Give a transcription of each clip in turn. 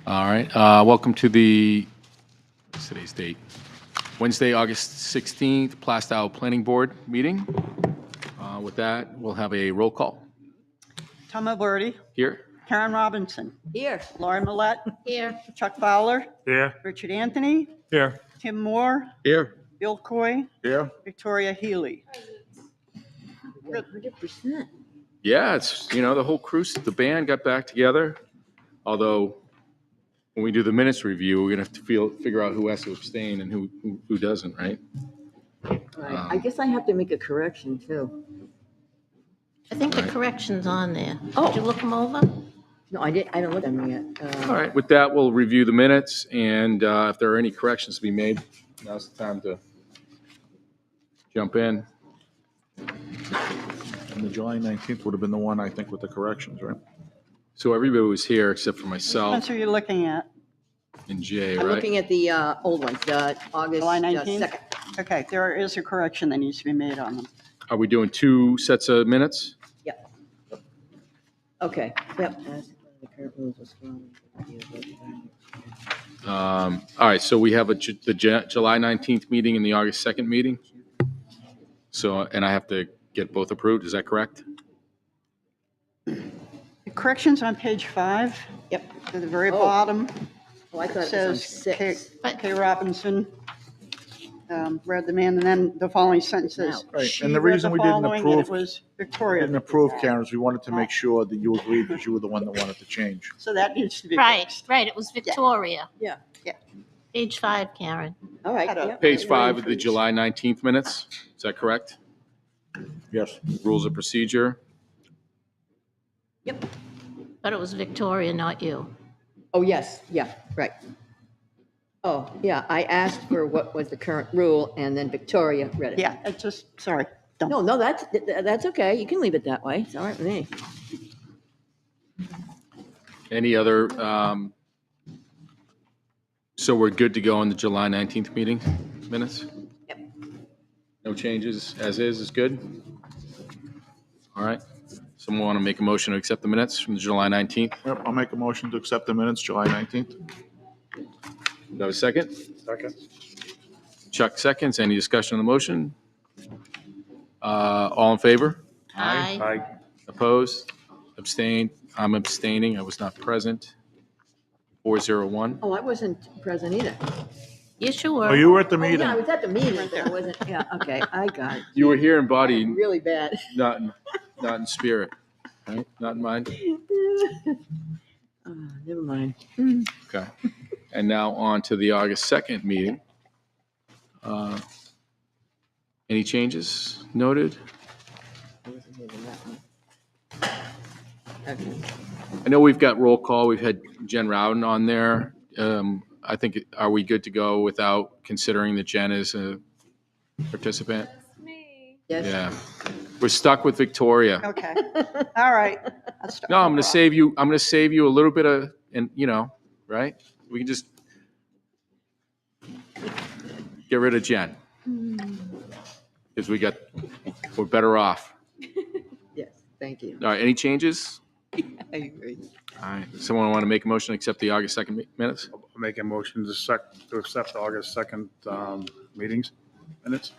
All right. Welcome to what's today's date? Wednesday, August 16th, Plastow Planning Board meeting. With that, we'll have a roll call. Tom Alberti. Here. Karen Robinson. Here. Lauren Millette. Here. Chuck Fowler. Here. Richard Anthony. Here. Tim Moore. Here. Bill Coy. Here. Victoria Healy. 100%. Yeah, it's, the whole crew, the band got back together. Although, when we do the minutes review, we're going to have to figure out who has to abstain and who doesn't, right? Right. I guess I have to make a correction too. I think the correction's on there. Oh. Did you look them over? No, I don't look at them yet. All right, with that, we'll review the minutes, and if there are any corrections to be made, now's the time to jump in. And the July 19th would have been the one, I think, with the corrections, right? So everybody was here except for myself Which ones are you looking at? and Jay, I'm right? looking at the old ones, the August July 19th? 2nd. Okay, there is a correction that needs to be made on them. Are we doing two sets of minutes? Yep. Okay, yep. As the current rules was All right, so we have the July 19th meeting and the August 2nd meeting. So, and I have to get both approved, is that correct? The corrections on page 5. Yep. To the very Oh. bottom. Oh, I thought It it was on says K. 6. K. Robinson read the man, and then the following sentence says, Right, she and the read reason the we didn't following, and it approve- was Victoria. Didn't approve, Karen, is we wanted to make sure that you agreed because you were the one that wanted to change. So that needs to be Right, fixed. right, it was Victoria. Yeah. Page 5, Karen. All right. Cut up. yep. Page 5 of the July 19th minutes, is that correct? Yes. Rules of procedure. Yep. But it was Victoria, not you. Oh, yes, yeah, right. Oh, yeah, I asked for what was the current rule, and then Victoria read it. Yeah, it's just, sorry. Don't. No, that's okay. You can leave it that way. It's all right with me. Any other, so we're good to go on the July 19th meeting minutes? Yep. No changes, as is good? All right. Someone want to make a motion to accept the minutes from the July 19th? Yep, I'll make a motion to accept the minutes, July 19th. Do I have a second? Second. Chuck seconds. Any discussion on the motion? All in favor? Aye. Opposed? Abstained? I'm abstaining. I was not present. 401. Oh, I wasn't present either. Yes, you Oh, were. you were at the Oh, meeting. yeah, I was at the meeting, but I wasn't, yeah, okay, I got it. You were here in body, Really bad. not in spirit, right? Not in mind? Oh, never mind. Okay. And now on to the August 2nd meeting. Any changes noted? I wasn't here for that one. Okay. I know we've got roll call. We've had Jen Rowden on there. I think, are we good to go without considering that Jen is a participant? Yes. Yeah. We're stuck with Victoria. Okay, all right. No, I'm going to save you a little bit of, and right? We can just get rid of Jen. Because we're better off. Yes, thank you. All right, any changes? I agree. All right, someone want to make a motion to accept the August 2nd minutes? I'll make a motion to accept the August 2nd meetings minutes.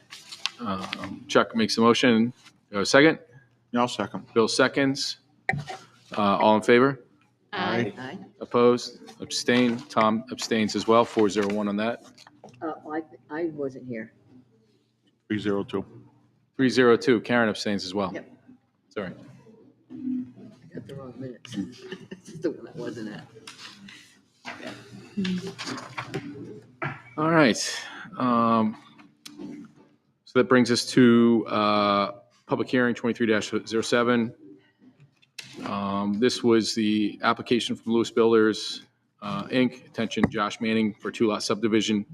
Chuck makes a motion. Do I have a second? Yeah, I'll second. Bill seconds. All in favor? Aye. Aye. Opposed? Abstain? Tom abstains as well, 401 on that. I wasn't here. 302. 302, Karen abstains as well. Yep. Sorry. I got the wrong minutes. This is the one that wasn't at. All right. So that brings us to public hearing 23-07. This was the application from Lewis Builders, Inc. Attention, Josh Manning for two-lot subdivision.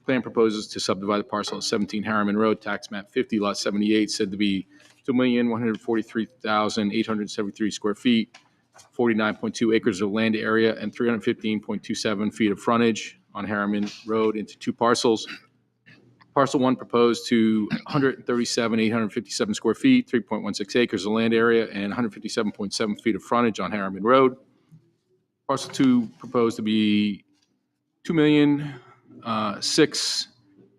Plan proposes to subdivide the parcel at 17 Harriman Road, tax map 50, lot 78, said to be 2,143,873 square feet, 49.2 acres of land area, and 315.27 feet of frontage on Harriman Road into two parcels. Parcel 1 proposed to 137,857 square feet, 3.16 acres of land area, and 157.7 feet of frontage on Harriman Road. Parcel 2 proposed to be 2,006,000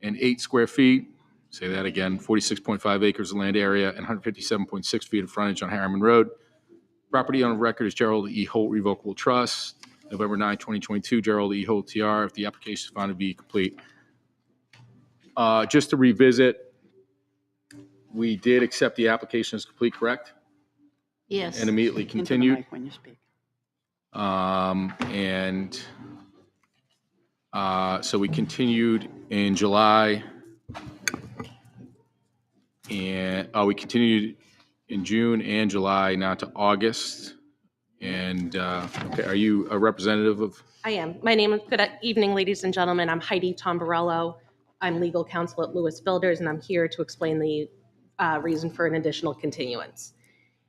and 8 square feet. Say that again, 46.5 acres of land area and 157.6 feet of frontage on Harriman Road. Property on record is Gerald E. Holt Revocable Trust, November 9, 2022, Gerald E. Holt TR, if the application is found to be complete. Just to revisit, we did accept the application as complete, correct? Yes. And immediately Into the continued. mic when you speak. So we continued in July, and we continued in June and July, now to August. And, okay, are you a representative of? I am. My name is, good evening, ladies and gentlemen. I'm Heidi Tombarello. I'm legal counsel at Lewis Builders, and I'm here to explain the reason for an additional continuance.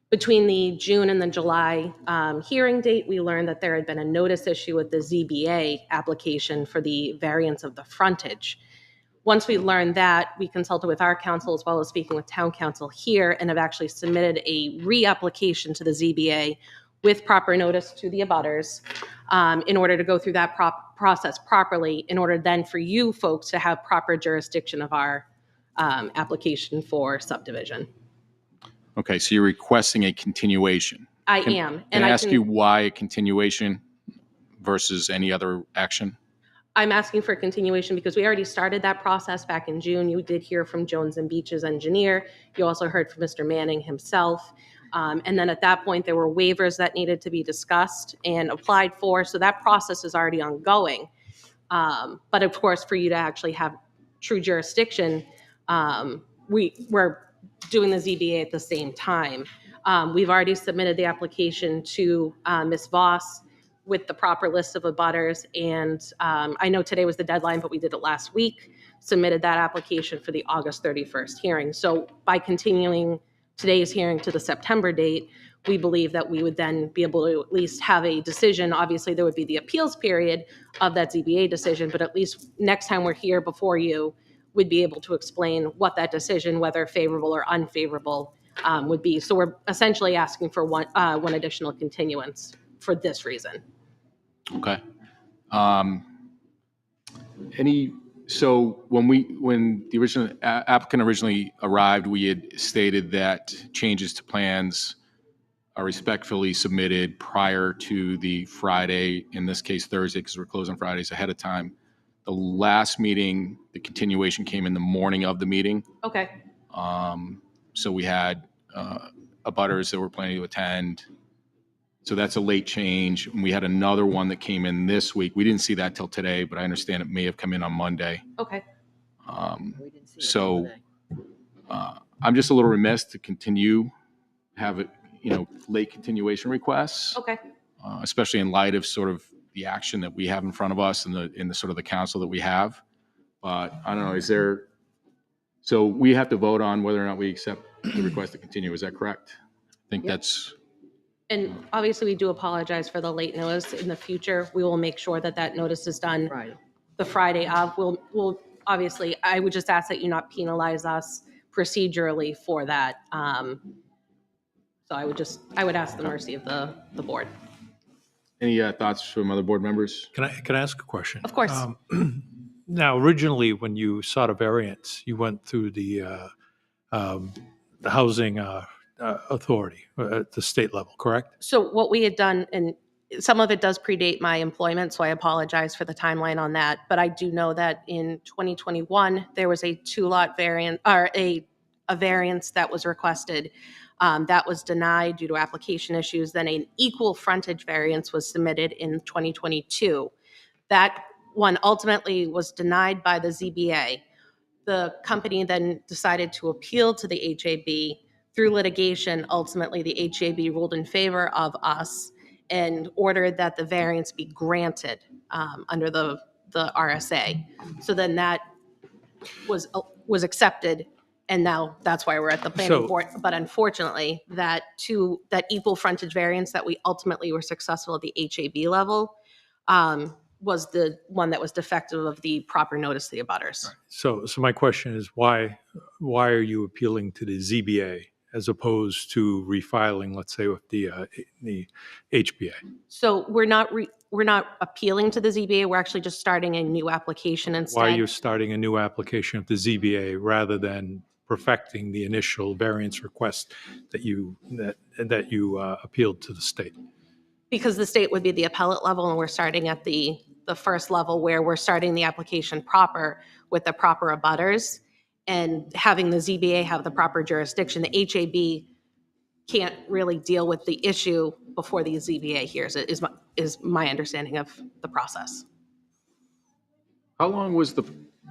Between the June and the July hearing date, we learned that there had been a notice issue with the ZBA application for the variance of the frontage. Once we learned that, we consulted with our counsel as well as speaking with town council here and have actually submitted a reapplication to the ZBA with proper notice to the abutters in order to go through that process properly, in order then for you folks to have proper jurisdiction of our application for subdivision. Okay, so you're requesting a continuation. I am. Can I ask you why a continuation versus any other action? I'm asking for a continuation because we already started that process back in June. You did hear from Jones and Beach's engineer. You also heard from Mr. Manning himself. And then at that point, there were waivers that needed to be discussed and applied for. So that process is already ongoing. But of course, for you to actually have true jurisdiction, we're doing the ZBA at the same time. We've already submitted the application to Ms. Voss with the proper list of abutters. And I know today was the deadline, but we did it last week, submitted that application for the August 31st hearing. So by continuing today's hearing to the September date, we believe that we would then be able to at least have a decision. Obviously, there would be the appeals period of that ZBA decision, but at least next time we're here before you, we'd be able to explain what that decision, whether favorable or unfavorable, would be. So we're essentially asking for one additional continuance for this reason. Okay. So when the original applicant originally arrived, we had stated that changes to plans are respectfully submitted prior to the Friday, in this case Thursday, because we're closed on Fridays ahead of time. The last meeting, the continuation came in the morning of the meeting. Okay. So we had abutters that were planning to attend. So that's a late change. And we had another one that came in this week. We didn't see that till today, but I understand it may have come in on Monday. Okay. We didn't see it So today. I'm just a little remiss to continue, have it, late continuation requests, Okay. especially in light of sort of the action that we have in front of us and the sort of the council that we have. But I don't know, so we have to vote on whether or not we accept the request to continue. Is that correct? I think that's. And obviously, we do apologize for the late notice. In the future, we will make sure that that notice is done Friday. the Friday of. We'll obviously, I would just ask that you not penalize us procedurally for that. So I would ask the mercy of the board. Any thoughts from other board members? Can I ask a question? Of course. Now, originally, when you sought a variance, you went through the housing authority at the state level, correct? So what we had done, and some of it does predate my employment, so I apologize for the timeline on that. But I do know that in 2021, there was a two-lot variant, or a variance that was requested. That was denied due to application issues. Then an equal frontage variance was submitted in 2022. That one ultimately was denied by the ZBA. The company then decided to appeal to the HAB. Through litigation, ultimately the HAB ruled in favor of us and ordered that the variance be granted under the RSA. So then that was accepted, and now that's why we're at the planning board. But unfortunately, that equal frontage variance that we ultimately were successful at the HAB level was the one that was defective of the proper notice to the abutters. So my question is, why are you appealing to the ZBA as opposed to refiling, let's say, with the HBA? So we're not appealing to the ZBA. We're actually just starting a new application instead. Why are you starting a new application with the ZBA rather than perfecting the initial variance request that you appealed to the state? Because the state would be the appellate level, and we're starting at the first level where we're starting the application proper with the proper abutters and having the ZBA have the proper jurisdiction. The HAB can't really deal with the issue before the ZBA hears it, is my understanding of the process. How long was the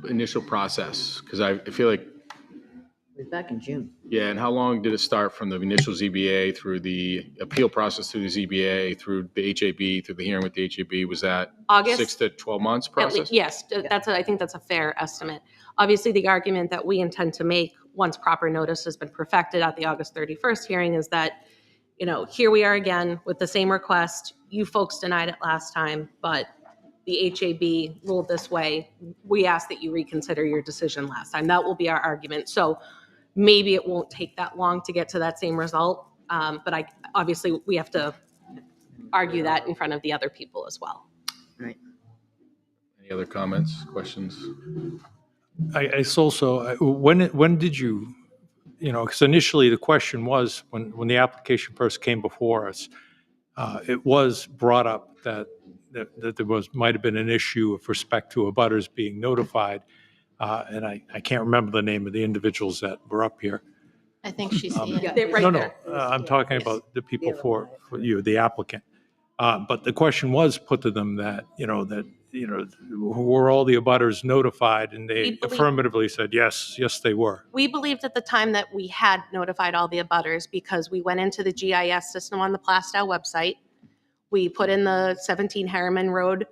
initial process? Because I feel like, It was back in June. yeah, and how long did it start from the initial ZBA through the appeal process through the ZBA, through the HAB, through the hearing with the HAB? Was that August? 6 to 12 months At process? least, yes, I think that's a fair estimate. Obviously, the argument that we intend to make once proper notice has been perfected at the August 31st hearing is that, here we are again with the same request. You folks denied it last time, but the HAB ruled this way. We ask that you reconsider your decision last time. That will be our argument. So maybe it won't take that long to get to that same result, but obviously we have to argue that in front of the other people as well. Right. Any other comments, questions? It's also, when did you, because initially the question was, when the application first came before us, it was brought up that there might have been an issue with respect to abutters being notified. And I can't remember the name of the individuals that were up here. I think she's here. They're right No, there. I'm talking about the people for you, the applicant. But the question was put to them that, were all the abutters notified? And they We believe- affirmatively said, yes, they were. We believed at the time that we had notified all the abutters because we went into the GIS system on the Plastow website. We put in the 17 Harriman Road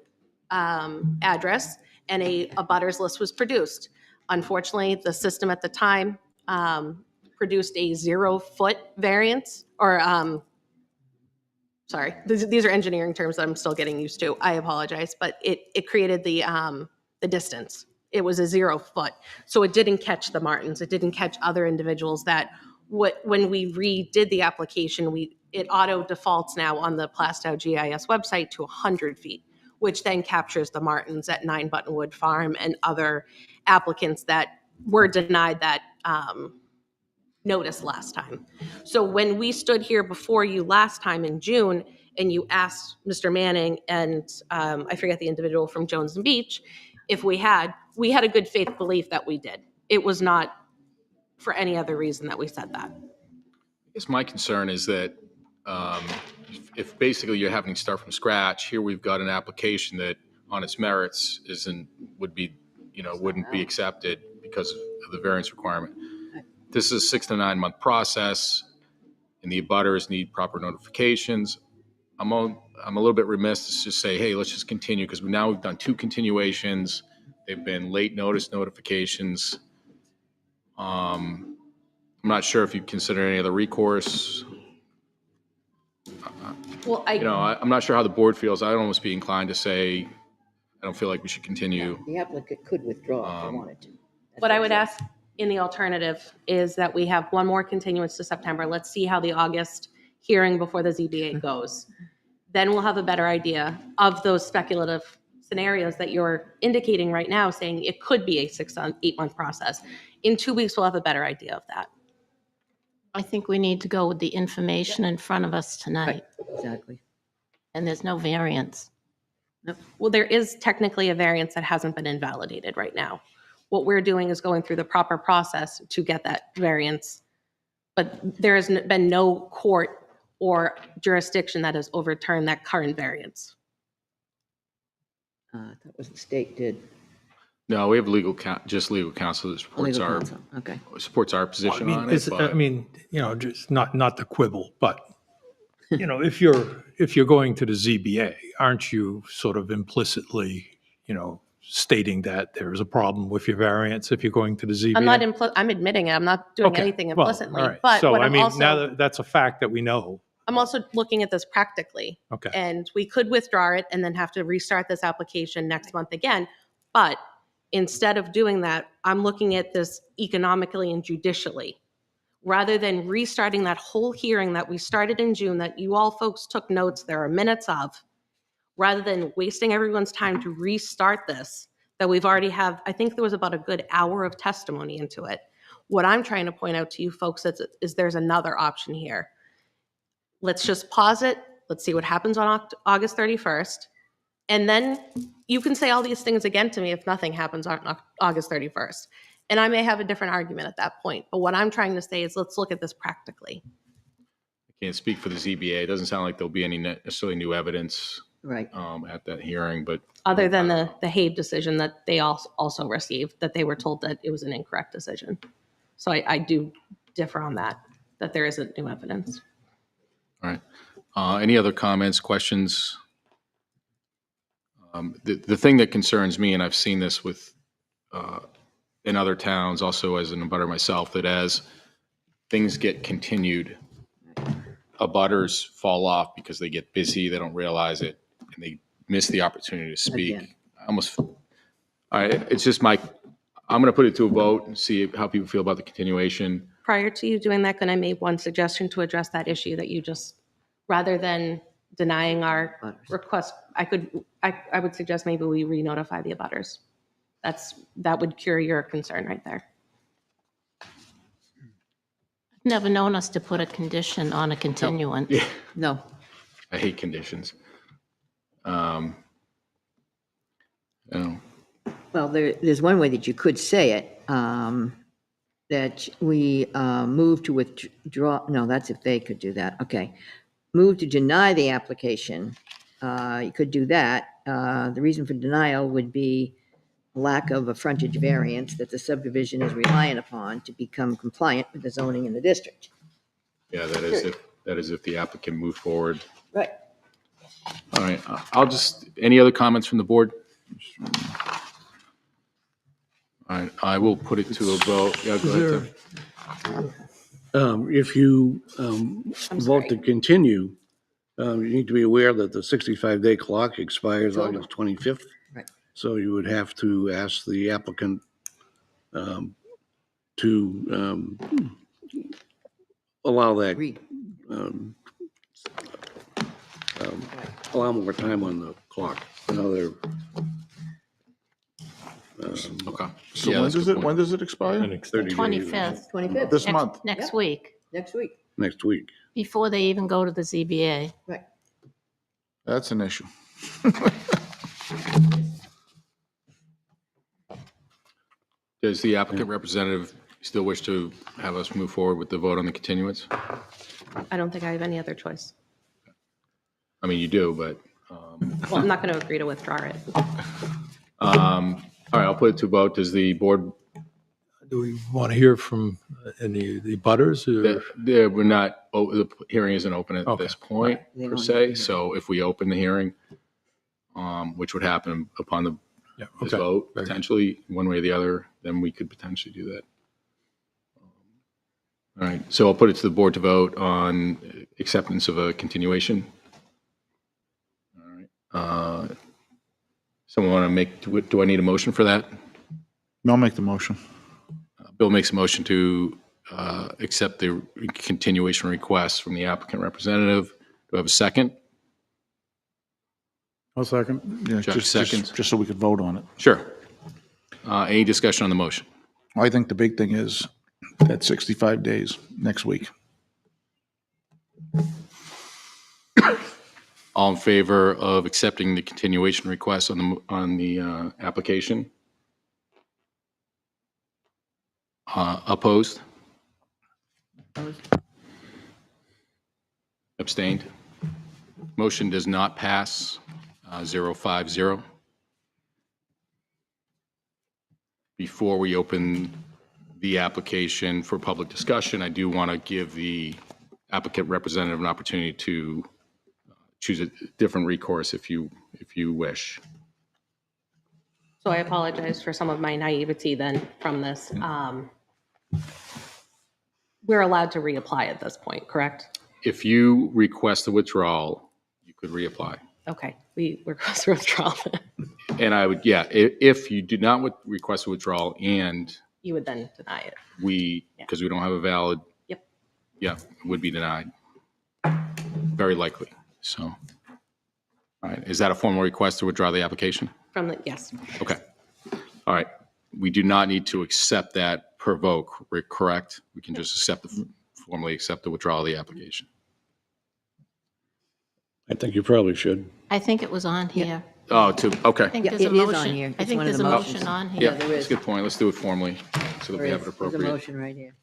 address, and a abutters list was produced. Unfortunately, the system at the time produced a 0-foot variance, or sorry, these are engineering terms that I'm still getting used to. I apologize, but it created the distance. It was a 0-foot, so it didn't catch the Martins. It didn't catch other individuals that when we redid the application, it auto defaults now on the Plastow GIS website to 100 feet, which then captures the Martins at 9 Buttonwood Farm and other applicants that were denied that notice last time. So when we stood here before you last time in June, and you asked Mr. Manning and I forget the individual from Jones and Beach, if we had a good faith belief that we did. It was not for any other reason that we said that. I guess my concern is that if basically you're having to start from scratch, here we've got an application that on its merits wouldn't be accepted because of the variance requirement. This is a 6 to 9 month process, and the abutters need proper notifications. I'm a little bit remiss to just say, hey, let's just continue, because now we've done 2 continuations. They've been late notice notifications. I'm not sure if you consider any other recourse. Well, I'm not sure how the board feels. I'd almost be inclined to say, I don't feel like we should continue. The applicant could withdraw if they wanted to. what I would ask in the alternative is that we have one more continuance to September. Let's see how the August hearing before the ZBA goes. Then we'll have a better idea of those speculative scenarios that you're indicating right now, saying it could be a 6 to 8 month process. In 2 weeks, we'll have a better idea of that. I think we need to go with the information in front of us tonight, Exactly. and there's no variance. Well, there is technically a variance that hasn't been invalidated right now. What we're doing is going through the proper process to get that variance. But there has been no court or jurisdiction that has overturned that current variance. That was the state did. No, we have just legal counsel that supports Legal our counsel. Okay. position on it. But just not to quibble, but if you're going to the ZBA, aren't you sort of implicitly, stating that there is a problem with your variance if you're going to the ZBA? I'm admitting it. I'm not doing Okay, anything well, implicitly. all right. But So what I I'm mean, also, now that's a fact that we know. I'm also looking at this practically. Okay. And we could withdraw it and then have to restart this application next month again. But instead of doing that, I'm looking at this economically and judicially. Rather than restarting that whole hearing that we started in June, that you all folks took notes, there are minutes of, rather than wasting everyone's time to restart this, that we've already have, I think there was about a good hour of testimony into it. What I'm trying to point out to you folks is there's another option here. Let's just pause it. Let's see what happens on August 31st. And then you can say all these things again to me if nothing happens on August 31st. And I may have a different argument at that point. But what I'm trying to say is let's look at this practically. I can't speak for the ZBA. It doesn't sound like there'll be any necessarily new evidence Right. at that hearing, but Other than the Hague decision that they also received, that they were told that it was an incorrect decision. So I do differ on that there isn't new evidence. all right. Any other comments, questions? The thing that concerns me, and I've seen this with in other towns, also as an abutter myself, that as things get continued, abutters fall off because they get busy, they don't realize it, and they miss the opportunity to speak. Again. Almost, all right, it's just I'm going to put it to a vote and see how people feel about the continuation. Prior to you doing that, can I make one suggestion to address that issue that you just, rather than denying our request, I would suggest maybe we re-notify the abutters. That would cure your concern right there. Never known us to put a condition on a continuance. Yeah, No. I hate conditions. You know, Well, there's one way that you could say it, that we move to withdraw, no, that's if they could do that, okay. Move to deny the application, you could do that. The reason for denial would be lack of a frontage variance that the subdivision is reliant upon to become compliant with the zoning in the district. yeah, that is if the applicant moved forward. Right. All right, any other comments from the board? All right, I will put it to a vote. Yeah, go ahead, Tim. If you vote to continue, you need to be aware that the 65-day clock expires August 25th. Right. So you would have to ask the applicant to allow that, Agreed. allow more time on the clock. Another, Okay. So Yeah, when that's a does good it, point. when does it expire? 30 days. 25th, 25th, This month? next Yeah. week, next week. Next week. before they even go to the ZBA. Right. That's an issue. Does the applicant representative still wish to have us move forward with the vote on the continuance? I don't think I have any other choice. I mean, you do, but, Well, I'm not going to agree to withdraw it. all right, I'll put it to a vote. Does the board, Do we want to hear from any of the butters? we're not, the hearing isn't open at Okay. this point, They per don't- se. So if we open the hearing, which would happen upon this Okay. vote, Very good. potentially, one way or the other, then we could potentially do that. All right, so I'll put it to the board to vote on acceptance of a continuation. All right. Someone want to do I need a motion for that? I'll make the motion. Bill makes a motion to accept the continuation request from the applicant representative. Do I have a second? I'll second. Yeah, Josh seconds. Just so we could vote on it. Sure. Any discussion on the motion? I think the big thing is that 65 days next week. All in favor of accepting the continuation request on the application? Opposed? Abstained? Motion does not pass, 050. Before we open the application for public discussion, I do want to give the applicant representative an opportunity to choose a different recourse if you wish. So I apologize for some of my naivety then from this. We're allowed to reapply at this point, correct? If you request a withdrawal, you could reapply. Okay, we request withdrawal. And I would, yeah, if you do not request a withdrawal and You would then deny it. because we don't have a valid, Yep. yeah, it would be denied. Very likely. So, all right. Is that a formal request to withdraw the application? Yes. Okay. All right. We do not need to accept that per vote, correct? We can just formally accept the withdrawal of the application. I think you probably should. I think it was on here. Oh, okay. I think Yeah, there's a it is on motion. here. I It's think one of there's the a motions. motion on Yeah, here. there that's is. a good point. Let's do it formally so that we have it There's a appropriate. motion right here.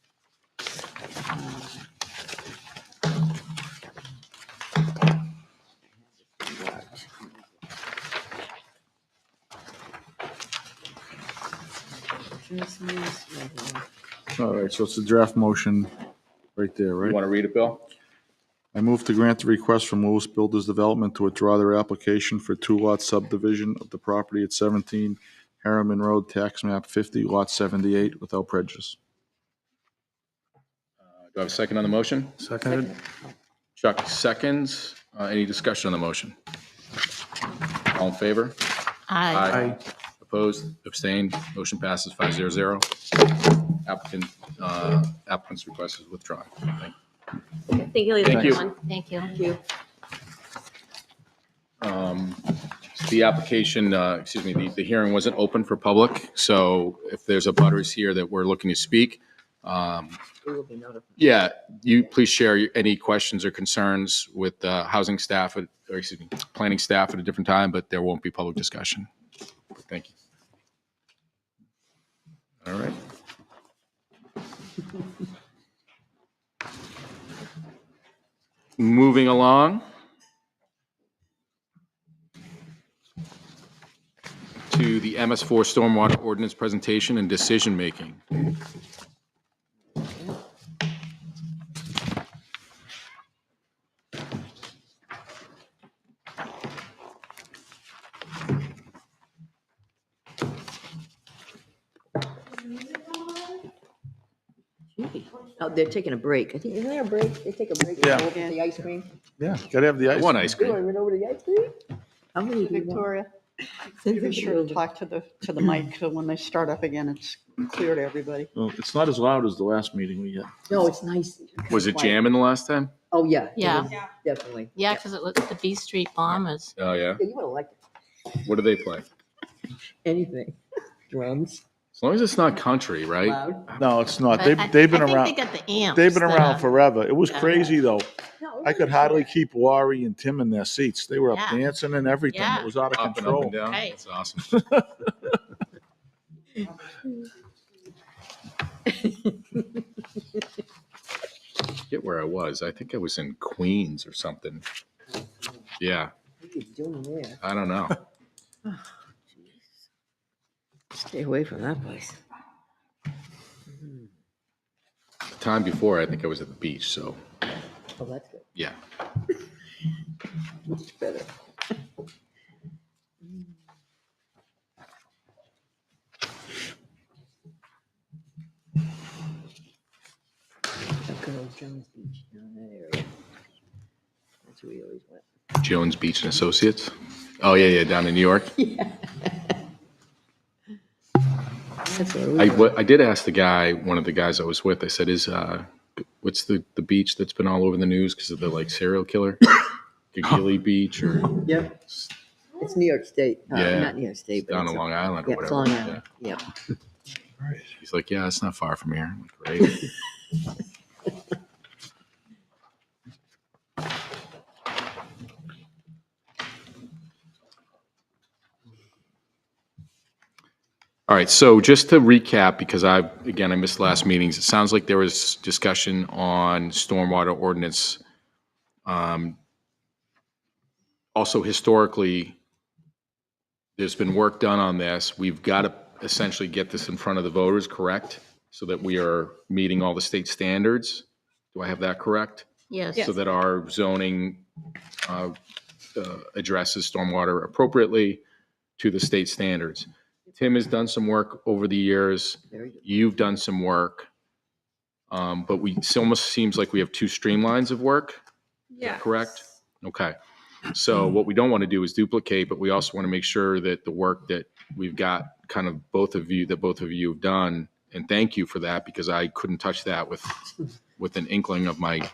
All right, so it's a draft motion right there, You right? want to read it, Bill? I move to grant the request from Lewis Builders Development to withdraw their application for two-lot subdivision of the property at 17 Harriman Road, tax map 50, lot 78, without prejudice. Do I have a second on the motion? Seconded? Chuck seconds. Any discussion on the motion? All in favor? Aye. Opposed? Abstained? Motion passes 500. Applicant's request is withdrawn. Thank you. Thank you, ladies and Thank you. gentlemen. Thank you. The application, the hearing wasn't open for public, so if there's a butters here that we're looking to speak, We will be notified. yeah, you please share any questions or concerns with housing staff, planning staff at a different time, but there won't be public discussion. Thank you. All right. Moving along to the MS4 Stormwater Ordinance presentation and decision-making. Oh, they're taking a break. I think, isn't there a break? They take a break. Yeah. Go over to the ice cream. Yeah, gotta have the ice. One ice You cream. went over to the ice cream? How many do you want? Victoria, be sure to talk to the mic, so when they start up again, it's clear to everybody. Well, it's not as loud as the last meeting we had. No, it's nice. Was it jamming the last time? Oh, yeah. it Yeah. is, Definitely. Yeah, because it was the B Street Bombers. Oh, yeah? Yeah, you would have liked What do they play? anything. Drums, As long as it's not country, right? loud. No, it's not. But They've been I think around. they got the amps. They've been that around are- forever. It was Yeah. crazy, though. No, I could hardly keep Laurie and Tim in their seats. They were up Yeah. dancing and everything. Yeah. It was out of Up and up control. and down. Right. That's awesome. Get where I was. I think I was in Queens or something. Yeah, What are you doing there? I don't know. Stay away from that place. The time before, I think I was at the beach, so, Oh, that's good. yeah. Much better. That good old Jones Beach down that area. That's where we always went. Jones Beach and Associates. Oh, yeah, down in New York. That's where we went. I did ask the guy, one of the guys I was with, I said, what's the beach that's been all over the news because of the like serial killer? Gagili Beach or Yep. It's New York State. Yeah. Not New York State, but down it's on Long Island or yeah, it's whatever. Long Yeah. Island. Yep. He's like, yeah, it's not far from here. I'm like, great. All right, so just to recap, because I missed last meetings, it sounds like there was discussion on stormwater ordinance. Also historically, there's been work done on this. We've got to essentially get this in front of the voters, correct? So that we are meeting all the state standards. Do I have that correct? Yes. So that our zoning addresses stormwater appropriately to the state standards. Tim has done some work over the years. Very good. You've done some work. But it almost seems like we have two streamlines of work. that correct? Okay. So what we don't want to do is duplicate, but we also want to make sure that the work that we've got, kind of both of you have done, and thank you for that, because I couldn't touch that with an inkling of my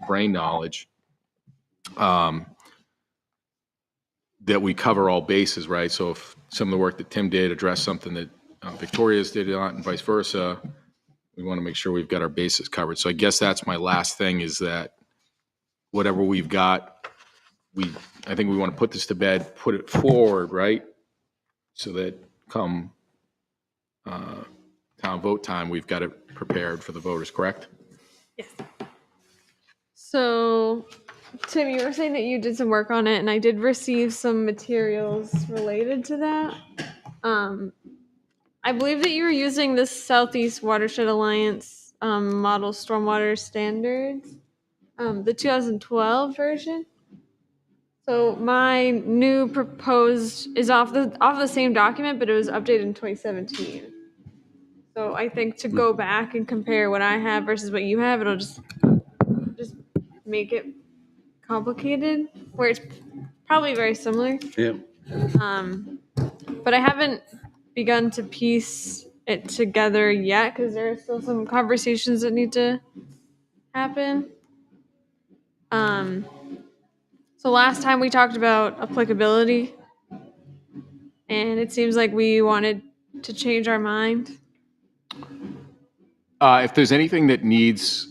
brain knowledge, that we cover all bases, right? So if some of the work that Tim did addressed something that Victoria's did not, and vice versa, we want to make sure we've got our bases covered. So I guess that's my last thing, is that whatever we've got, I think we want to put this to bed, put it forward, right? So that come town vote time, we've got it prepared for the voters, correct? Yes. So, Tim, you were saying that you did some work on it, and I did receive some materials related to that. I believe that you were using the Southeast Watershed Alliance model stormwater standards, the 2012 version. So my new proposed is off the same document, but it was updated in 2017. So I think to go back and compare what I have versus what you have, it'll just make it complicated, where it's probably very similar. Yeah. But I haven't begun to piece it together yet because there are still some conversations that need to happen. So last time we talked about applicability, and it seems like we wanted to change our mind. If there's anything that needs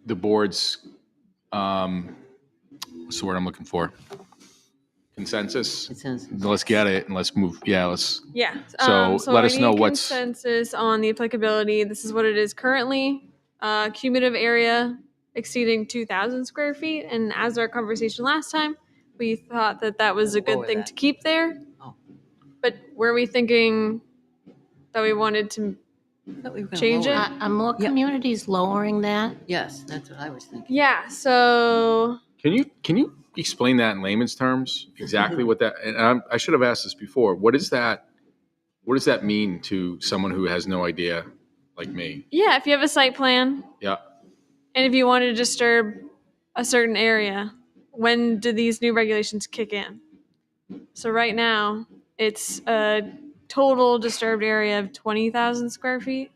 the board's, what's the word I'm looking for? Consensus? Consensus. Let's get it and let's move. Yeah, let's. Yeah. So let us I know need what's. consensus on the applicability. This is what it is currently. Cumulative area exceeding 2,000 square feet. And as our conversation last time, we thought that that was a good Lower thing that. to keep there. Oh. But were we thinking that we wanted to Thought we were gonna change lower it? Are more Yep. communities lowering that? Yes, that's what I was thinking. Yeah. So Can you explain that in layman's terms? Exactly what that, and I should have asked this before. What is that? What does that mean to someone who has no idea, like me? yeah, if you have a site plan Yeah. and if you want to disturb a certain area, when do these new regulations kick in? So right now, it's a total disturbed area of 20,000 square feet.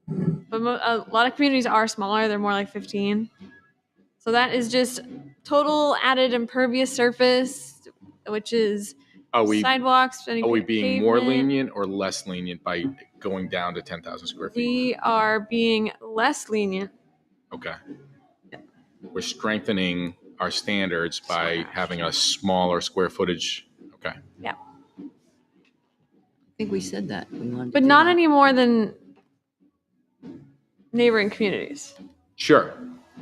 But a lot of communities are smaller. They're more like 15. So that is just total added impervious surface, which is Are we sidewalks. are we being more pavement. lenient or less lenient by going down to 10,000 square feet? We are being less lenient. Okay. We're strengthening our standards by having a smaller square footage. Okay. Yeah. I think we said that. We wanted to But do not that. any more than neighboring communities. Sure.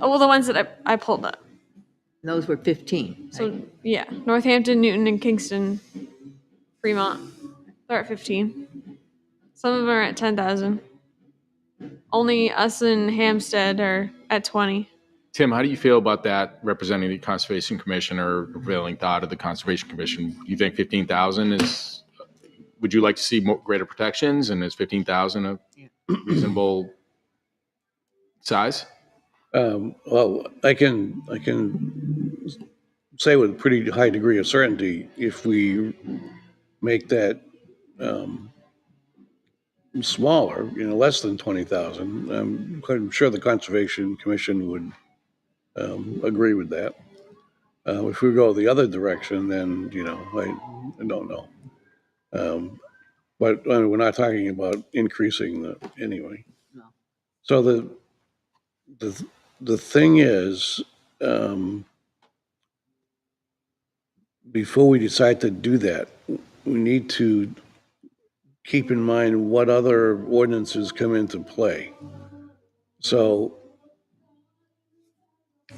Oh, well, the ones that I pulled up. Those were 15. So, yeah, Northampton, Newton, and Kingston, Fremont, they're at 15. Some of them are at 10,000. Only us and Hampstead are at 20. Tim, how do you feel about that representing the Conservation Commission or prevailing thought of the Conservation Commission? Do you think 15,000 is, would you like to see more, greater protections, and is 15,000 a reasonable size? Well, I can say with a pretty high degree of certainty, if we make that smaller, less than 20,000, I'm sure the Conservation Commission would agree with that. If we go the other direction, then, I don't know. But we're not talking about increasing the, anyway. No. So the thing is, before we decide to do that, we need to keep in mind what other ordinances come into play. So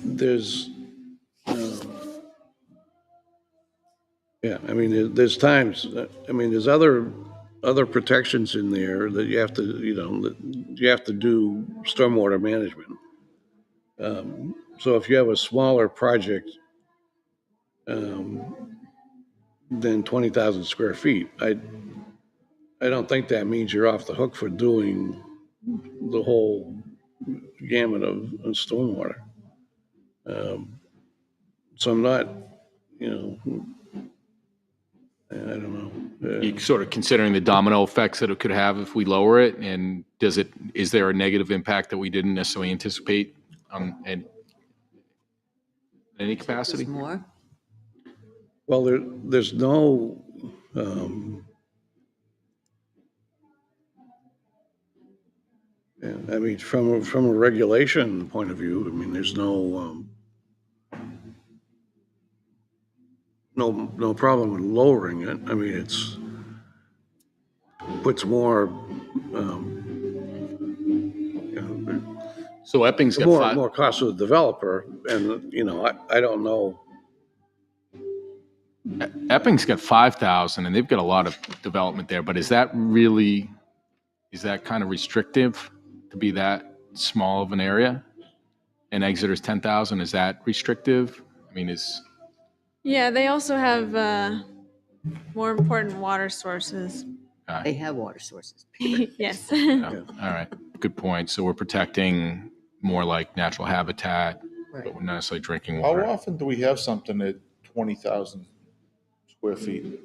there's, there's times, there's other protections in there that you have to, that you have to do stormwater management. So if you have a smaller project than 20,000 square feet, I don't think that means you're off the hook for doing the whole gamut of stormwater. So I'm not, you know, I don't know. You sort of considering the domino effects that it could have if we lower it, and is there a negative impact that we didn't necessarily anticipate in any capacity? More? Well, there's no, yeah, I mean, from a regulation point of view, I mean, there's no problem with lowering it. I mean, puts more, you know, So Epping's got five. more cost to the developer, and, you know, I don't know. Epping's got 5,000, and they've got a lot of development there. But is that kind of restrictive to be that small of an area? And Exeter's 10,000. Is that restrictive? I mean, Yeah, they also have more important water sources. They have water sources. Yes. all right, good point. So we're protecting more like natural habitat, Right. but we're not necessarily drinking How water. often do we have something at 20,000 square feet?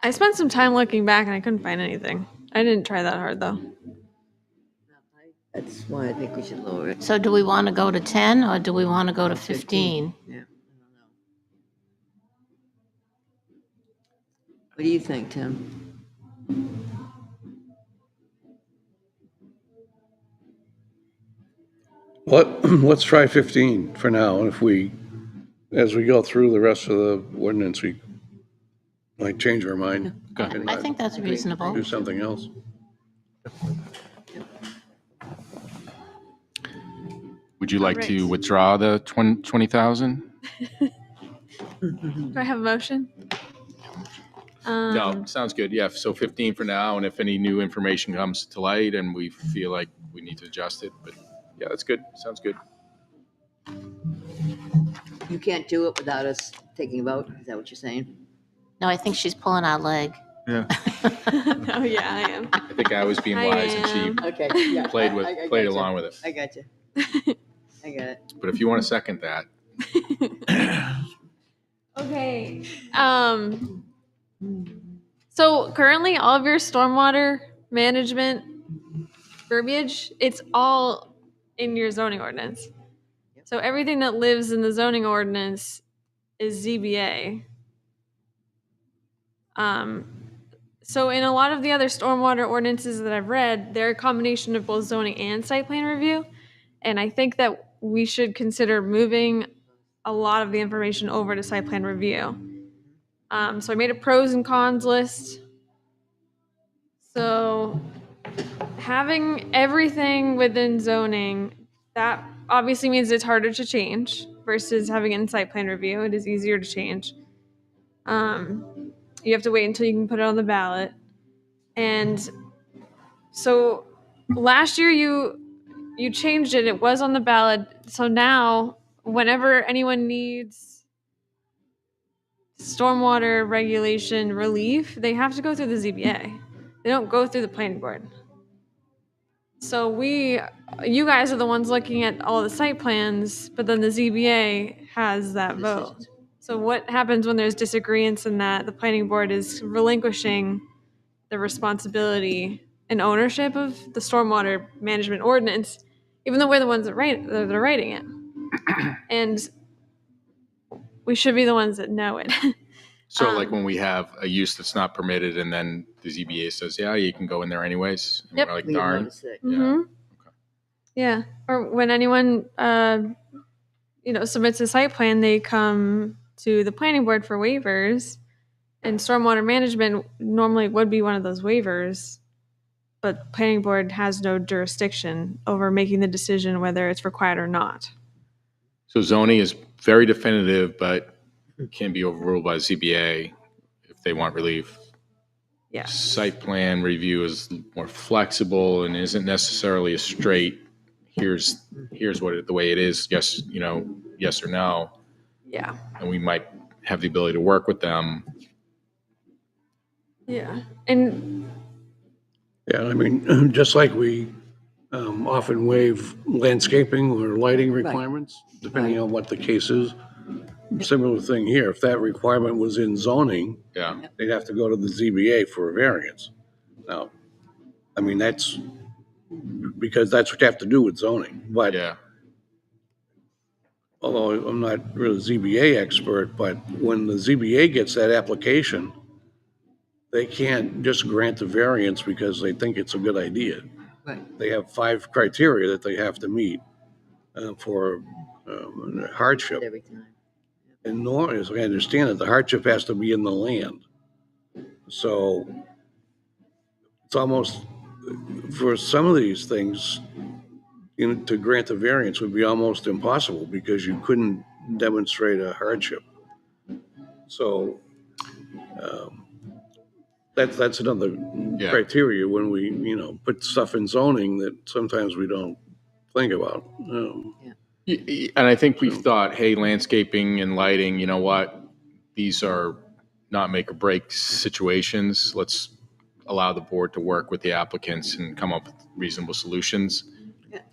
I spent some time looking back and I couldn't find anything. I didn't try that hard though. That's why I think we should lower it. So do we want to go to 10 or do we want to go to 15? Yeah, I don't know. What do you think, Tim? Let's try 15 for now, and as we go through the rest of the ordinance, we might change our mind. Okay. and I think that's reasonable. Do something else. Would you like to Alright. withdraw the 20,000? Do I have a motion? No, sounds good. Yeah, so 15 for now, and if any new information comes to light and we feel like we need to adjust it, but yeah, that's good. Sounds good. You can't do it without us taking a vote? Is that what you're saying? No, I think she's pulling our leg. Yeah. Oh yeah, I am. I think I was being I wise and she am. Okay, yeah. played I played gotcha. along with it. I got you. I got it. But if you want to second that, Okay. So currently all of your stormwater management verbiage, it's all in your zoning ordinance. So everything that lives in the zoning ordinance is ZBA. So in a lot of the other stormwater ordinances that I've read, they're a combination of both zoning and site plan review. And I think that we should consider moving a lot of the information over to site plan review. So I made a pros and cons list. So having everything within zoning, that obviously means it's harder to change versus having it in site plan review. It is easier to change. You have to wait until you can put it on the ballot. And so last year you changed it. It was on the ballot. So now whenever anyone needs stormwater regulation relief, they have to go through the ZBA. They don't go through the planning board. So you guys are the ones looking at all the site plans, but then the ZBA has that vote. So what happens when there's disagreements in that the planning board is relinquishing the responsibility and ownership of the stormwater management ordinance, even though we're the ones that are writing it. And we should be the ones that know it. so like when we have a use that's not permitted and then the ZBA says, yeah, you can go in there anyways. And Yep. we're like, We darn. notice it. Mm-hmm. Yeah. Or when anyone, submits a site plan, they come to the planning board for waivers, and stormwater management normally would be one of those waivers, but planning board has no jurisdiction over making the decision whether it's required or not. So zoning is very definitive, but can be overruled by ZBA if they want relief. Yeah. Site plan review is more flexible and isn't necessarily a straight, here's the way it is, yes, yes or no. Yeah. And we might have the ability to work with them. Yeah. And Yeah, I mean, just like we often waive landscaping or lighting requirements, depending on what the case is. similar thing here. If that requirement was in zoning, Yeah, they'd have to go to the ZBA for a variance. Now, I mean, that's because that's what you have to do with zoning. But yeah. although I'm not really a ZBA expert, but when the ZBA gets that application, they can't just grant the variance because they think it's a good idea. Right. They have 5 criteria that they have to meet for hardship. Every time. And nor, as I understand it, the hardship has to be in the land. So it's almost, for some of these things, to grant a variance would be almost impossible because you couldn't demonstrate a hardship. So that's another Yeah. criteria when we, put stuff in zoning that sometimes we don't think about. And I think we've thought, hey, landscaping and lighting, you know what? These are not make or break situations. Let's allow the board to work with the applicants and come up with reasonable solutions.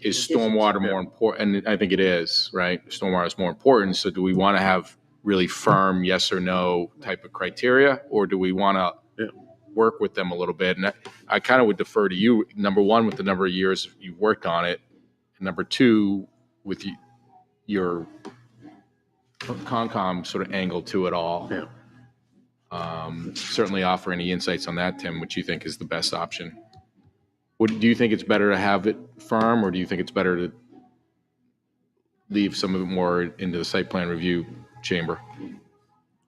Is stormwater more important? And I think it is, right? Stormwater is more important. So do we want to have really firm yes or no type of criteria, or do we want to work with them a little bit? And I kind of would defer to you, number one, with the number of years you've worked on it, and number two, with your Concom sort of angle to it all. Yeah. Certainly offer any insights on that, Tim, which you think is the best option. Do you think it's better to have it firm, or do you think it's better to leave some of it more into the site plan review chamber?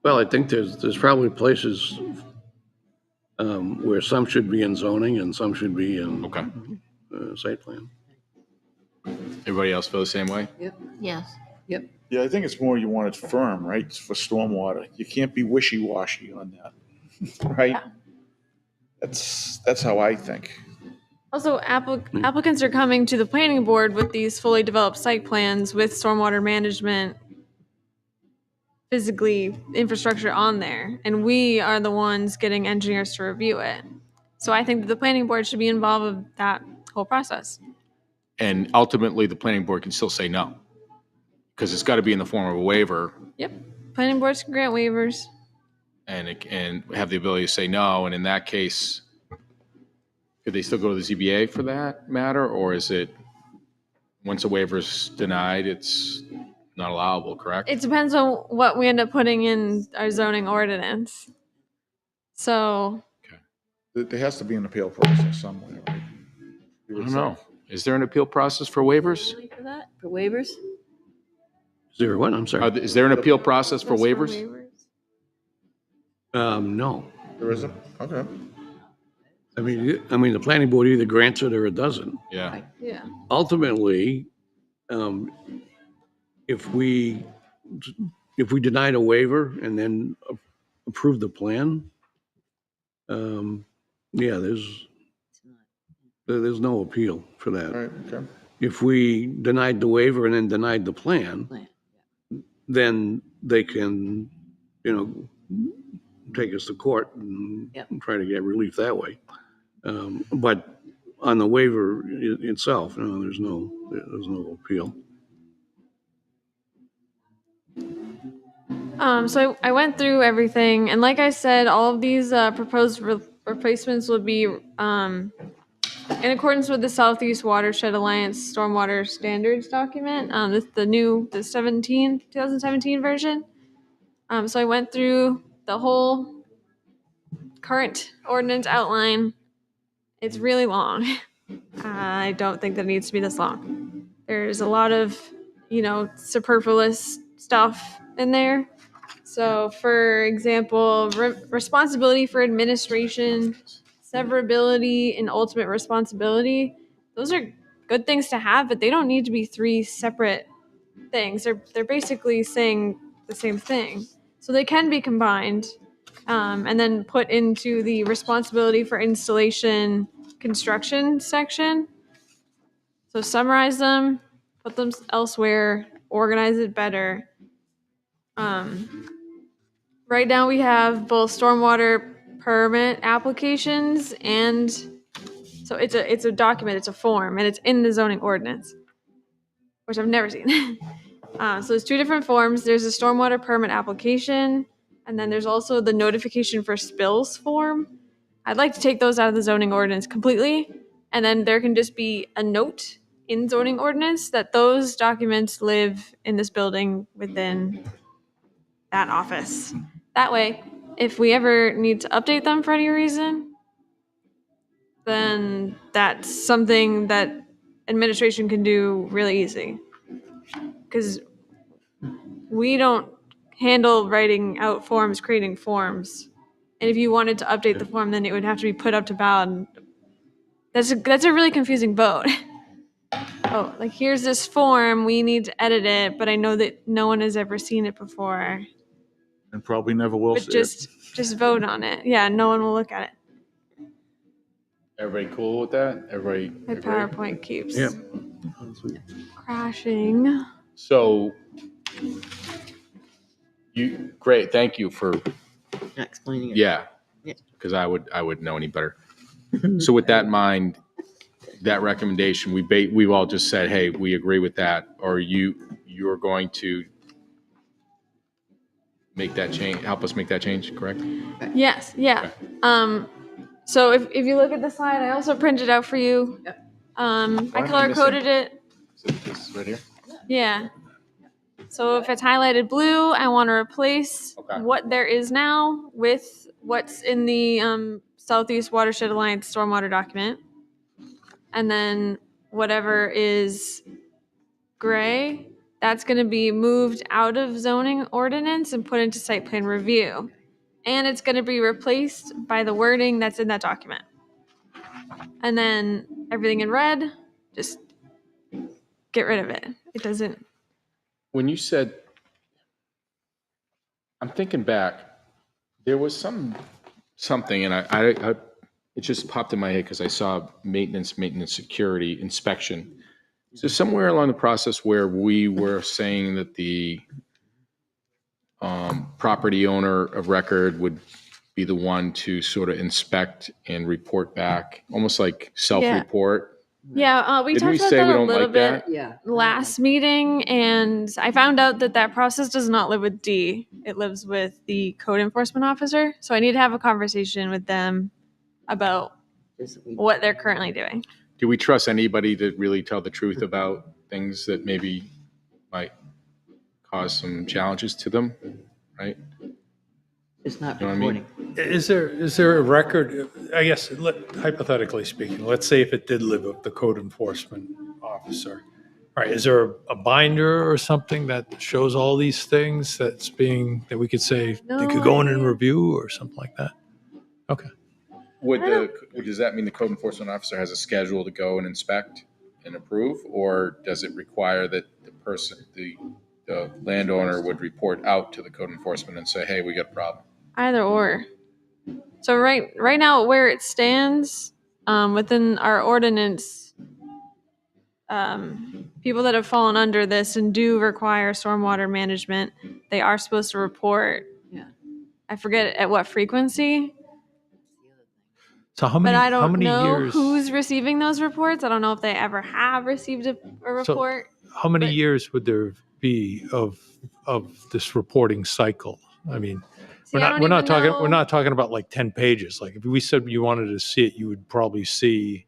Well, I think there's probably places where some should be in zoning and some should be in Okay. Site plan. Everybody else feel the same way? Yes. Yeah, I think it's more you want it firm, right, for stormwater. You can't be wishy-washy on that, right? That's how I think. Also, applicants are coming to the planning board with these fully developed site plans with stormwater management, physically infrastructure on there, and we are the ones getting engineers to review it. So I think that the planning board should be involved with that whole process. And ultimately, the planning board can still say no, because it's got to be in the form of a waiver, Yep. Planning boards can grant waivers. and have the ability to say no. And in that case, could they still go to the ZBA for that matter, or is it once a waiver is denied, it's not allowable? Correct. It depends on what we end up putting in our zoning ordinance. So There has to be an appeal process somewhere, right? I don't know. Is there an appeal process for waivers? For that, for waivers? Is there what? I'm sorry. Is there an appeal process for just for waivers? No. There isn't? Okay. I mean, the planning board either grants it or it doesn't. Yeah. Yeah. Ultimately, if we denied a waiver and then approved the plan, there's no appeal for All that. right, okay. If we denied the waiver and then denied the plan, then they can, take us to court and try to get relief that way. But on the waiver itself, there's no appeal. So I went through everything, and like I said, all of these proposed replacements would be in accordance with the Southeast Watershed Alliance Stormwater Standards document. This the 2017 version. So I went through the whole current ordinance outline. It's really long. I don't think that it needs to be this long. There's a lot of, superfluous stuff in there. So, for example, responsibility for administration, severability, and ultimate responsibility. Those are good things to have, but they don't need to be 3 separate things. They're basically saying the same thing. So they can be combined and then put into the responsibility for installation construction section. So summarize them, put them elsewhere, organize it better. Right now we have both stormwater permit applications and so it's a document, it's a form, and it's in the zoning ordinance, which I've never seen. So there's two different forms. There's a stormwater permit application, and then there's also the notification for spills form. I'd like to take those out of the zoning ordinance completely, and then there can just be a note in zoning ordinance that those documents live in this building within that office. That way, if we ever need to update them for any reason, then that's something that administration can do really easy. Because we don't handle writing out forms, creating forms. And if you wanted to update the form, then it would have to be put up to ballot. And that's a really confusing vote. Oh, like here's this form, we need to edit it, but I know that no one has ever seen it before. And probably never will But see it. just vote on it. Yeah, no one will look at it. Everybody cool with that? Everybody My agree? PowerPoint keeps Yeah. crashing. So, great, thank you for, Not explaining it. yeah, Yeah. because I would know any better. So with that in mind, that recommendation, we've all just said, hey, we agree with that, or you're going to make that change, help us make that change, correct? Yes, yeah. So if you look at the slide, I also printed out for you. I am I color coded missing? it. Is it this right here? Yeah. So if it's highlighted blue, I want to replace Okay. what there is now with what's in the Southeast Watershed Alliance stormwater document. And then whatever is gray, that's going to be moved out of zoning ordinance and put into site plan review. And it's going to be replaced by the wording that's in that document. And then everything in red, just get rid of it. It doesn't. When you said, I'm thinking back, there was something, and I it just popped in my head because I saw maintenance, security, inspection. So somewhere along the process where we were saying that the property owner of record would be the one to sort of inspect and report back, almost like self-report. Yeah, we Didn't we talked about say we that a don't little like bit that? Yeah. last meeting, and I found out that process does not live with D. It lives with the code enforcement officer. So I need to have a conversation with them about what they're currently doing. Do we trust anybody to really tell the truth about things that maybe might cause some challenges to them, right? It's not You know what I mean? reporting. Is there a record, I guess, hypothetically speaking, let's say if it did live with the code enforcement officer, all right, is there a binder or something that shows all these things that we could say, they could go in and review or something like that? Okay. Does that mean the code enforcement officer has a schedule to go and inspect and approve, or does it require that the landowner would report out to the code enforcement and say, hey, we got a problem? Either or. So right now, where it stands within our ordinance, people that have fallen under this and do require stormwater management, they are supposed to report. Yeah. I forget at what frequency. So how But I how don't many know years? who's receiving those reports. I don't know if they ever have received a report. How many but- years would there be of this reporting cycle? I mean, See, I don't we're not even talking know- we're not talking about like 10 pages. Like if we said you wanted to see it, you would probably see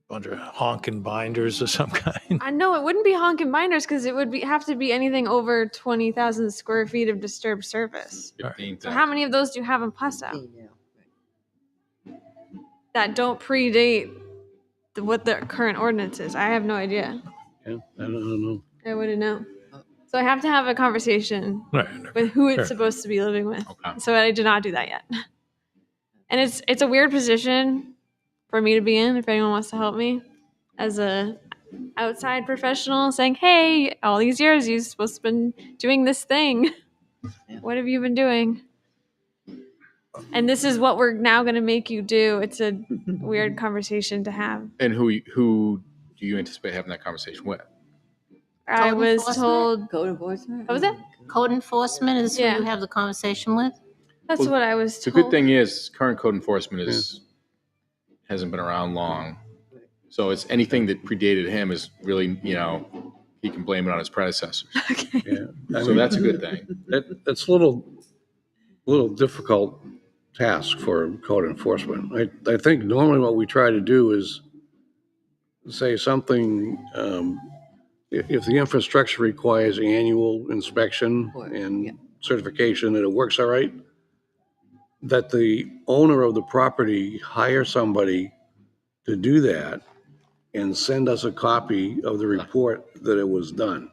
a bunch of honking binders of some kind. I know it wouldn't be honking binders because it would have to be anything over 20,000 square feet of disturbed surface. 15,000. So how many of those do you have in Plastow that don't predate what the current ordinance is? I have no idea. Yeah, I don't know. I wouldn't know. So I have to have a conversation Right. with who it's Sure. supposed to be living with. Okay. So I did not do that yet. And it's a weird position for me to be in if anyone wants to help me as a outside professional saying, hey, all these years you're supposed to have been doing this thing. What have you been doing? And this is what we're now going to make you do. It's a weird conversation to have. And who do you anticipate having that conversation with? I Code was enforcement? told, Code enforcement? what was it? Code enforcement is who Yeah. you have the conversation with? That's Well, what I was The told. good thing is current code enforcement hasn't been around long. So it's anything that predated him is really, he he can blame it on his predecessors. Yeah. I So mean, that's a good thing. it's a little difficult task for code enforcement. I think normally what we try to do is say something, if the infrastructure requires annual inspection Or- and yeah. certification that it works all right, that the owner of the property hire somebody to do that and send us a copy of the report that it was done.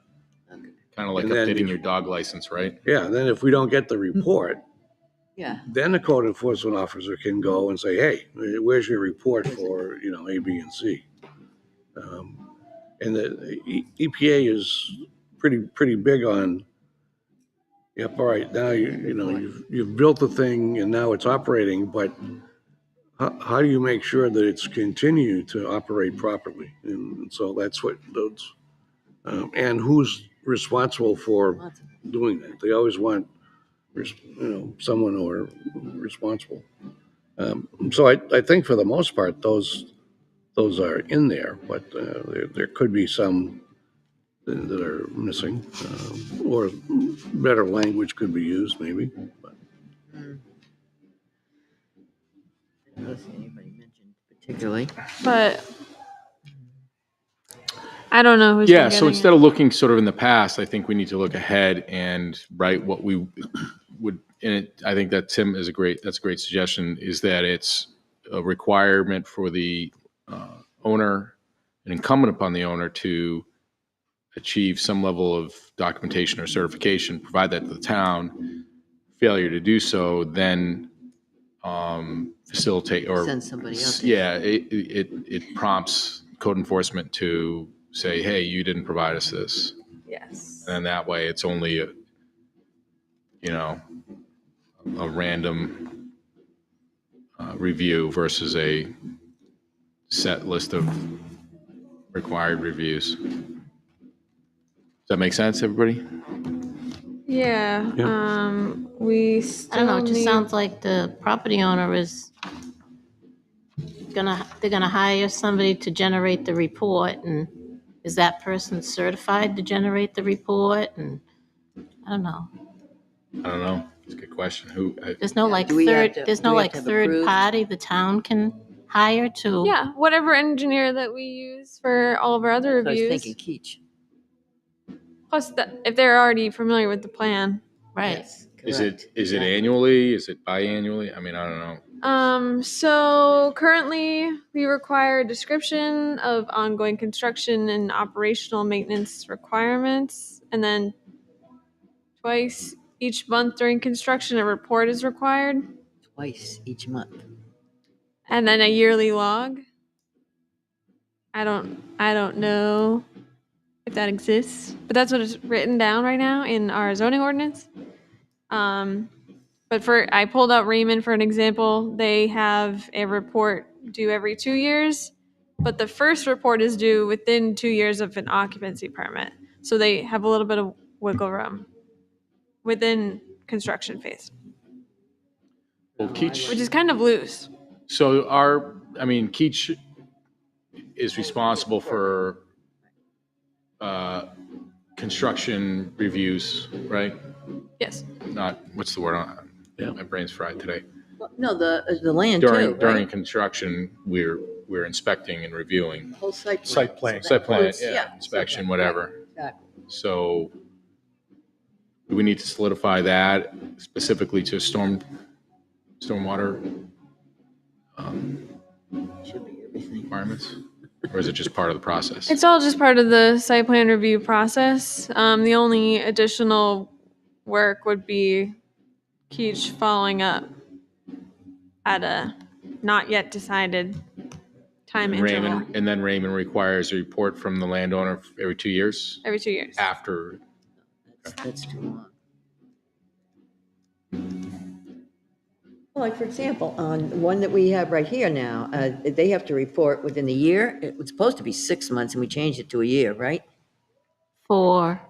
Kind of like And then updating if- your dog license, right? Yeah, then if we don't get the report, Yeah, then the code enforcement officer can go and say, hey, where's your report for, A, B, and C? And the EPA is pretty big on, yep, all right, now you've built the thing and now it's operating, but how do you make sure that it's continued to operate properly? And so that's what those, and who's responsible for doing that? They always want, someone who are responsible. So I think for the most part, those are in there, but there could be some that are missing, or better language could be used, maybe. I don't see anybody mentioned particularly. But I don't know who's Yeah, been so getting instead it. of looking sort of in the past, I think we need to look ahead and write what we would, and I think that Tim is that's a great suggestion, is that it's a requirement for the owner, and incumbent upon the owner to achieve some level of documentation or certification, provide that to the town. Failure to do so, then facilitate or Send somebody else. yeah, it prompts code enforcement to say, hey, you didn't provide us this. Yes. And that way it's only a random review versus a set list of required reviews. Does that make sense, everybody? Yeah. Yeah. We I still don't know, it just need- sounds like the property owner is they're gonna hire somebody to generate the report, and is that person certified to generate the report? And I don't know. I don't know. It's a good question. There's no like Do we have third, to- there's do no we have like to have third approved? party the town can hire to. Yeah, whatever engineer that we use for all of our other So I was reviews. thinking Keach. Plus, if they're already familiar with the plan. Right. Yes, is correct, it exactly. annually? Is it biannually? I mean, I don't know. So currently we require a description of ongoing construction and operational maintenance requirements. And then twice each month during construction, a report is required. Twice each month. And then a yearly log. I don't know if that exists, but that's what is written down right now in our zoning ordinance. But I pulled out Raymond for an example. They have a report due every 2 years, but the first report is due within 2 years of an occupancy permit. So they have a little bit of wiggle room within construction phase, Well, Keach, which is kind of loose. so Keach is responsible for construction reviews, right? Yes. Not, what's the word on, Yeah. my brain's fried today. Well, no, the land too, During right? construction, we're inspecting and reviewing. Whole site plan. Site plan. So that Site plan, includes- yeah, inspection, site plan, whatever. right, exactly. So do we need to solidify that specifically to stormwater Should be everything. requirements? Or is it just part of the process? It's all just part of the site plan review process. The only additional work would be Keach following up at a not yet decided time interval And then Raymond requires a report from the landowner every 2 years every 2 years. after. That's too long. Well, like, for example, on one that we have right here now, they have to report within the year. It was supposed to be 6 months, and we changed it to a year, right? For,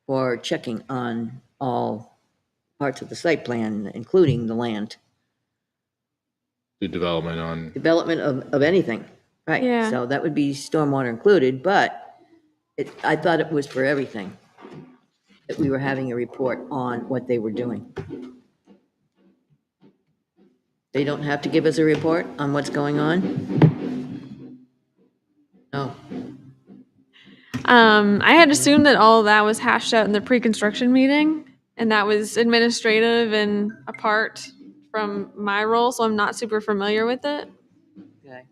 For checking on all parts of the site plan, including the land, The development on, development of anything, right? Yeah. So that would be stormwater included, but I thought it was for everything, that we were having a report on what they were doing. They don't have to give us a report on what's going on? No. I had assumed that all of that was hashed out in the pre-construction meeting, and that was administrative and apart from my role, so I'm not super familiar with it. Okay.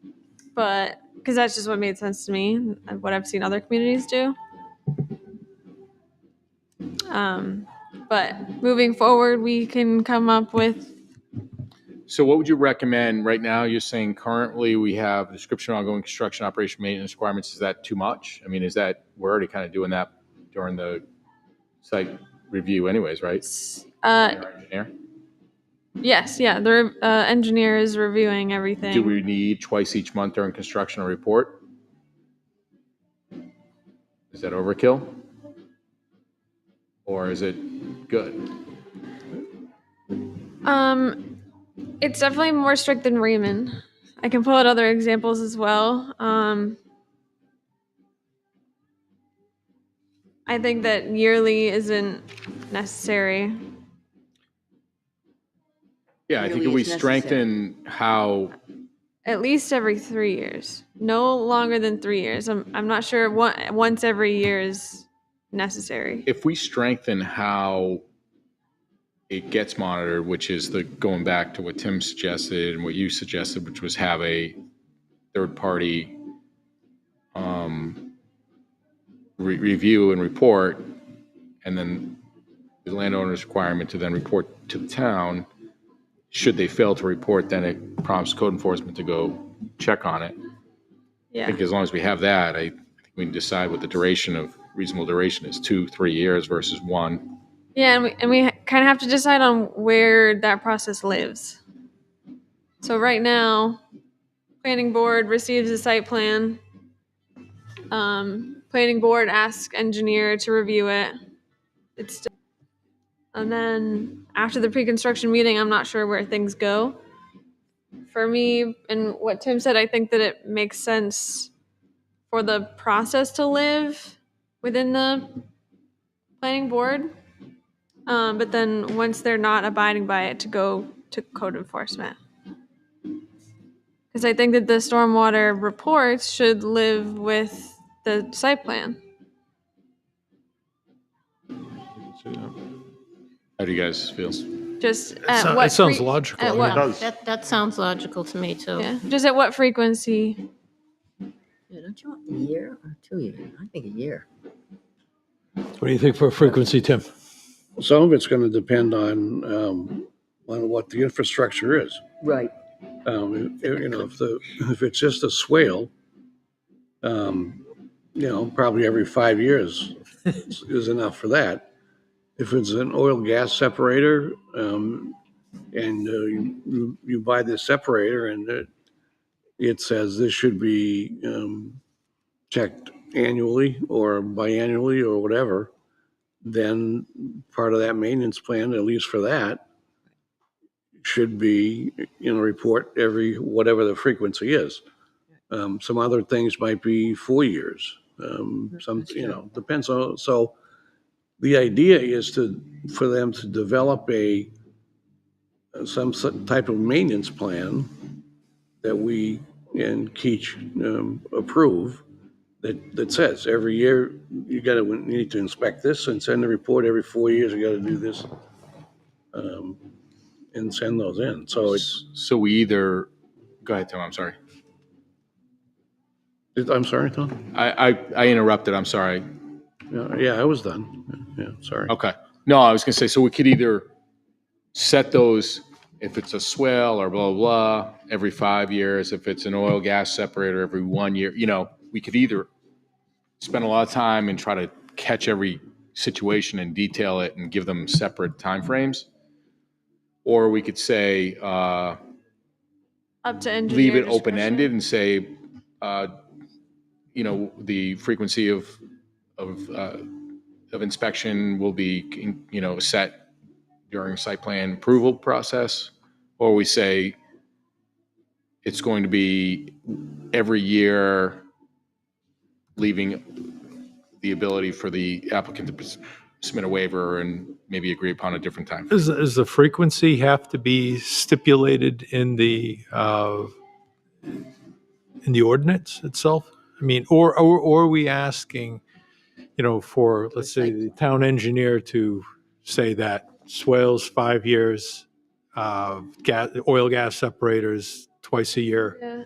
But because that's just what made sense to me, and what I've seen other communities do. But moving forward, we can come up with. So what would you recommend right now? You're saying currently we have a description of ongoing construction, operation, maintenance requirements. Is that too much? I mean, is that, we're already kind of doing that during the site review anyways, right? Our engineer? Yes, yeah, the engineer is reviewing everything. Do we need twice each month during construction a report? Is that overkill? Or is it good? It's definitely more strict than Raymond. I can pull out other examples as well. I think that yearly isn't necessary. Yeah, I think if Really we is necessary. strengthen how, At least every 3 years. No longer than 3 years. I'm not sure once every year is necessary. if we strengthen how it gets monitored, which is the, going back to what Tim suggested and what you suggested, which was have a third party review and report, and then the landowner's requirement to then report to the town. Should they fail to report, then it prompts code enforcement to go check on it. I Yeah. think as long as we have that, I think we can decide what the duration of, reasonable duration is, 2-3 years versus 1. Yeah, and we kind of have to decide on where that process lives. So right now, planning board receives a site plan. Planning board asks engineer to review it. And then after the pre-construction meeting, I'm not sure where things go. For me, and what Tim said, I think that it makes sense for the process to live within the planning board. But then once they're not abiding by it, to go to code enforcement. Because I think that the stormwater reports should live with the site plan. How do you guys feel? Just It at sounds- what it sounds fre- logical. At I what, does. That sounds logical to me, too. yeah, just at what frequency? Yeah, don't you want a year or 2 years? I think a year. What do you think for frequency, Tim? Some of it's going to depend on what the infrastructure is. Right. If it's just a swale, probably every 5 years is enough for that. If it's an oil gas separator, and you buy this separator and it says this should be checked annually or biannually or whatever, then part of that maintenance plan, at least for that, should be report every whatever the frequency is. Some other things might be 4 years. Some depends on. So the idea is for them to develop some type of maintenance plan that we and Keach approve that says every year you need to inspect this and send a report. Every 4 years you got to do this, and send those in. So So we either, go ahead, Tim, I'm sorry. I'm sorry, Tom. I interrupted, I'm sorry. Yeah, I was done. Yeah, sorry. Okay. No, I was going to say, so we could either set those, if it's a swell or blah, blah, blah, every 5 years, if it's an oil gas separator every 1 year, we could either spend a lot of time and try to catch every situation and detail it and give them separate timeframes. Or we could say, Up to engineer leave it discretion? open-ended and say, the frequency of inspection will be, set during site plan approval process, or we say it's going to be every year, leaving the ability for the applicant to submit a waiver and maybe agree upon a different time. Does the frequency have to be stipulated in the ordinance itself? I mean, or are we asking, for, let's say, the town engineer to say that swales 5 years, oil gas separators twice a year? Yeah.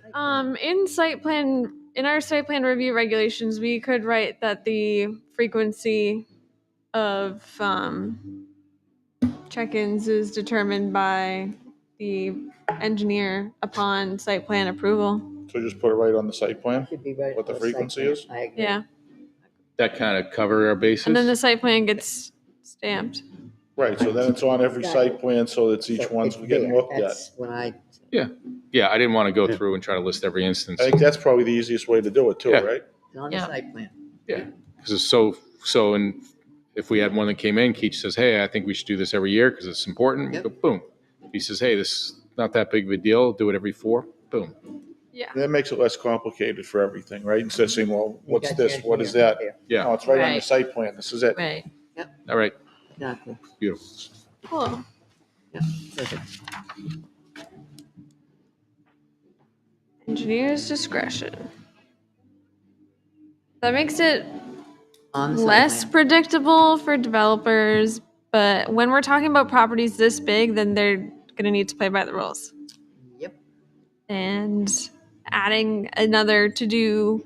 In our site plan review regulations, we could write that the frequency of check-ins is determined by the engineer upon site plan approval. So just put it right on the site plan, Should be right what the on site frequency plan. is? I agree. Yeah. That kind of cover our bases. And then the site plan gets stamped. Right, so then it's on every Exactly. site plan, so it's each So one's it's getting there. looked at. That's what I, Yeah, I didn't want to go through and try to list every instance. I think that's probably the easiest way to do it too, Yeah. right? it's on the Yeah. site plan. Yeah, because it's so, and if we had one that came in, Keach says, hey, I think we should do this every year because it's important, we Yep. go, boom. If he says, hey, this is not that big of a deal, do it every 4, boom. Yeah. That makes it less complicated for everything, right? Instead of saying, well, You what's got this, your what is engineer that? there. Yeah, No, it's right on the Right. site plan, this is it. Right. all right, Exactly. beautiful. Cool. Yeah, perfect. Engineer's discretion. That makes it On the site less plan. predictable for developers, but when we're talking about properties this big, then they're going to need to play by the rules. Yep. And adding another to-do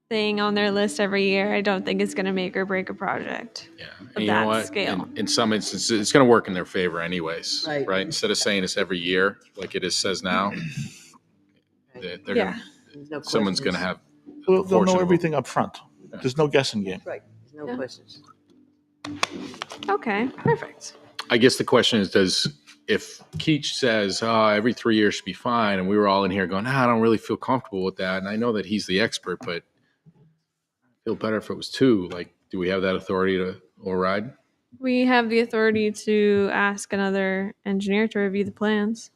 thing on their list every year, I don't think is going to make or break a project. Yeah, Of and you know that what? scale. In some instances, it's going to work in their favor anyways, Right. right? Instead of saying it's every year, like it is says now, they're Yeah. There's no someone's going to questions. have. They'll portion know of everything up front. There's no guessing game. Right, there's no Yeah. questions. Okay, perfect. I guess the question is, if Keach says, oh, every 3 years should be fine, and we were all in here going, I don't really feel comfortable with that, and I know that he's the expert, but I feel better if it was 2. Like, do we have that authority to override? We have the authority to ask another engineer to review the plans.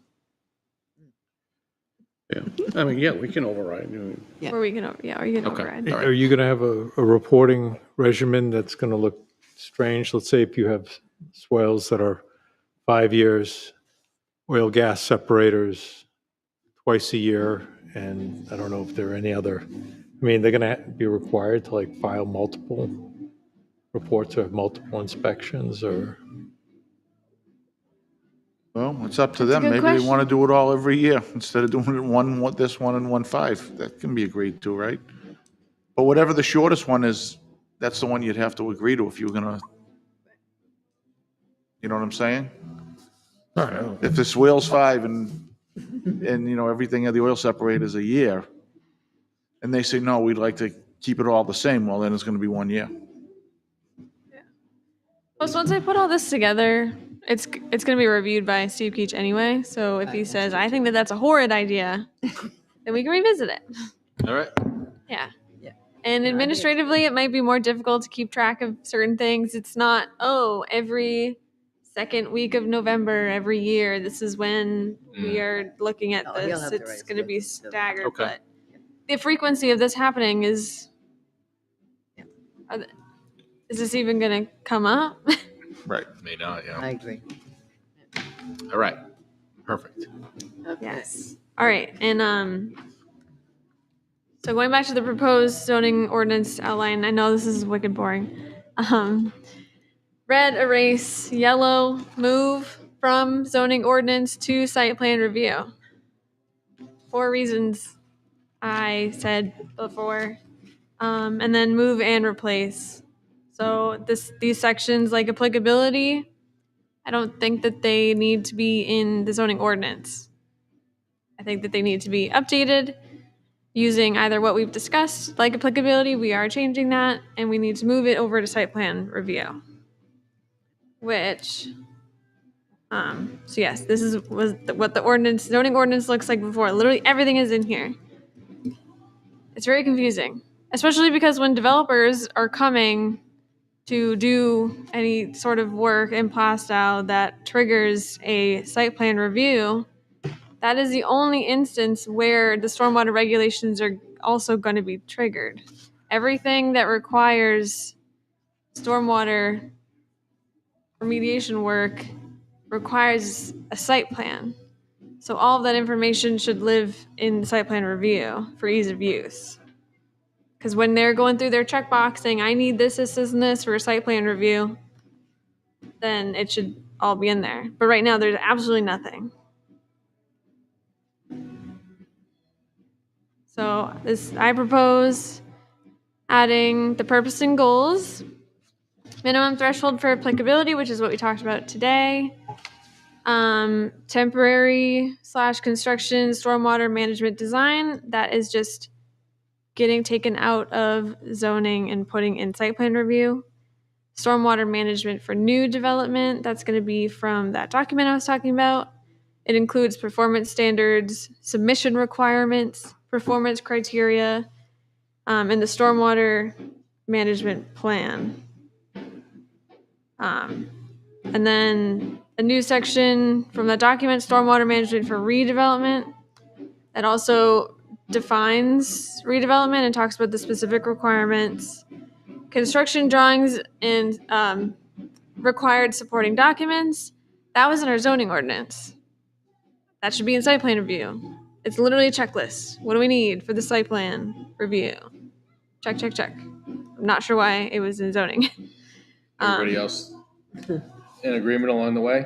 Yeah, I mean, yeah, we can override. I mean, Yeah. Or we can, or you can Okay. override. All right. Are you going to have a reporting regimen that's going to look strange? Let's say if you have swales that are 5 years, oil gas separators twice a year, and I don't know if there are any other, I mean, they're going to be required to like file multiple reports or have multiple inspections or? Well, it's up to That's a them. good Maybe they question. want to do it all every year instead of doing it this one and 1/5. That can be agreed to, right? But whatever the shortest one is, that's the one you'd have to agree to if you were gonna, you know what I'm saying? All right. If the swale's 5 and everything of the oil separator is a year, and they say, no, we'd like to keep it all the same, well, then it's gonna be 1 year. Plus, once I put all this together, it's going to be reviewed by Steve Keach anyway. So if he says, I think that that's a horrid idea, then we can revisit it. All right. Yeah. Yeah. And Yeah, I think it's- administratively, it might be more difficult to keep track of certain things. It's not, every second week of November every year, this is when we are looking at Oh, he'll this. have to write It's a going to be schedule. staggered, Okay. but the frequency of this happening is, is this even going to come up? Right. May not, yeah. I agree. All right. Perfect. Okay. Yes. All right. And so going back to the proposed zoning ordinance outline, I know this is wicked boring. Red, erase, yellow, move from zoning ordinance to site plan review. 4 reasons I said before. And then move and replace. So these sections like applicability, I don't think that they need to be in the zoning ordinance. I think that they need to be updated using either what we've discussed, like applicability, we are changing that, and we need to move it over to site plan review. Which, so yes, this was what the zoning ordinance looks like before. Literally everything is in here. It's very confusing, especially because when developers are coming to do any sort of work in Plastow that triggers a site plan review, that is the only instance where the stormwater regulations are also going to be triggered. everything that requires stormwater remediation work requires a site plan. So all of that information should live in the site plan review for ease of use. Because when they're going through their checkbox saying, I need this, this, this, and this for a site plan review, then it should all be in there. But right now, there's absolutely nothing. So I propose adding the purpose and goals, minimum threshold for applicability, which is what we talked about today, temporary / construction stormwater management design, that is just getting taken out of zoning and putting in site plan review. Stormwater management for new development, that's going to be from that document I was talking about. It includes performance standards, submission requirements, performance criteria, and the stormwater management plan. And then a new section from the document, stormwater management for redevelopment, that also defines redevelopment and talks about the specific requirements, construction drawings, and required supporting documents. That was in our zoning ordinance. That should be in site plan review. It's literally a checklist. What do we need for the site plan review? Check, check, check. I'm not sure why it was in zoning. Everybody else in agreement along the way?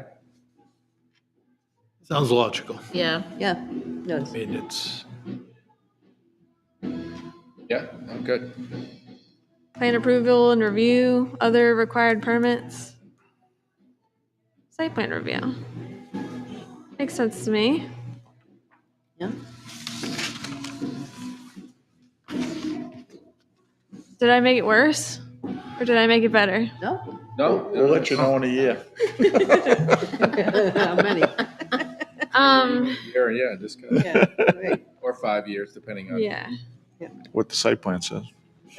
Sounds logical. Yeah. Yeah, no, I mean, it's, Yeah, I'm good. Plan approval and review, other required permits. Site plan review. Makes sense to me. yeah. Did I make it worse? Or did I make it better? No? No? We'll let you know in a year. How many? Yeah, just go. Yeah, right, Or 5 years, depending on. Yeah. What the site plan says.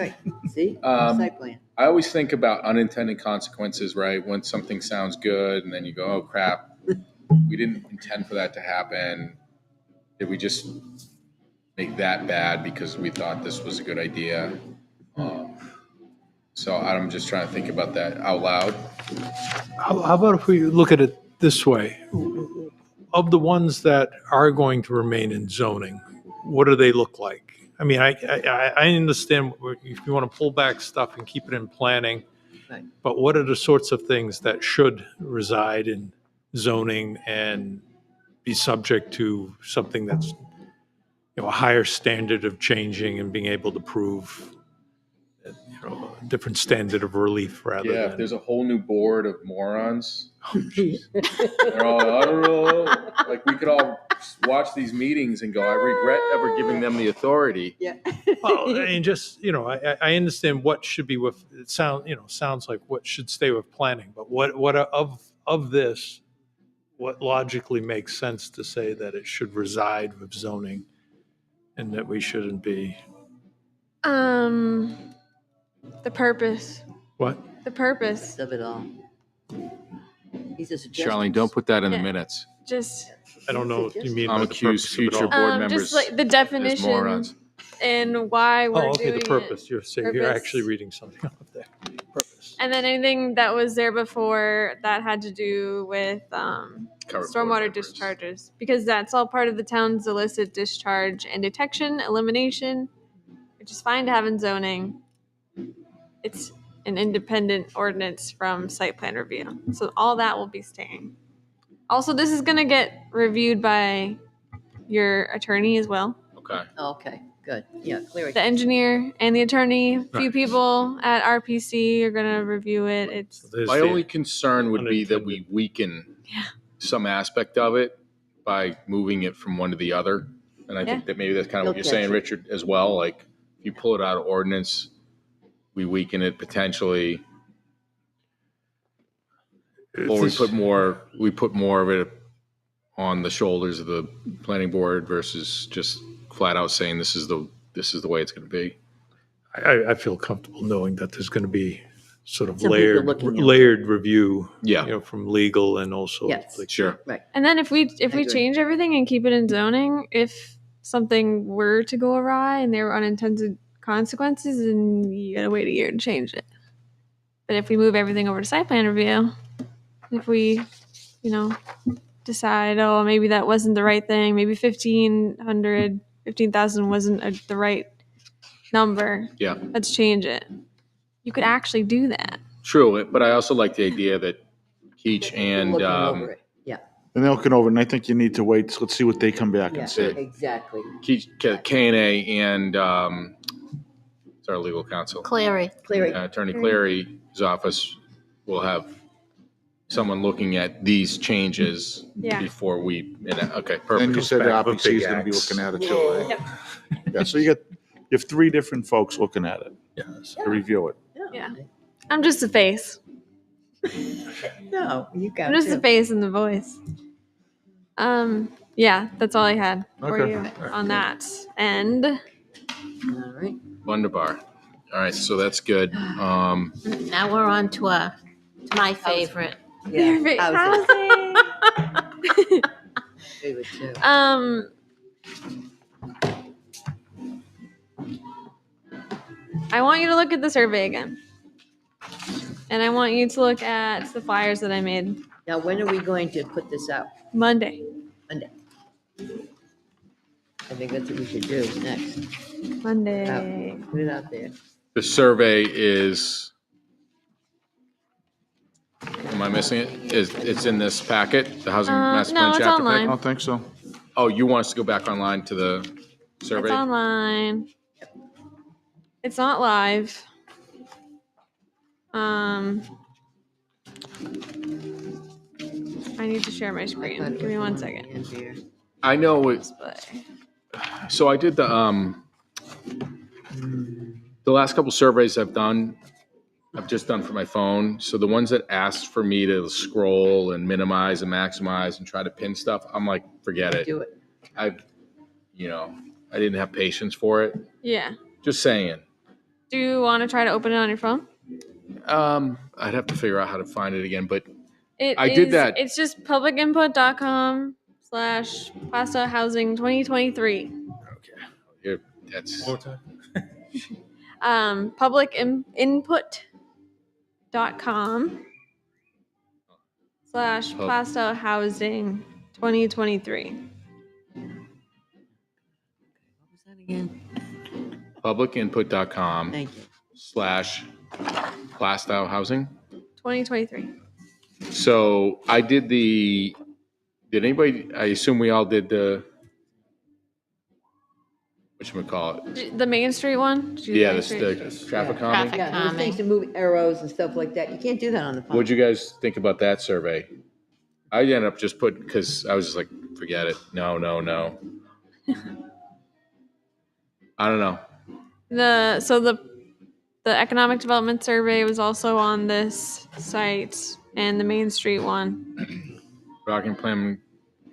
right. See, Um, site plan. I always think about unintended consequences, right? When something sounds good and then you go, oh crap, we didn't intend for that to happen. Did we just make that bad because we thought this was a good idea? So I'm just trying to think about that out loud. how about if we look at it this way? Of the ones that are going to remain in zoning, what do they look like? I mean, I understand if you want to pull back stuff and keep it in planning, Right. but what are the sorts of things that should reside in zoning and be subject to something that's, a higher standard of changing and being able to prove, a different standard of relief rather Yeah, if than. there's a whole new board of morons, they're all, I don't know, like we could all watch these meetings and go, I regret ever giving them the authority. Yeah. Well, I mean, just, I understand what should be with, it sounds like what should stay with planning, but what of this, what logically makes sense to say that it should reside with zoning and that we shouldn't be, The purpose. what? The purpose. Of it all. These are suggestions. Charlene, don't put that in the Yeah. minutes. Just I don't know what you mean I'm by the accused purpose of it future all. board members just like the as definition morons. and why we're Oh, okay, doing the purpose. You're saying, you're Purpose. actually reading something up there. Purpose. And then anything that was there before that had to do with Current board stormwater members. discharges, because that's all part of the town's illicit discharge and detection, elimination, which is fine to have in zoning. It's an independent ordinance from site plan review. So all that will be staying. Also, this is going to get reviewed by your attorney as well. Okay. Okay, good. Yeah, clear. The engineer and the attorney, a few Right. people at RPC are going to review it. It's There's My the- only concern would be that we weaken some aspect of it by moving it from one to the other. And I think that maybe that's kind of what You'll you're saying, catch it. Richard, as well. Like, if you pull it out of ordinance, we weaken it potentially, or we put more of it on the shoulders of the planning board versus just flat out saying this is the way it's going to be. I feel comfortable knowing that there's going to be sort of Some people looking into it. layered review, Yeah. from legal and also. Yes. like, Sure. Right. And then if we agree. change everything and keep it in zoning, if something were to go awry and there were unintended consequences, and you gotta wait a year to change it. But if we move everything over to site plan review, if we, decide, oh, maybe that wasn't the right thing, maybe 15,000 wasn't the right number. Yeah. Let's change it. You could actually do that. True, but I also like the idea that Keach and, Looking over it. Yeah, And they'll look over, and I think you need to wait, let's see what they come back yeah, and say. exactly. K&A and, it's our legal counsel, Clary. Cleary. Attorney Clary's office will have someone looking at these changes Yeah. before we, okay, And perfect. you said the back with RPC is big gonna be axe. looking at it too, right? Yep. Yeah, so you have 3 different folks looking at it Yes. to review it. Yeah. I'm just a face. No, you got I'm just to. the face and the voice. Yeah, that's all I had for Okay. you on that. And All right. Wunderbar. All right, so that's good. Now we're on to my favorite. Yeah, housing. housing. Favorite too. I want you to look at the survey again. And I want you to look at the flyers that I made Now, when are we going to put this out? Monday. Monday. I think that's what we should do next. Monday. Put it out there. The survey is, am I missing it? It's in this packet, the Housing Master no, Plan it's chapter online. I packet? don't think so. Oh, you want us to go back online to the survey? It's online. It's not live. I need to share my screen. Give me 1 second. I know it, Display. so I did the last couple surveys I've just done for my phone. So the ones that asked for me to scroll and minimize and maximize and try to pin stuff, I'm like, forget it. Do it. I didn't have patience for it. Yeah. Just saying. Do you want to try to open it on your phone? I'd have to figure out how to find it again, but I did that. It's just publicinput.com/PlaistowHousing 2023. okay, that's publicinput.com/PlaistowHousing 2023. What was that again? publicinput.com Thank you. /Plastow Housing. 2023. So I did did anybody, I assume we all did whatchamacallit? The Main Street one? Did you do Yeah, Main the Street? traffic calming. Traffic. Yeah, those things to move arrows and stuff like that. You can't do that on the phone. What'd you guys think about that survey? I ended up just putting, because I was just like, forget it. No. I don't know. The economic development survey was also on this site and the Main Street one. Rocking Plan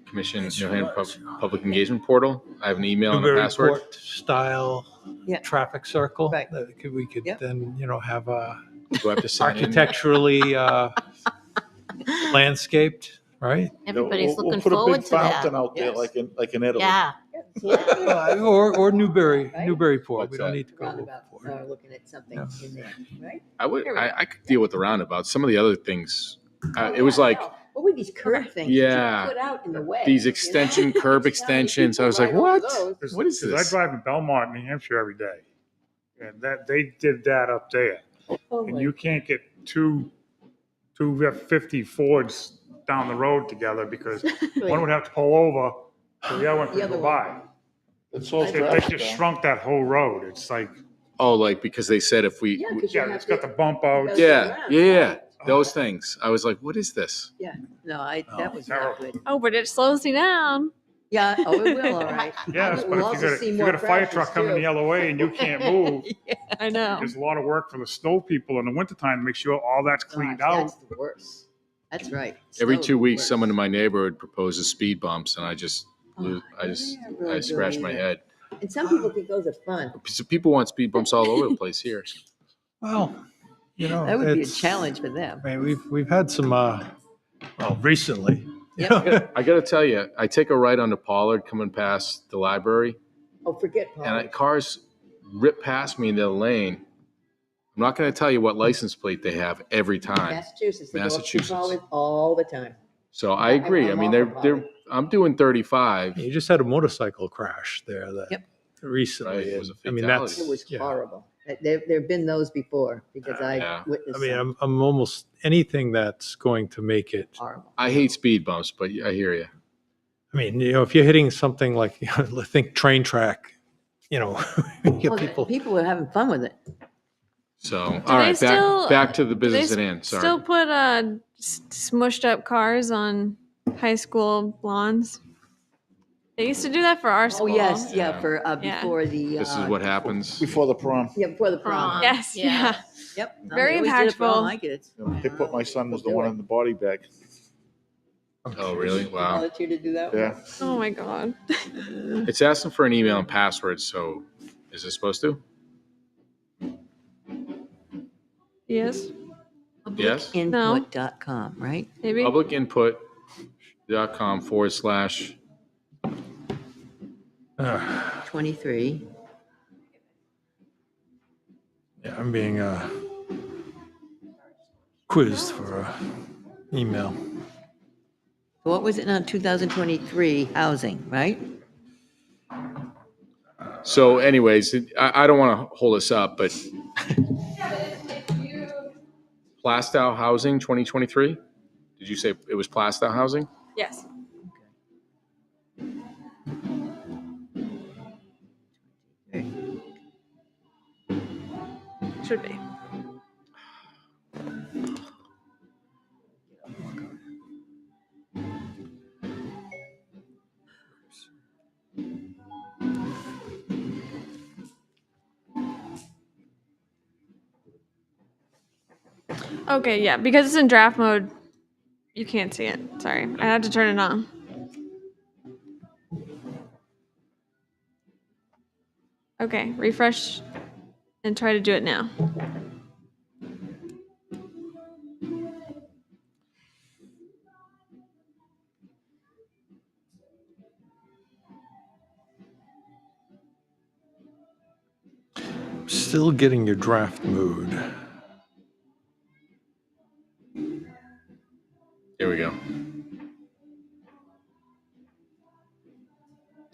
Commission, New Hampshire Public Engagement Portal. I have an email and a Newbury password. Port style Yeah. traffic circle. Right. We could Yep. then, have a Do I have to sign in? architecturally landscaped, right? Everybody's We'll looking put a forward big to that. fountain out there, Yes. like in Italy. Yeah. Or Newbury, Right? Newburyport. What's We don't that? need to go Roundabout, overboard. looking at something in there, right? I could deal with the roundabout. Some of the other things, it was like What were these curve things? that Yeah. you put out in the way? these you know? extension, curb Now, extensions. I people was like, ride over what? those. What is Because this? I drive in Belmont, New Hampshire every day. And they did that up there. Oh, And my- you can't get two F-50 Fords down the road together because one would have to pull over, so the other one The could other go one. by. It's so They traffic just down. shrunk that whole road. It's like, Oh, like because they said if we, Yeah, 'cause you yeah, have it's got to- the bump out. yeah, those things. I was like, what is this? Yeah, no, that was not terrible. good. Oh, but it slows you down. Yeah, oh, it will, all right. Yes, We'll but also if see you more got a fire crashes, truck coming too. the other way and you can't move, I know. there's a lot of work for the snow people in the wintertime to make sure all that's cleaned Gosh, out. That's the worst. That's right. Every Snow's 2 the weeks, worst. someone in my neighborhood proposes speed bumps, and I Oh, yeah, really I scratch good my either. head. And some people think those are fun. So people want speed bumps all over the place here. Well, That would be a it's- challenge for them. I mean, we've had some, recently. Yep. I got to tell you, I take a right onto Pollard coming past the library, Oh, forget and Paul. cars rip past me in the lane. I'm not going to tell you what license plate they have every time. Massachusetts. They go up to Massachusetts. Falmouth all the time. So I agree. I I'm mean, all for they're. I'm doing 35. You just had a motorcycle crash there that Yep. recently. Right, it was a I mean, fatality. It was yeah. horrible. There've been those before because Yeah. I witnessed I mean, them. I'm almost anything that's going to make it. Horrible. I hate speed bumps, but I hear you. I mean, if you're hitting something like, think train track, you get Oh, people. people were having fun with it. So, Do all they right, still- back to the Do they business at hand. Sorry. still put smushed up cars on high school lawns? They used to do that for our Oh, school. yes, yeah, Yeah. for, Yeah. before the. This is what happens. Before the prom. Yeah, before the prom. Prom. Yes, yeah. Yep. No, Very they always did it for all impactful. my kids. They put my son was the one in the body bag. Oh, really? Wow. Volunteered to do that one? Yeah. Oh my god. It's asking for an email and password. So, is it supposed to? Yes, Yes. Publicinput.com, right? maybe. Publicinput.com / 23. Yeah, I'm being quizzed for email. What was it now? 2023 housing, right? So, anyways, I don't want to hold us up, but Plastow Housing 2023. Did you say it was Plastow Housing? Yes. Should be. Okay, yeah, because it's in draft mode, you can't see it. Sorry, I had to turn it on. Okay, refresh and try to do it now. Still getting your draft mode. Here we go.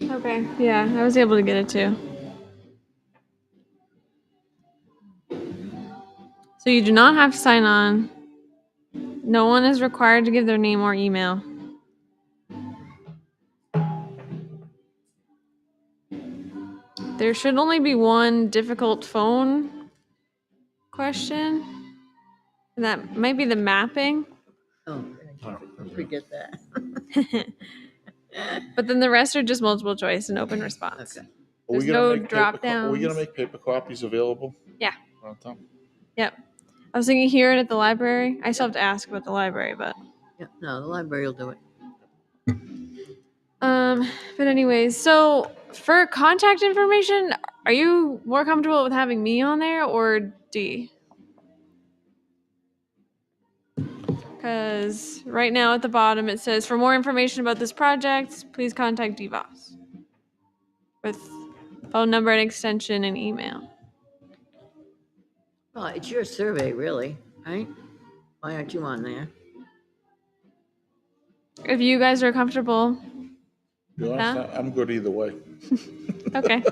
Okay, yeah, I was able to get it too. So you do not have to sign on. No one is required to give their name or email. There should only be one difficult phone question. And that might be the mapping. Oh, forget that. But then the rest are just multiple choice and open response. Okay. There's no drop Are we gonna downs. make paper copies available? Yeah. Around town? Yep. I was thinking here and at the library. I still have to ask about the library, but Yeah, no, the library will do it. but anyways, so for contact information, are you more comfortable with having me on there or D? Because right now at the bottom it says, for more information about this project, please contact DVOS with phone number and extension and email. Well, it's your survey, really, right? Why aren't you on there? If you guys are comfortable. To be honest, I'm good either way. Okay.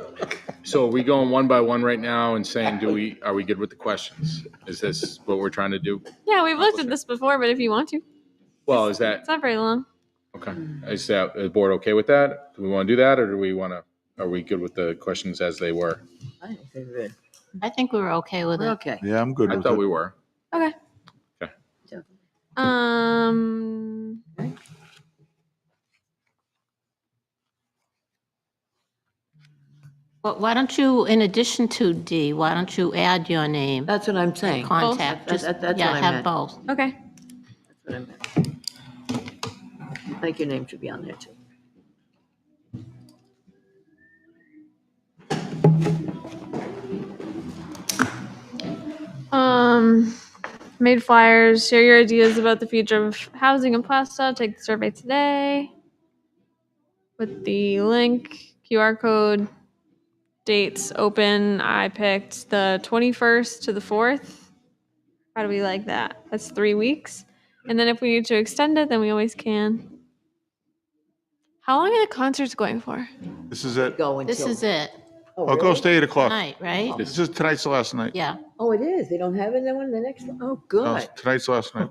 So are we going one by one right now and saying, are we good with the questions? Is this what we're trying to do? Yeah, we've looked at this before, but if you want to, Well, is that, it's not very long. okay. Is the board okay with that? Do we want to do that, or do we want to, are we good with the questions as they were? I think they're good. I think we were okay with We're it. okay. Yeah, I'm good I with thought it. we were. Okay. Okay. Well, why don't you, in addition to D, why don't you add your name? That's what I'm saying. Contact. That's Just- what yeah, I have meant. both. Okay. That's what I meant. I think your name should be on there too. Made flyers, share your ideas about the future of housing in Plaistow. Take the survey today with the link, QR code, dates open. I picked the 21st to the 4th. How do we like that? That's 3 weeks. And then if we need to extend it, then we always can. How long are the concerts going for? This is it. Go This until. is it, Oh, it goes to 8 o'clock. tonight, right? This is tonight's the last night. Yeah. Oh, it is. They don't have it in one, the next one? Oh, No, good. tonight's the last night.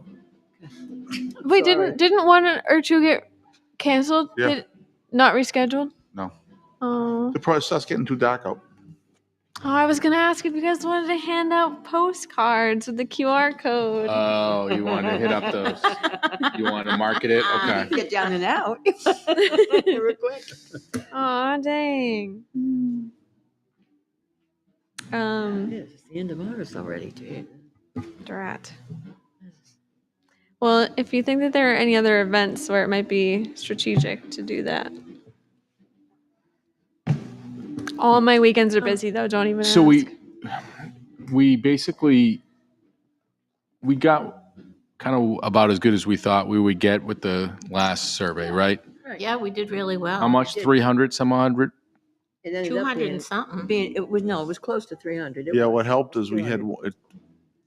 Wait, Sorry. didn't one or two get canceled? Yeah. Not rescheduled? No. Oh. The price starts getting too dark out. Oh, I was gonna ask if you guys wanted to hand out postcards with the QR code. Oh, you want to hit up those? You want to market it? Okay. Get down and out. Real quick. Aw, dang. Yes, it's the end of August already, dude. Drat. Well, if you think that there are any other events where it might be strategic to do that. All my weekends are busy though, don't even So ask. we basically, we got kind of about as good as we thought we would get with the last survey, right? Yeah, we did really well. How much? 300, some odd? It ended up 200 being, and something. it was close to 300. It Yeah, was. what helped is we had, it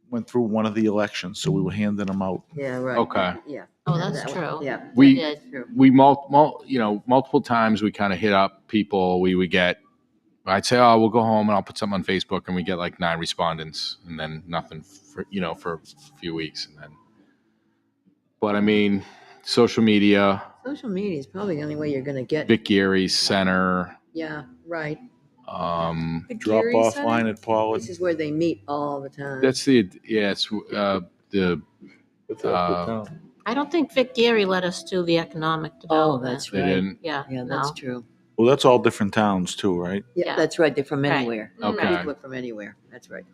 went through one of the elections, so we were handing them out. Yeah, right. Okay. Yeah. Oh, that's That one. true. Yeah. We- did. We multiple times we kind of hit up people. We would get, I'd say, oh, we'll go home and I'll put something on Facebook, and we get like 9 respondents, and then nothing for for a few weeks, and then. But I mean, social media, Social media is probably the only way you're gonna get. Vic Geary Center, Yeah, right. The Drop Geary off Center? line at Pollard. This is where they meet all the time. that's the the I don't think Vic Geary let us do the economic Oh, development. that's they right. didn't. Yeah, Yeah, that's no. true. Well, that's all different towns too, right? Yeah, Yeah. that's right. They're from Right. anywhere. Okay. People are from anywhere. That's right.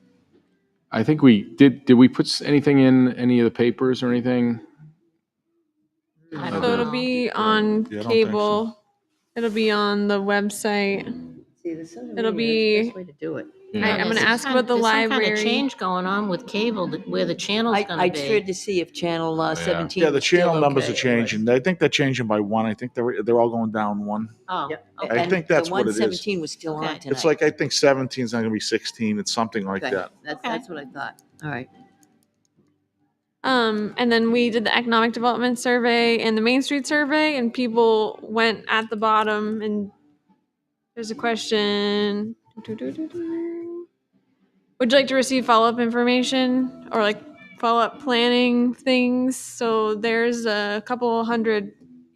I think we did we put anything in any of the papers or anything? I So don't it'll know. be on Yeah, I don't think so. cable. It'll be on the website. See, the social It'll media, that's the be- best way to do it. Yeah. I'm gonna There's ask some about the there's some kind library. of change going on with cable, where the channel's going to I be. tried to see if channel 17. Yeah, the was still channel numbers okay. are changing. I think they're changing by one. I think they're all going down one. Oh, Yep. okay. And think that's the what it is. 117 was still on Okay. tonight. It's like, I think 17 is not gonna be 16. It's something like Okay, that. That's what I thought. All right. And then we did the economic development survey and the Main Street survey, and people went at the bottom. And there's a question: would you like to receive follow-up information or like follow-up planning things? So there's a couple hundred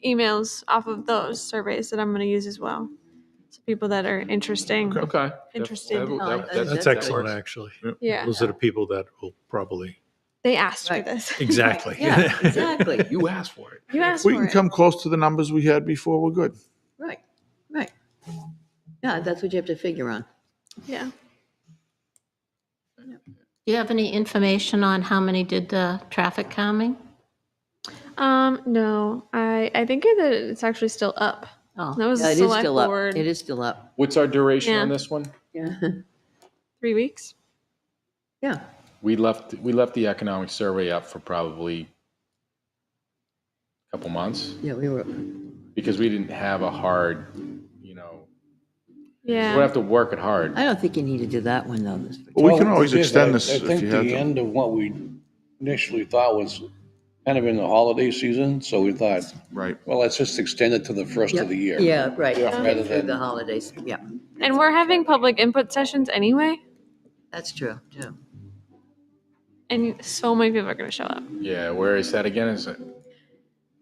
emails off of those surveys that I'm going to use as well. So people that are interesting. Okay. Interested. That's excellent, actually. Yeah, Those are the people that will probably. they asked Right. for this. Exactly. Yeah, exactly. You asked for it. You asked If we for can it. come close to the numbers we had before, we're good. Right, right. Yeah, that's what you have to figure on. Yeah. Do you have any information on how many did the traffic calming? No, I think that it's actually still up. Oh, That was Yeah, a it is select still up. board. It is still up. What's our duration on Yeah. this one? Yeah. 3 weeks. Yeah. We left the economic survey up for probably a couple months Yeah, we were. because we didn't have a hard, we Yeah. don't have to work it hard. I don't think you need to do that one though. Well, we can always it is. extend this I if think you the have to. end of what we initially thought was kind of in the holiday season, so we thought, Right. well, let's just extend it to the first of the year. Yeah, right. Yeah, rather Through than- the holidays. Yeah, And we're having public input sessions anyway, that's true, too. and so many people are going to show up. Yeah, where is that again? Is it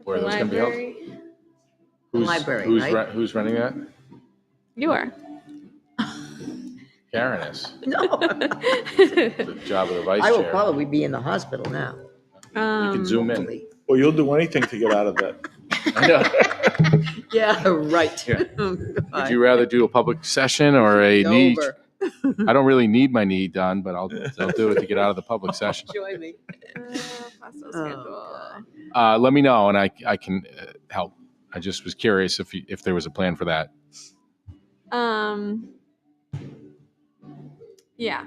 where are those going to be held? Library. Library, Who's right? who's running that? You are. Karen is. No. The job of the vice I will chair. probably be in the hospital now. You can zoom in. hopefully. Well, you'll do anything to get out of that. I know. Yeah, right. Yeah. Oh, Would God. you rather do a public session or a knee? Over. I don't really need my knee done, but I'll do it to get out of the public session. Join me. Pasto schedule. Let me know, and I can help. I just was curious if there was a plan for that. Yeah.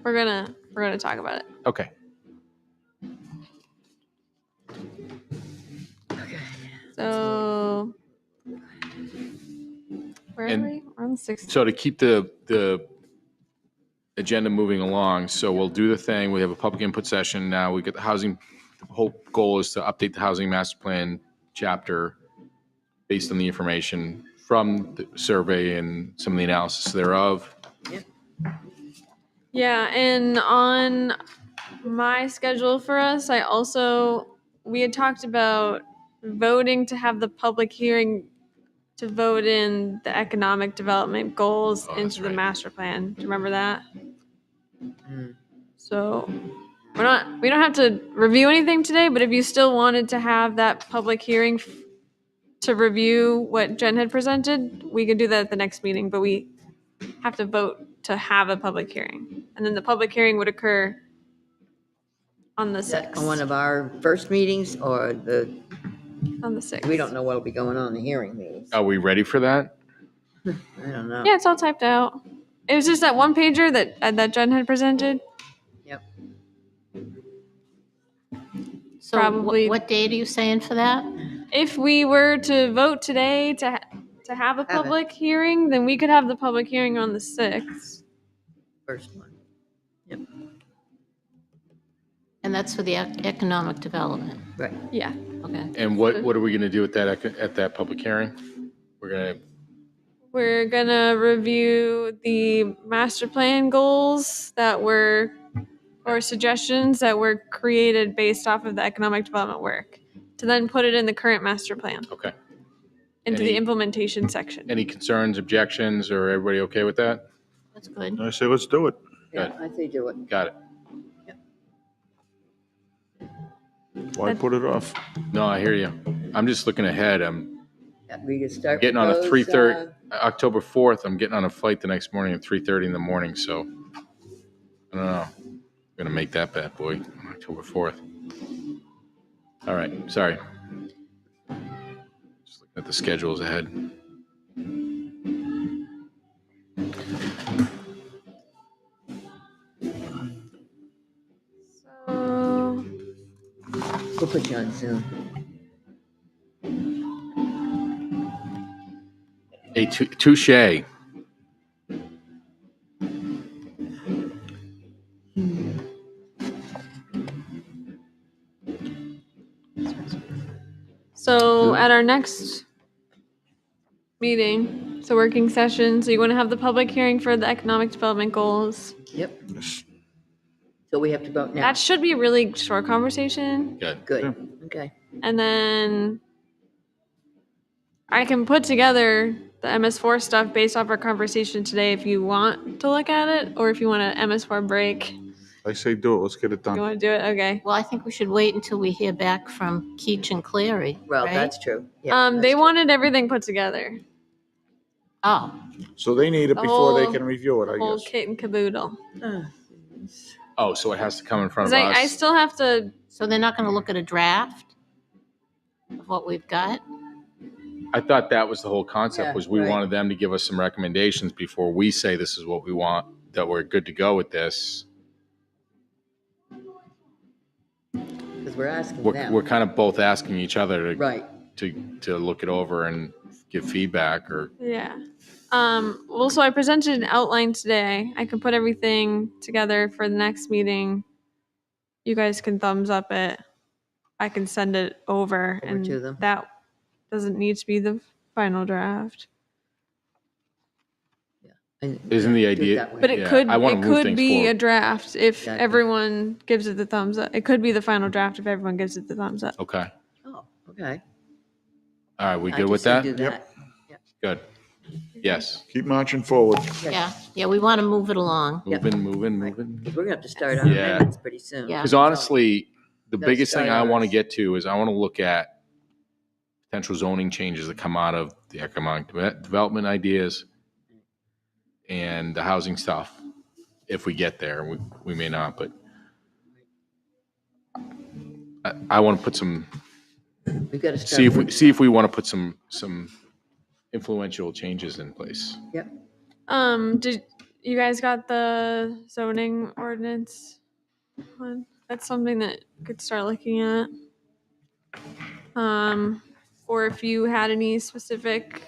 We're gonna talk about it. Okay. So Where are we? We're on the 16th. So to keep the agenda moving along, so we'll do the thing, we have a public input session now, we get the housing, the whole goal is to update the housing master plan chapter based on the information from the survey and some of the analysis thereof. Yeah, and on my schedule for us, we had talked about voting to have the public hearing to vote in the economic development goals Oh, that's into the right. master plan. Do you remember that? Mm. So we don't have to review anything today, but if you still wanted to have that public hearing to review what Jen had presented, we could do that at the next meeting, but we have to vote to have a public hearing. And then the public hearing would occur on the Is that 6th. on one of our first meetings or On the 6th. we don't know what'll be going on in the hearing meetings. Are we ready for that? I don't know. Yeah, it's all typed out. It was just that one pager that Jen had presented. Yep. So Probably- what date are you saying for that? If we were to vote today to have a public hearing, then we could have the public hearing on the 6th. First one. And that's for the economic development. Right. Yeah. Okay. And what are we going to do at that public hearing? We're gonna review the master plan goals or suggestions that were created based off of the economic development work to then put it in the current master plan Okay. into Any- the implementation section. Any concerns, objections, or everybody okay with that? That's good. I say, let's do it. Yeah, I say do it. Got it. Why put it off? No, I hear you. I'm just looking ahead. I'm Yeah, we could start. getting on a propose, 3:30, October 4th, I'm getting on a flight the next morning at 3:30 in the morning, so I don't know. I'm going to make that bad boy on October 4th. All right, sorry. Just looking at the schedules ahead. So, We'll put you on Zoom. Hey, touche. so at our next meeting, it's a working session. So you want to have the public hearing for the economic development goals. Yep. So we have to vote now. That should be a really short conversation. Good. Good. Okay. And then I can put together the MS4 stuff based off our conversation today if you want to look at it, or if you want an MS4 break. I say do it. Let's get it You done. want to do it? Okay. Well, I think we should wait until we hear back from Keach and Clary, Well, right? that's true. Yeah, that's They true. wanted everything put together. Oh, So they need it The before they whole- can review it, I Whole guess. kit and caboodle. Oh, so it has to come in front 'Cause of us? I still have to. so they're not going to look at a draft of what we've got? I thought that was the whole concept, Yeah, was we right. wanted them to give us some recommendations before we say this is what we want, that we're good to go with this. Because we're asking We're them. kind of both asking each other Right. to look it over and give feedback or, Yeah. Well, so I presented an outline today. I can put everything together for the next meeting. You guys can thumbs up it. I can send it over, and to them. that doesn't need to be the final draft. And- Isn't the do it idea- that way. But it Yeah, could I wanna it move could things be a forward. draft if Exactly. everyone gives it the thumbs up. It could be the final draft if everyone gives it the thumbs up. okay. Oh, okay. All right, we I good just with say that? do that. Good. Yes. Keep marching forward. Yeah, we want to move it along. Yep. Moving. Because we're gonna have to start our Yeah. amendments pretty soon. Yeah. Because honestly, the Gotta biggest thing start I want to ours. get to is I want to look at potential zoning changes that come out of the economic development ideas and the housing stuff. If we get there, we may not, but I want to put some, We've got to start. see if we want to put some influential changes in place. Yep. Did you guys got the zoning ordinance one? That's something that you could start looking at. Or if you had any specific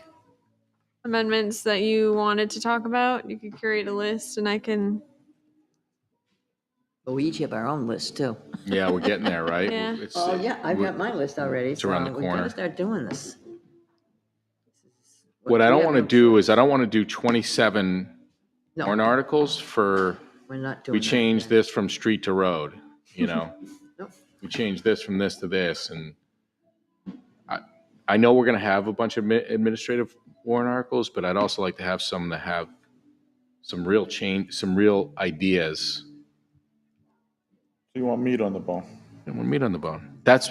amendments that you wanted to talk about, you could create a list and I can, But we each have our own list too. Yeah, we're getting there, right? Yeah. It's- Oh, yeah, I've got my list already, it's around so the we gotta corner. start doing this. What I We don't have want to no do choice. is I don't want to do 27 No. warrant articles for, We're not doing we that changed again. this from street to road, you know? Nope. We changed this from this to this, and I know we're going to have a bunch of administrative warrant articles, but I'd also like to have some that have some real change, some real ideas. You want meat on the bone? And we're meat on the bone. That's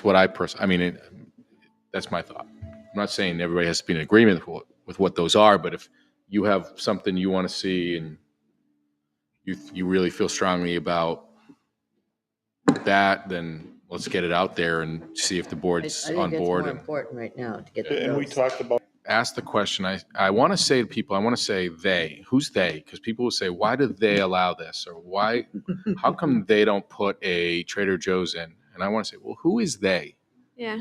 what I personally, that's my thought. I'm not saying everybody has to be in agreement with what those are, but if you have something you want to see and you really feel strongly about that, then let's get it out there and see if the I board's think on that's board. more And important right now to get the And we bills. talked about, ask the question. I want to say to people, I want to say they. Who's they? Because people will say, why do they allow this? Or why, how come they don't put a Trader Joe's in? And I want to say, well, who is they? yeah.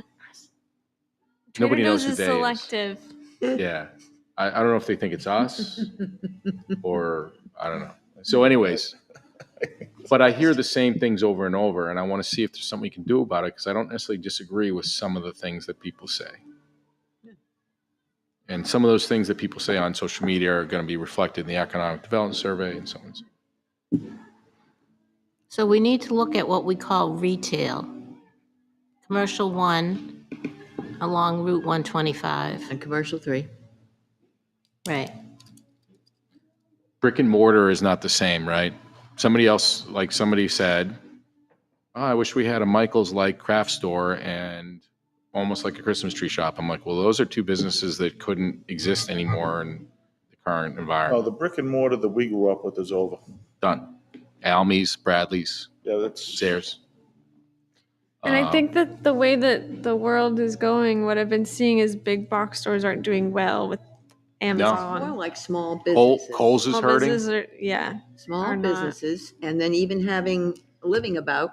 Nobody Trader knows Joe's who is they is. selective. Yeah. I don't know if they think it's us or I don't know. So anyways, but I hear the same things over and over, and I want to see if there's something we can do about it because I don't necessarily disagree with some of the things that people say. And some of those things that people say on social media are going to be reflected in the economic development survey and so on. So we need to look at what we call retail. Commercial 1 along Route 125. And commercial 3. Right. Brick and mortar is not the same, right? Somebody else, like somebody said, oh, I wish we had a Michael's-like craft store and almost like a Christmas tree shop. I'm like, well, those are two businesses that couldn't exist anymore in the current oh, environment. the brick and mortar that we grew up with is over. Done. Almies, Bradley's, Yeah, that's. Sayers. And I think that the way that the world is going, what I've been seeing is big box stores aren't doing well with Amazon. More like small businesses. Kohl's is Small hurting. businesses are, yeah. Small are not. businesses, and then even having living about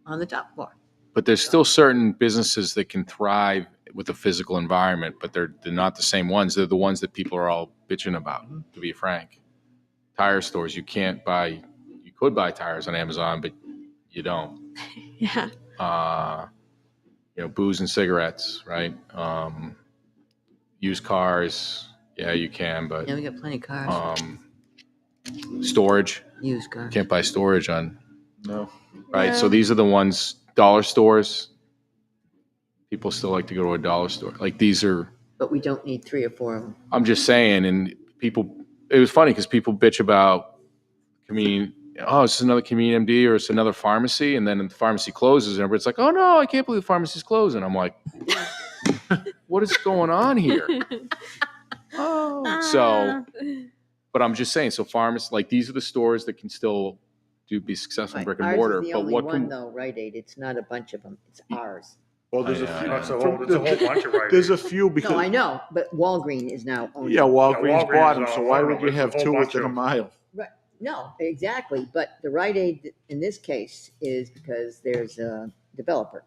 on the top floor. But there's still certain businesses that can thrive with a physical environment, but they're not the same ones. They're the ones that people are all bitching about, to be frank. Tire stores, you could buy tires on Amazon, but you don't. Yeah. Booze and cigarettes, right? Used cars, yeah, you can, but Yeah, we got plenty of cars. storage, Used cars. can't buy storage on, No. right? So Yeah. these are the ones, dollar stores. People still like to go to a dollar store. Like these are, But we don't need 3 or 4 of them. I'm just saying, and it was funny because people bitch about it's another convenient MD or it's another pharmacy, and then the pharmacy closes, and everybody's like, oh no, I can't believe the pharmacy's closing. I'm like, what is going on here? So, but I'm just saying, so pharmacists, like these are the stores that can still be successful in brick and Ours mortar. is the But only what one, can, though, Rite Aid. It's not a bunch of them. It's ours. Well, there's a I few. know. It's a whole bunch of Rite There's a Aids. few because. No, I know, but Walgreen is now owned. Yeah, Walgreens Walgreens bought them, is so all why over. would you It's a have whole two bunch within a of- mile? Right. No, exactly. But the Rite Aid in this case is because there's a developer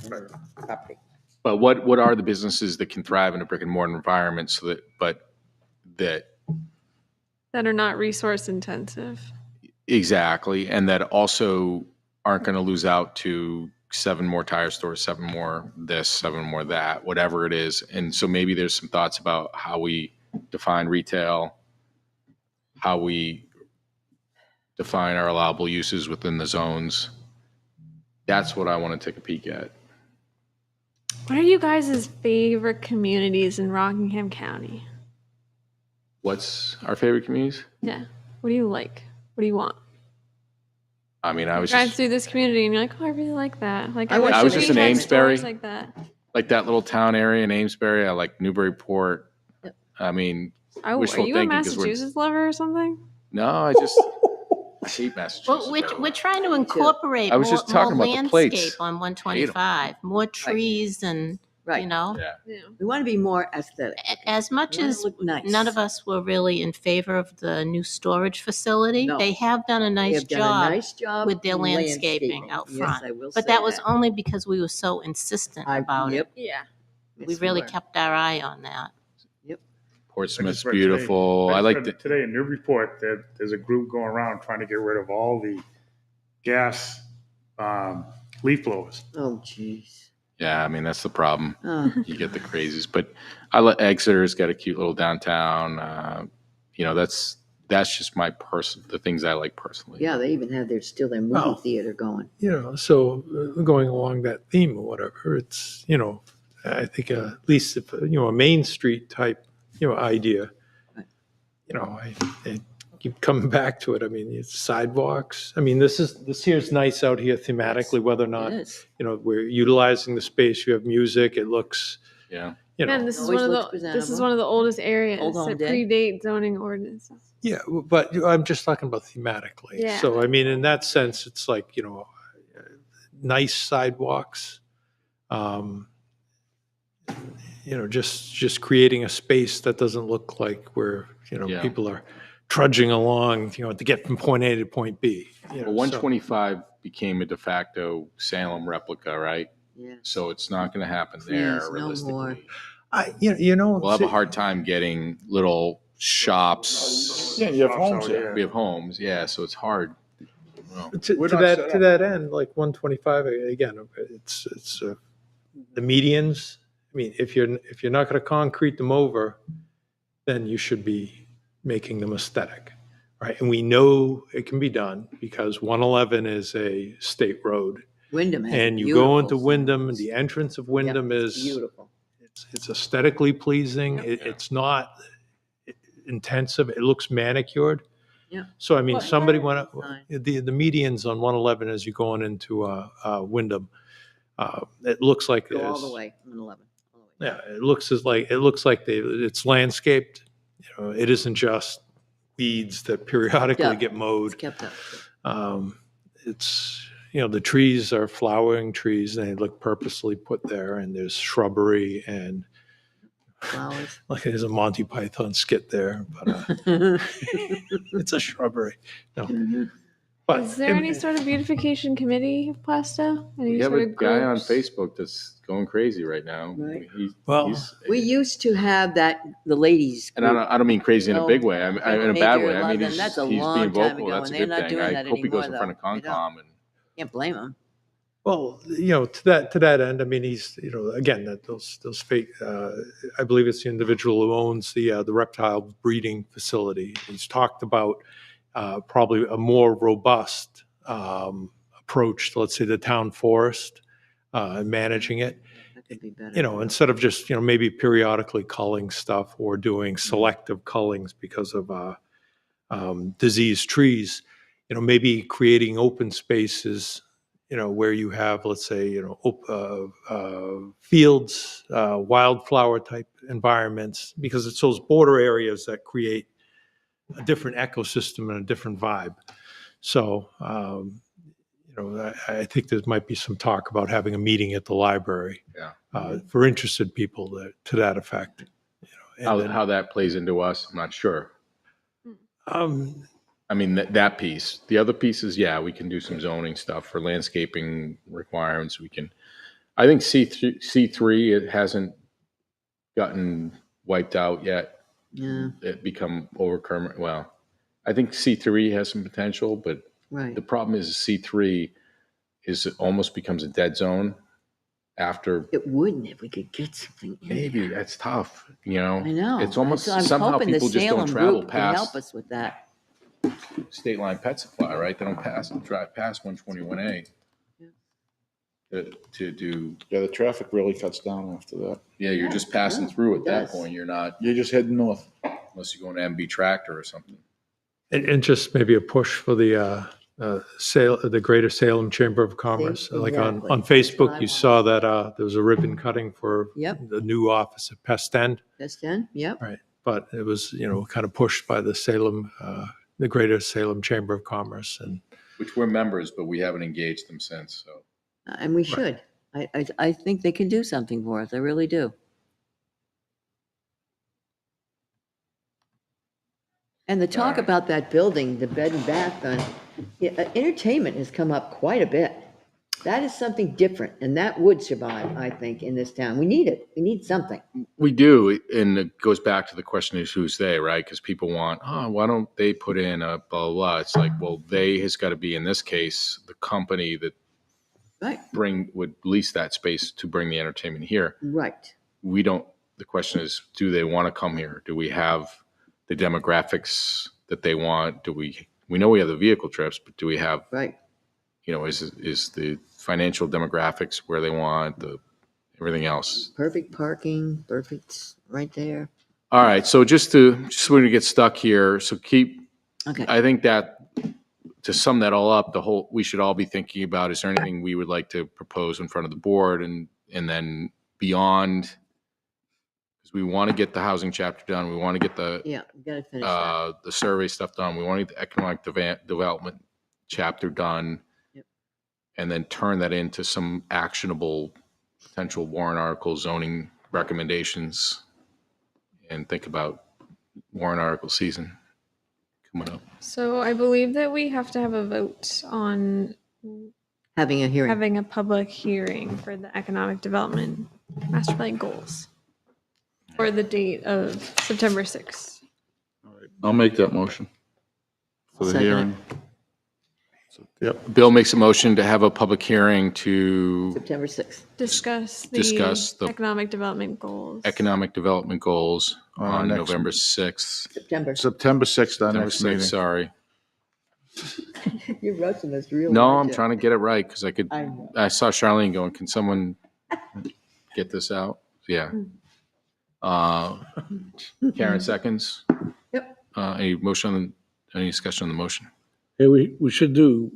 in the property. but what are the businesses that can thrive in a brick and mortar environment that That are not resource intensive. exactly, and that also aren't going to lose out to 7 more tire stores, 7 more this, 7 more that, whatever it is. And so maybe there's some thoughts about how we define retail, how we define our allowable uses within the zones. That's what I want to take a peek at. What are you guys' favorite communities in Rockingham County? What's our favorite communities? Yeah. What do you like? What do you want? I mean, I was Drive just through this community and you're like, oh, I really like that. Like, I wish was we just in had Amesbury. stores like that. like that little town area in Amesbury. I like Newburyport. Yep. I mean, Oh, are wishful you a thinking 'cause we're- Massachusetts lover or something? no, I hate Massachusetts. Well, we're trying to incorporate I was more just talking about the plates. landscape on 125, more trees and, Right. you know, Yeah. Yeah. We want to be more aesthetic. as much We wanna as look nice. none of us were really in favor of the new storage facility, No. they have done a They nice have done a job. nice job with their landscaping out Yes, front. I will But say that was only because we were so insistent about it. Yep. Yeah. We Yes, really were. kept our eye on that. Portsmouth's just read today- beautiful. I just like read the, Today, a new report that there's a group going around trying to get rid of all the gas leaf blowers. Oh, jeez. yeah, I mean, that's the problem. Oh, You get the crazies, but I let Exeter's got a cute little downtown. That's just the things I like personally. yeah, they even have their movie Well, theater going. So going along that theme or whatever, it's, I think at least if, a Main Street type, idea, I keep coming back to it. I mean, it's sidewalks. I mean, this here's nice out here thematically, whether or not, It is. we're utilizing the space. You have music. It looks, Yeah. Man, this is Always one of looks this is presentable. one of the oldest areas Old Home that Day. predate zoning ordinances. yeah, but I'm just talking about thematically. Yeah. So, I mean, in that sense, it's like, nice sidewalks. Just creating a space that doesn't look like where, Yeah. people are trudging along, to get from point A to point B. Well, 125 became a de facto Salem replica, right? Yeah. So it's not going to happen there Please, no realistically. more. We'll have a hard time getting little shops. Yeah, you have homes So, there. We have homes, yeah, so it's hard. Well, To We're not set up. that end, like 125, again, it's the medians. I mean, if you're not going to concrete them over, then you should be making them aesthetic, right? And we know it can be done because 111 is a state road. Wyndham has And you beautiful go into signs. Wyndham, and the entrance of Wyndham Yep, it's is, beautiful. it's aesthetically pleasing. It's not intensive. It looks manicured. Yeah. So, I mean, Well, somebody yeah, went, fine. the medians on 111 as you're going into Wyndham, it looks like Go all there's, the way, 111. all the way. yeah, it looks like it's landscaped. It isn't just weeds that periodically Yeah. get It's mowed. kept up. It's, the trees are flowering trees, and they look purposely put there, and there's shrubbery, and Flowers. like there's a Monty Python skit there, but it's a shrubbery. No. But Is there any sort of beautification committee of Plaistow? Any we have sort a of guy on groups? Facebook that's going crazy right now. Right. Well, We used to have the ladies. and I don't mean crazy in a No, big way. In a bad Major way. I mean, London, he's that's a being long time vocal. ago, That's a and they're good not thing. doing I that hope he goes in anymore, front of though. They don't. Concom and Can't blame them. well, to that end, I mean, he's, again, that those fake. I believe it's the individual who owns the reptile breeding facility. He's talked about probably a more robust approach to, let's say, the town forest and managing it. That could be better. Instead of just, maybe periodically culling stuff or doing selective cullings because of diseased trees, maybe creating open spaces, where you have, let's say, fields, wildflower type environments, because it's those border areas that create a different ecosystem and a different vibe. So, I think there might be some talk about having a meeting at the library for interested people to that effect. how that plays into us, I'm not sure. I mean, that piece. The other pieces, yeah, we can do some zoning stuff for landscaping requirements. I think C3, it hasn't gotten wiped out yet. Yeah, It become overcome. Well, I think C3 has some potential, but right. the problem is C3 it almost becomes a dead zone after. It wouldn't if we could get something in Maybe there. that's tough, I know. It's almost So I'm somehow hoping the people just don't Salem travel group can help past us with that. state line pet supply, right? They don't drive past 121A to do. Yeah, the traffic really cuts down after that. Yeah, you're just passing through at it that does. point. You're not, You're just heading north. unless you go to MB Tractor or something. And just maybe a push for the the Greater Salem Chamber of Commerce. Like Exactly. on That's what I Facebook, you want. saw that there was a ribbon cutting for Yep. the new office at Pest End. That's done? Yep. Right. But it was, kind of pushed by the Greater Salem Chamber of Commerce. And Which we're members, but we haven't engaged them since, so. And we should. I think they can do something for us. I really do. And the talk Alright. about that building, the bed and bath, entertainment has come up quite a bit. That is something different, and that would survive, I think, in this town. We need it. We need something. We do, and it goes back to the question is who's they, right? Because people want, oh, why don't they put in a blah, blah, blah. It's like, well, they has got to be, in this case, the company that Right, would lease that space to bring the entertainment here. right. We don't, the question is, do they want to come here? Do we have the demographics that they want? We know we have the vehicle trips, but do we have, Right. is the financial demographics where they want, everything else? Perfect parking, perfect, right there. All right, so just when we get stuck here, so Okay. I think that to sum that all up, we should all be thinking about, is there anything we would like to propose in front of the board and then beyond, because we want to get the housing chapter done. We want to get Yeah, we gotta finish that. the survey stuff done. We want to get the economic development chapter done. Yep. And then turn that into some actionable potential warrant article zoning recommendations, and think about warrant article season coming up. So I believe that we have to have a vote on Having a hearing. having a public hearing for the economic development master plan goals for the date of September 6th. I'll make that motion for the Second it. hearing. So, yep, Bill makes a motion to have a public hearing to September 6th. Discuss the economic development goals. economic development goals on next- November 6th. September 6th, our November next 6th, meeting. sorry. You're rushing us real. No, aren't I'm you? trying to get it right because I know. I saw Charlene going, can someone get this out? Yeah. Karen seconds. Yep. Any discussion on the motion? Hey, we should do,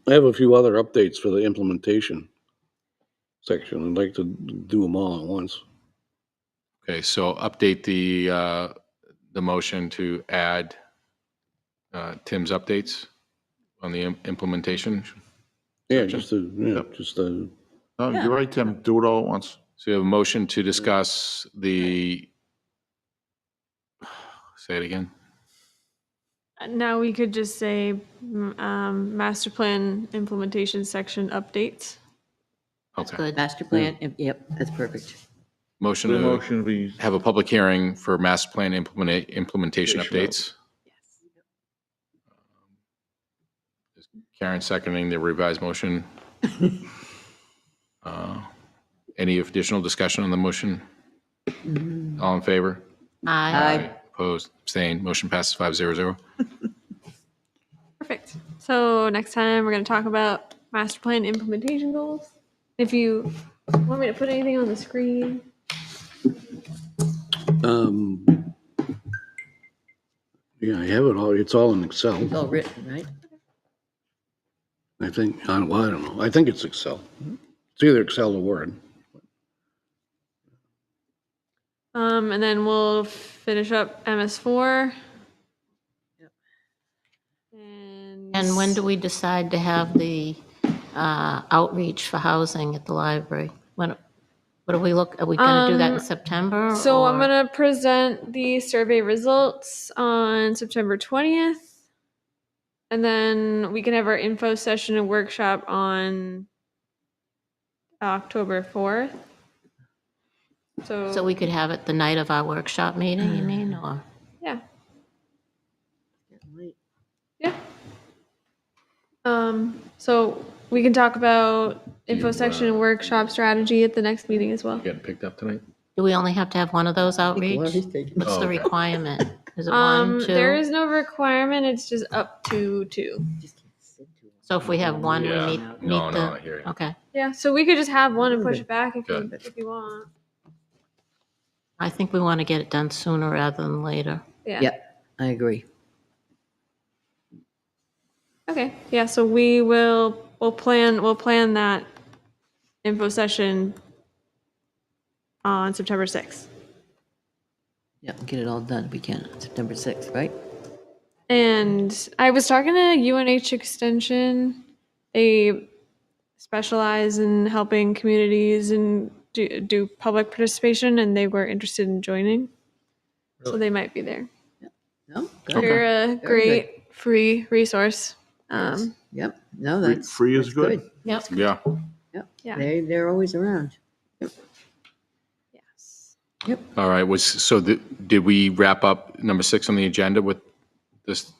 I have a few other updates for the implementation section. I'd like to do them all at once. Okay, so update the motion to add Tim's updates on the implementation. Yeah, Section. No, you're right, Tim, do it all at once. So you have a motion to discuss say it again. Now we could just say master plan implementation section updates. That's Okay. good. Master plan, yep, that's perfect. Motion The to motion be, have a public hearing for master plan implementation updates. Karen seconding the revised motion. Any additional discussion on the motion? All in favor? Aye. Opposed? Abstained? Motion passes 5-0-0. Perfect. So next time we're going to talk about master plan implementation goals. If you want me to put anything on the screen. Yeah, I have it all. It's all in Excel. It's all written, right? I think, well, I don't know. I think it's Excel. It's either Excel or Word. And then we'll finish up MS4. Yep. And when do we decide to have the outreach for housing at the library? What do we look, are we going to do that in September? So I'm or- going to present the survey results on September 20th. And then we can have our info session and workshop on October 4th. So we could have it the night of our workshop meeting, you mean, or? Yeah. Getting late. Yeah. So we can talk about info section and workshop strategy at the next meeting as well. Getting picked up tonight? Do we only have to have one of those outreach? Lori's taking- What's Oh, the okay. requirement? Is it one, two? There is no requirement. It's just up to 2. Just can't sit too long. So if we have one, we Yeah. meet No, the. I hear you. Okay. Yeah. So we could just have one and push it back if Good. you want. I think we want to get it done sooner rather than later. Yeah. Yep, I agree. Okay. Yeah. So we'll plan that info session on September 6th. Yeah, get it all done if we can, September 6th, right? And I was talking to UNH Extension. They specialize in helping communities and do public participation, and they were interested in joining. So they might be there. No? Good. They're a Very great free resource. Yep, no, that's. Free is that's good. Yep. Yeah. Yep, Yeah. they're always around. Yes. All right, did we wrap up number 6 on the agenda with this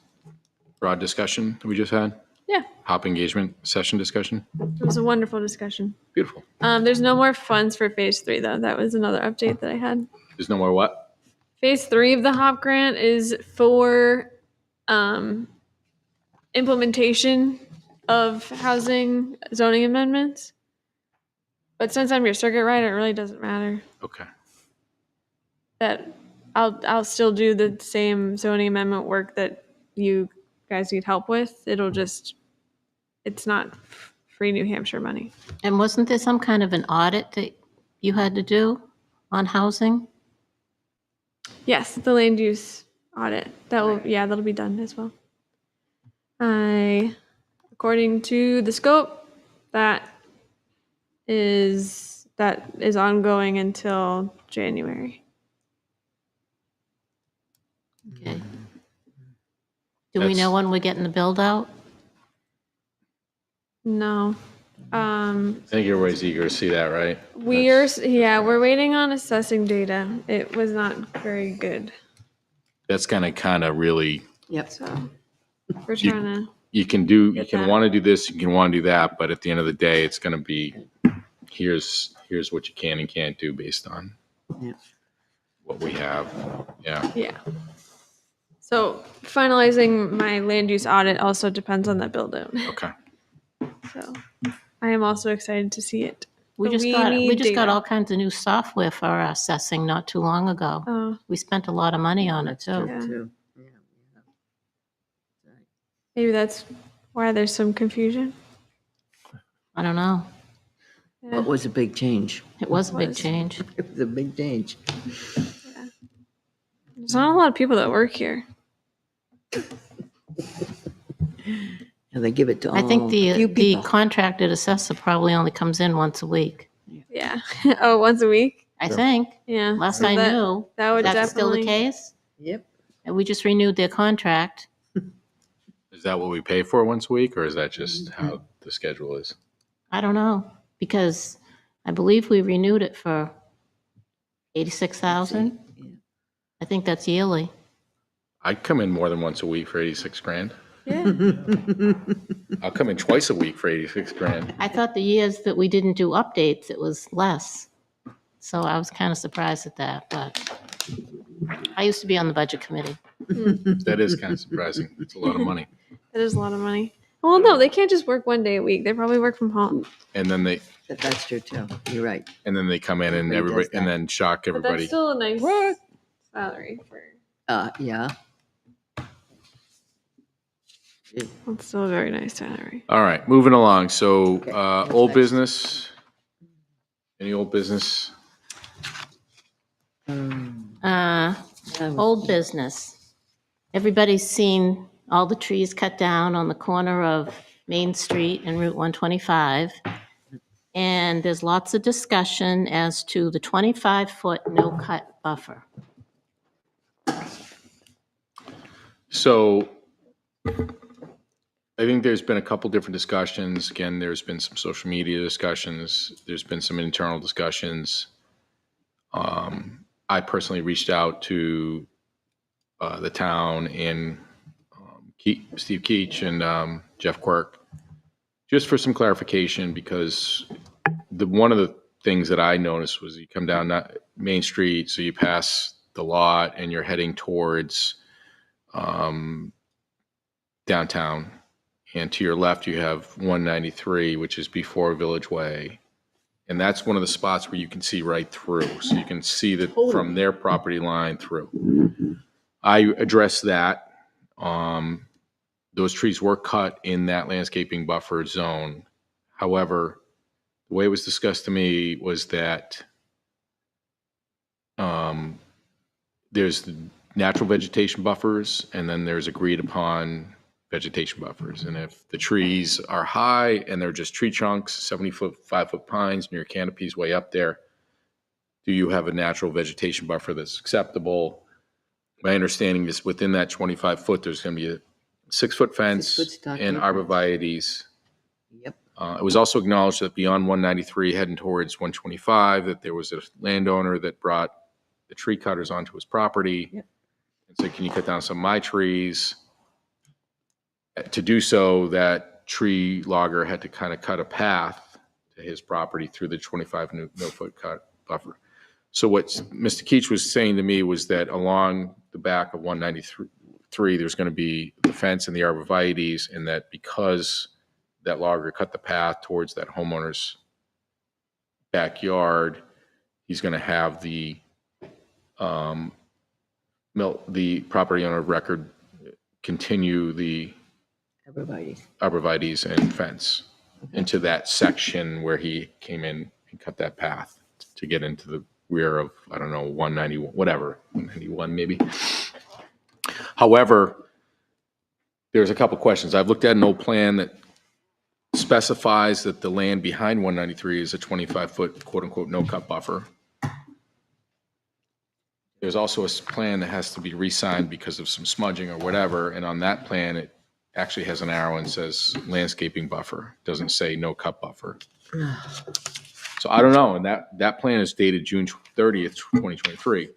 broad discussion that we just had? Yeah. Hop engagement session discussion? It was a wonderful discussion. Beautiful. There's no more funds for phase 3 though. That was another update that I had. There's no more what? Phase 3 of the HOP grant is for implementation of housing zoning amendments. But since I'm your circuit rider, it really doesn't matter. Okay. That I'll still do the same zoning amendment work that you guys need help with. It's not free New Hampshire money. And wasn't there some kind of an audit that you had to do on housing? Yes, the land use audit. That'll be done as well. According to the scope, that is ongoing until January. Okay. Do we know when we're getting the build out? No. I think everybody's eager to see that, right? We're waiting on assessing data. It was not very good. That's gonna kind of really, Yep. So we're trying to. you can that. want to do this, you can want to do that, but at the end of the day, it's gonna be, here's what you can and can't do based on Yeah. what we have. Yeah. Yeah. So finalizing my land use audit also depends on that build out. Okay. So I am also excited to see it. We But just we got need got data. all kinds of new software for our assessing not too long ago. Oh, We spent a lot of money on it too. Yeah. Too. Yeah. maybe that's why there's some confusion. I don't know. Yeah. What was a big change? It was a big Was. change. It was a big change. There's not a lot of people that work here. And they give it to all. I think few the people. contracted assessor probably only comes in once a week. Yeah. Oh, once a week? I think. Yeah. Last So I that- knew. That would That's still the definitely. case? Yep. And we just renewed their contract. Is that what we pay for once a week, or is that just how the schedule is? I don't know, because I believe we renewed it for 86,000. Yeah. I think that's yearly. I'd come in more than once a week for 86 grand. Yeah. I'll come in twice a week for 86 grand. I thought the years that we didn't do updates, it was less. So I was kind of surprised at that, but I used to be on the budget committee. That is kind of surprising. It's a lot of money. That is a lot of money. Well, no, they can't just work one day a week. They probably work from home. And then they That's true too. You're right. come in and Everybody everybody does and that. then shock But everybody. that's still a nice salary for. Yeah. That's still a very nice salary. All right, moving along. So, what's old next? business. Any old business? Old business. Everybody's seen all the trees cut down on the corner of Main Street and Route 125. And there's lots of discussion as to the 25-foot no-cut buffer. So, I think there's been a couple different discussions. Again, there's been some social media discussions. There's been some internal discussions. I personally reached out to the town and Steve Keach and Jeff Quirk just for some clarification, because one of the things that I noticed was you come down Main Street, so you pass the lot and you're heading towards downtown. And to your left, you have 193, which is before Village Way. And that's one of the spots where you can see right through. So you can see that from their property line through. I addressed that. Those trees were cut in that landscaping buffer zone. However, the way it was discussed to me was that there's the natural vegetation buffers, and then there's agreed upon vegetation buffers. And if the trees are high and they're just tree trunks, 70-foot, 5-foot pines, and your canopy's way up there, do you have a natural vegetation buffer that's acceptable? My understanding is within that 25 foot, there's going to be 6-foot 6-foot fence stockade and fence. arborvitae's. Yep. It was also acknowledged that beyond 193, heading towards 125, that there was a landowner that brought the tree cutters onto his property. Yep. And said, can you cut down some of my trees? To do so, that tree logger had to kind of cut a path to his property through the 25 no-foot cut buffer. So what Mr. Keach was saying to me was that along the back of 193, there's going to be the fence and the arborvitae's, and that because that logger cut the path towards that homeowner's backyard, he's going to have the property owner of record continue the arborvitae's and fence into that section where he came in and cut that path to get into the rear of, I don't know, 191, whatever, 191 maybe. However, there's a couple questions. I've looked at an old plan that specifies that the land behind 193 is a 25-foot quote-unquote no-cut buffer. There's also a plan that has to be re-signed because of some smudging or whatever, and on that plan, it actually has an arrow and says landscaping buffer. It doesn't say no-cut buffer. So I don't know, and that plan is dated June 30th, 2023.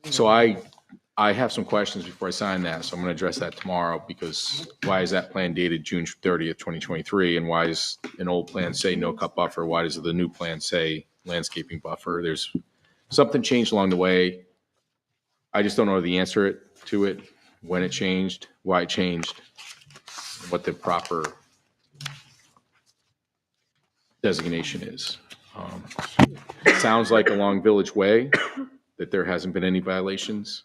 So I have some questions before I sign that, so I'm going to address that tomorrow, because why is that plan dated June 30th, 2023, and why does an old plan say no-cut buffer? Why does the new plan say landscaping buffer? There's something changed along the way. I just don't know the answer to it, when it changed, why it changed, what the proper designation is. It sounds like along Village Way that there hasn't been any violations.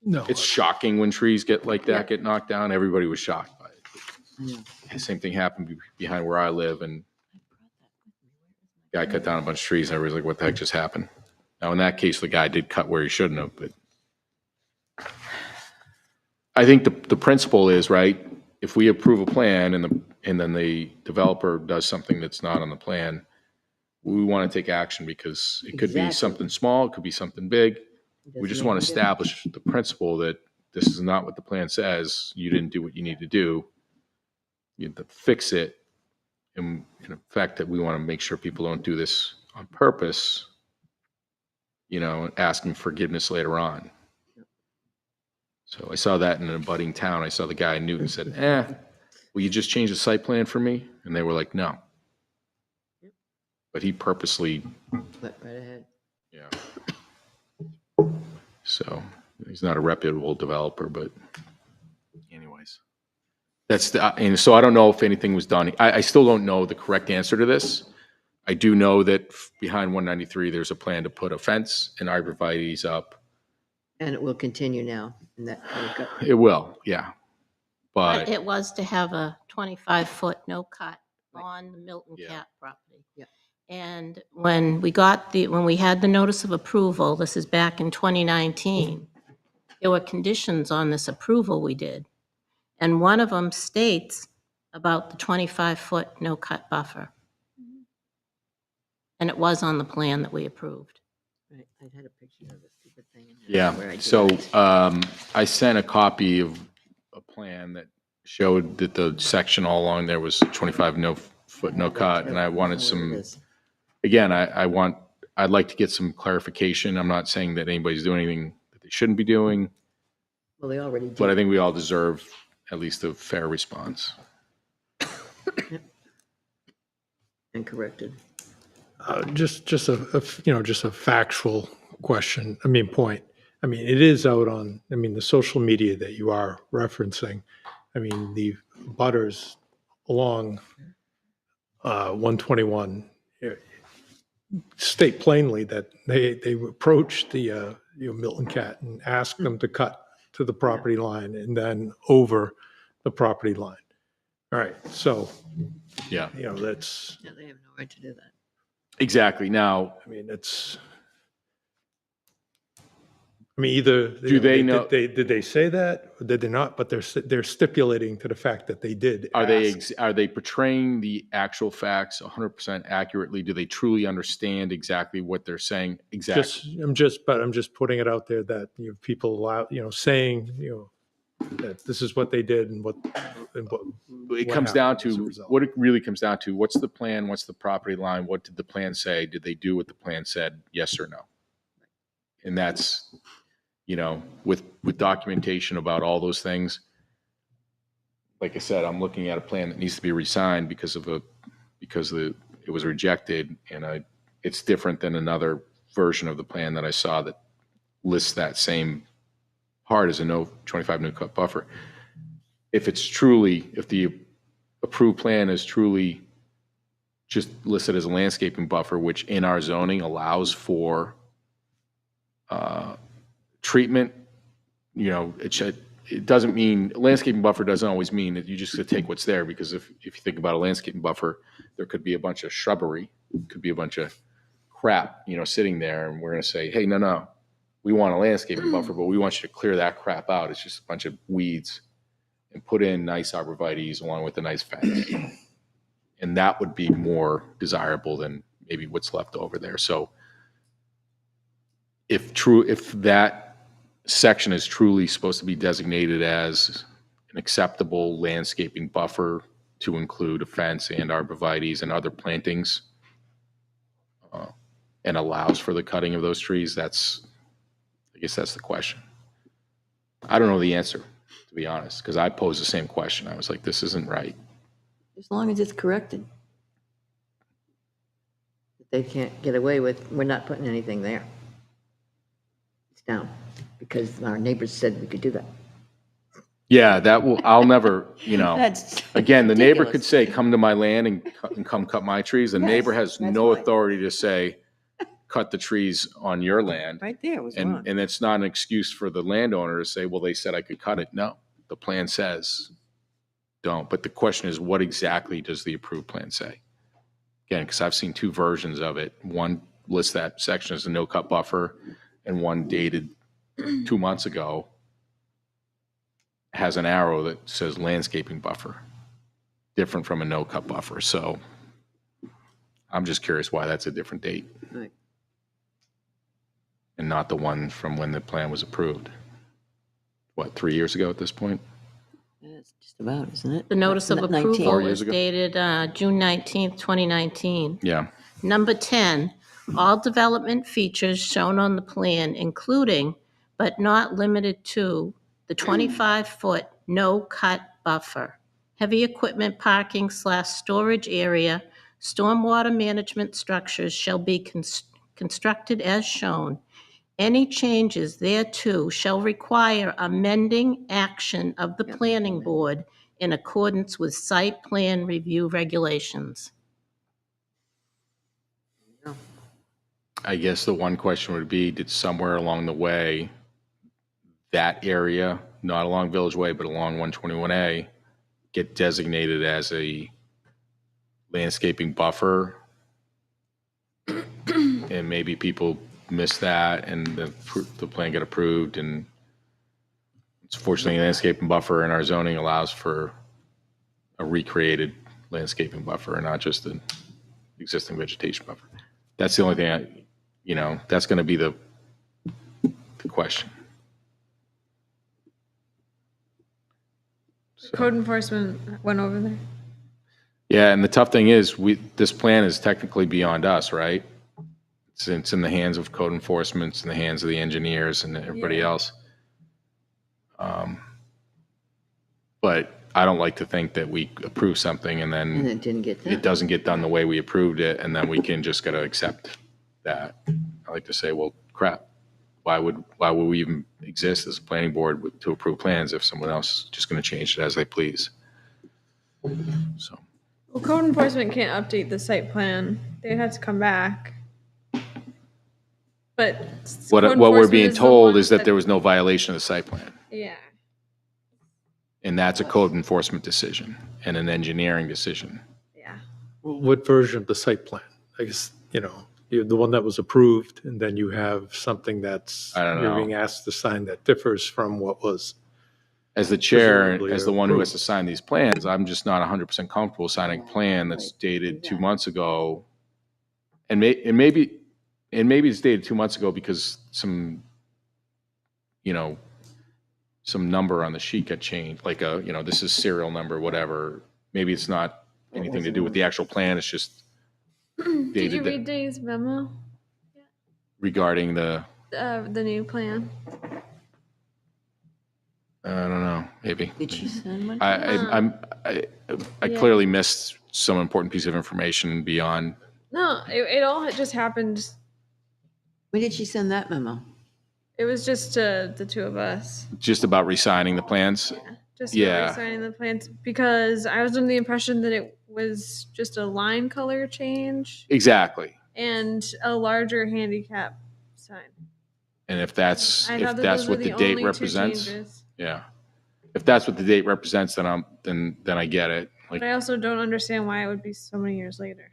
No. It's shocking when trees get like that, get knocked down. Everybody was shocked by it. The same thing happened behind where I live, and guy cut down a bunch of trees, and everybody's like, what the heck just happened? Now, in that case, the guy did cut where he shouldn't have, but I think the principle is, right, if we approve a plan and then the developer does something that's not on the plan, we want to take action, because it could be Exactly. something small, it could be something big. We just want to establish the principle that this is not what the plan says. You didn't do what you need to do. You have to fix it. And in effect, that we want to make sure people don't do this on purpose, asking forgiveness later on. So I saw that in an abutting town. I saw the guy in Newton said, will you just change the site plan for me? And they were like, no. But he purposely, Right ahead. yeah. So he's not a reputable developer, but anyways. And so I don't know if anything was done. I still don't know the correct answer to this. I do know that behind 193, there's a plan to put a fence and arborvitae's up. And it will continue now. And that, It will, yeah. But But it was to have a 25-foot no cut on the Milton Yeah. Cat property. Yeah. And when we had the notice of approval, this is back in 2019, there were conditions on this approval we did. And one of them states about the 25-foot no cut buffer. And it was on the plan that we approved. right, I had a picture of the stupid thing. in here yeah, where I did so it. I sent a copy of a plan that showed that the section all along there was 25 foot no cut, and I wanted What it some, is. again, I'd like to get some clarification. I'm not saying that anybody's doing anything that they shouldn't be doing, Well, they already did. but I think we all deserve at least a fair response. And corrected. Just a factual question, point. It is out on, the social media that you are referencing. The butters along 121 state plainly that they approached the Milton Cat and asked them to cut to the property line and then over the property line. All right, so, Yeah, that's, Yeah, they have no right to do that. exactly. Now, it's, either. Do they know- Did they say that? Or did they not? But they're stipulating to the fact that they did are ask. they portraying the actual facts 100% accurately? Do they truly understand exactly what they're saying? Exactly. I'm just putting it out there that people out, saying, that this is what they did and what It what comes happened down as a to, result. what it really comes down to, what's the plan, what's the property line, what did the plan say? Did they do what the plan said, yes or no? And that's, with documentation about all those things. Like I said, I'm looking at a plan that needs to be re-signed because it was rejected, and it's different than another version of the plan that I saw that lists that same part as a 25 no cut buffer. If the approved plan is truly just listed as a landscaping buffer, which in our zoning allows for treatment, it doesn't mean, landscaping buffer doesn't always mean that you just take what's there, because if you think about a landscaping buffer, there could be a bunch of shrubbery, could be a bunch of crap, sitting there, and we're going to say, hey, no, we want a landscaping buffer, but we want you to clear that crap out. It's just a bunch of weeds, and put in nice arborvitaes along with a nice fence. And that would be more desirable than maybe what's left over there. So if that section is truly supposed to be designated as an acceptable landscaping buffer to include a fence and arborvitaes and other plantings, and allows for the cutting of those trees, I guess that's the question. I don't know the answer, to be honest, because I posed the same question. I was like, this isn't right. As long as it's corrected. They can't get away with, we're not putting anything there. It's down, because our neighbors said we could do that. Yeah, I'll never, That's again, the neighbor ridiculous. could say, come to my land and come cut my trees. The Yes, neighbor has that's no why. authority to say, cut the trees on your land. Right there was wrong. And it's not an excuse for the landowner to say, well, they said I could cut it. No, the plan says don't. But the question is, what exactly does the approved plan say? Again, because I've seen two versions of it. One lists that section as a no-cut buffer, and one dated 2 months ago has an arrow that says landscaping buffer, different from a no-cut buffer. So I'm just curious why that's a different date. Right. And not the one from when the plan was approved. What, 3 years ago at this point? That's just about, isn't it? The notice of 19. approval 4 years was ago? dated June 19th, 2019. Yeah. Number 10, all development features shown on the plan, including but not limited to the 25-foot no-cut buffer, heavy equipment parking / storage area, stormwater management structures shall be constructed as shown. Any changes thereto shall require amending action of the planning board in accordance with site plan review regulations. I guess the one question would be, did somewhere along the way, that area, not along Village Way, but along 121A, get designated as a landscaping buffer? And maybe people missed that, and the plan got approved, and fortunately, a landscaping buffer in our zoning allows for a recreated landscaping buffer and not just an existing vegetation buffer. That's the only thing that's going to be the question. So, Code enforcement went over there. yeah, and the tough thing is, this plan is technically beyond us, right? It's in the hands of code enforcement, it's in the hands of the engineers and everybody else. But I don't like to think that we approve something and then And it didn't get done. it doesn't get done the way we approved it, and then we can just gotta accept that. I like to say, well, crap, why would we even exist as a planning board to approve plans if someone else is just gonna change it as they please? So, Well, code enforcement can't update the site plan. They'd have to come back. But what code we're enforcement being the told one is that there was no violation of the site plan, Yeah. and that's a code enforcement decision and an engineering decision. Yeah. What version of the site plan? I guess, you have the one that was approved, and then you have something that's, I don't you're know. being asked to sign that differs from what was. As the chair, Presumably as the one who has approved. to sign these plans, I'm just not 100% comfortable signing a plan that's dated 2 months ago. And maybe it's dated 2 months ago because some some number on the sheet got changed, like this is serial number, whatever. Maybe it's not anything to do with the actual plan, it's just Did dated you that- read Dave's memo? regarding the, The new plan. I don't know, maybe. Did she send one? I Yeah. clearly missed some important piece of information beyond, No, it all just happened. When did she send that memo? It was just the two of us. just about re-signing the plans. Just Yeah. signing the plans because I was under the impression that it was just a line color change Exactly. and a larger handicap sign. And if that's, I if thought that that's those were what the the date only two represents, changes. yeah. If that's what the date represents, then I get it. Like, But I also don't understand why it would be so many years later.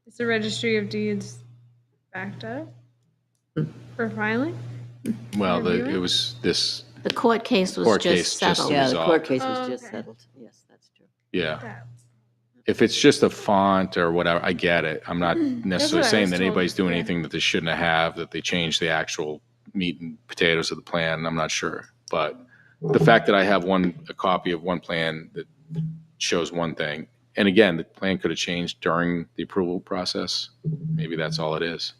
Is the registry of deeds backed up for filing? well, reviewing? it was this, The court case was Court case just just- settled. Yeah, the court resolved. case Oh, was just okay. settled. Yes, that's true. yeah. That's- If it's just a font or whatever, I get it. I'm not necessarily what I saying was that told, anybody's doing yeah. anything that they shouldn't have, that they changed the actual meat and potatoes of the plan. I'm not sure. But the fact that I have a copy of one plan that shows one thing, and again, the plan could have changed during the approval process. Maybe that's all it is.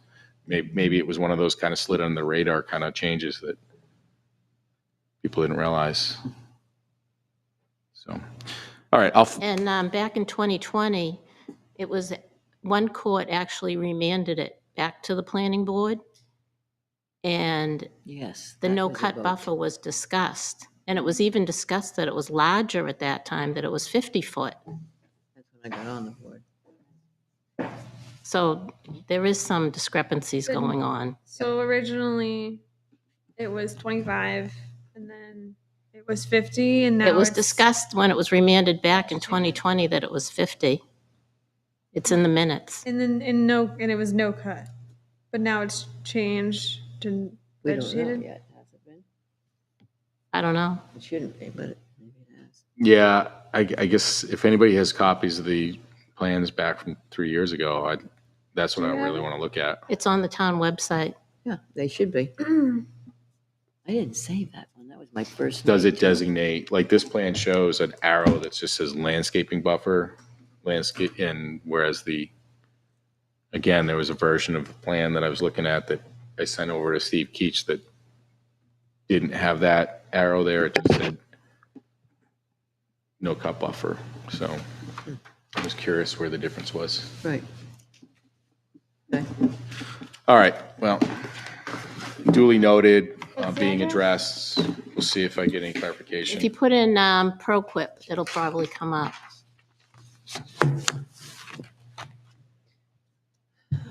Maybe it was one of those kind of slid under the radar kind of changes that people didn't realize. So, all right, And back in 2020, it was, one court actually remanded it back to the planning board. And Yes. the that no was a cut vote. buffer was discussed. And it was even discussed that it was larger at that time, that it was 50 foot. That's when I got on the board. So there is some discrepancies Then- going on. So originally it was 25 and then it was 50 and now It was it's- discussed when it was remanded back in 2020 that it was 50. It's in the minutes. And then and it was no cut. But now it's changed to We don't know vegetated. yet, has it been? I don't know. It shouldn't be, but maybe it has. yeah, I guess if anybody has copies of the plans back from 3 years ago, that's what Do I you have really it? want to look at. It's on the town website. Yeah, they should be. I didn't save that one. That was my first. Does name, it too. designate, like this plan shows an arrow that just says landscaping buffer, landscape, and whereas again, there was a version of the plan that I was looking at that I sent over to Steve Keach that didn't have that arrow there. It just said no cut buffer. So I was curious where the difference was. Right. Okay. All right, well, duly noted, What's the being address? addressed. We'll see if I get any clarification. If you put in ProQuip, it'll probably come up.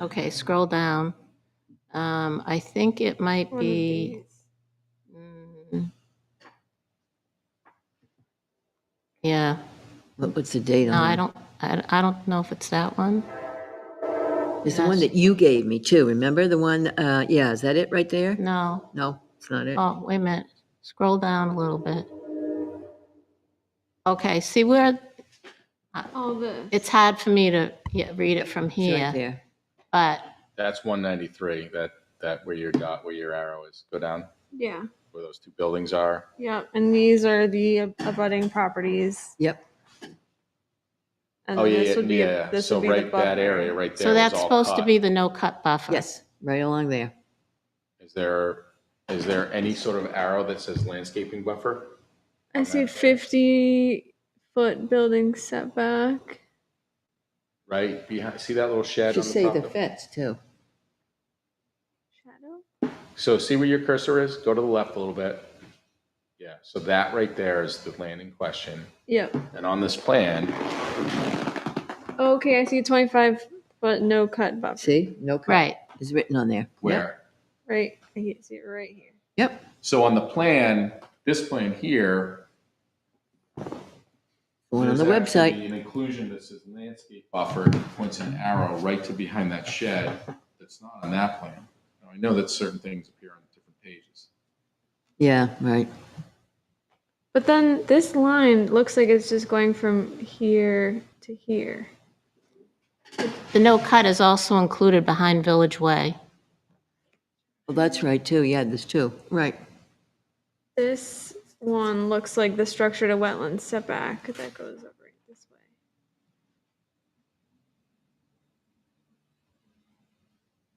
Okay, scroll down. I think it might One of be, these. yeah, What's the date no, on I it? don't know if it's that one. It's the one that you gave me too, remember? The one, yeah, is that it right there? No, No, it's not it. oh, wait a minute, scroll down a little bit. Okay, see where, All this. it's hard for me to read it from It's right here, there. but That's 193, that where your arrow is. Go down Yeah. where those two buildings are. Yep. And these are the abutting properties. Yep. And Oh, then yeah, this would be yeah. this So would be the right, that buffer. area right there so was that's all supposed to cut. be the no cut buffer. Yes, right along there. Is there any sort of arrow that says landscaping buffer? I see 50-foot building setback. Right behind, see that little shed Should on the say top? the fence too. Shadow. So see where your cursor is? Go to the left a little bit. Yeah, so that right there is the land in question. Yep. And on this plan, Okay, I see 25-foot no cut buffer. See, no cut. Right, It's written on there. Yep. where? Right. I can see it right here. Yep. So on the plan, this plan here. The one on the there's actually website. An inclusion that says landscape buffer, points an arrow right to behind that shed. That's not on that plan. Now, I know that certain things appear on different pages. Yeah, right. But then this line looks like it's just going from here to here. the no cut is also included behind Village Way. Well, that's right too. Yeah, there's two. Right. This one looks like the structure to wetland setback that goes up right this way.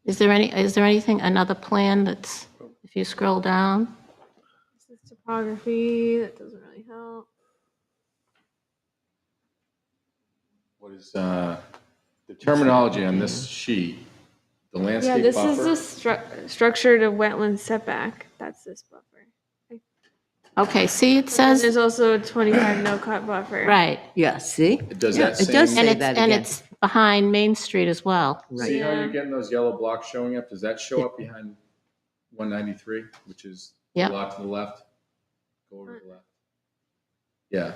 Is there anything, another plan that's, if you scroll down? This is topography, that doesn't really help. What is, the terminology on this sheet? The Yeah, landscape this buffer? is the structure to wetland setback. That's this buffer. Okay, see, it And says, there's also a 25 no-cut buffer. right, Yeah, see? Does Yeah, that it does same- and say it's, that and again. it's behind Main Street as well. See how Yeah. you're getting those yellow blocks showing up? Does that show up behind 193, which is the Yep. lot to the left? Go over to the left. Yeah.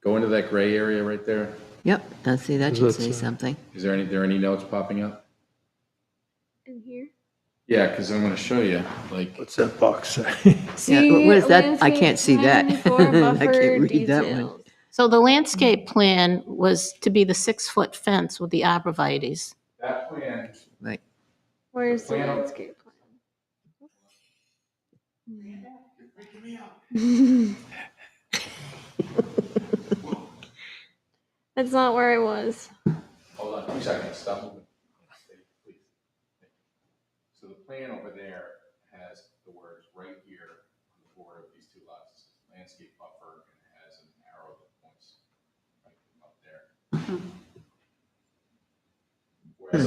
Go into that gray area right there. Yep, I see, that should say something. Is there any notes popping up? In here. Yeah, because I'm going to show you, like, What's that box say? Yeah, what is that? I landscape can't see that. plan for I can't buffer read that one. details. So the landscape plan was to be the 6-foot fence with the arborvitae's. that plan. Right. Where's the Plan- landscape plan? That's not where I was. Hold on 2 seconds. Stop moving. Please. So the plan over there has the words right here on the border of these two lots, landscape buffer, and it has an arrow that points right up there. Whereas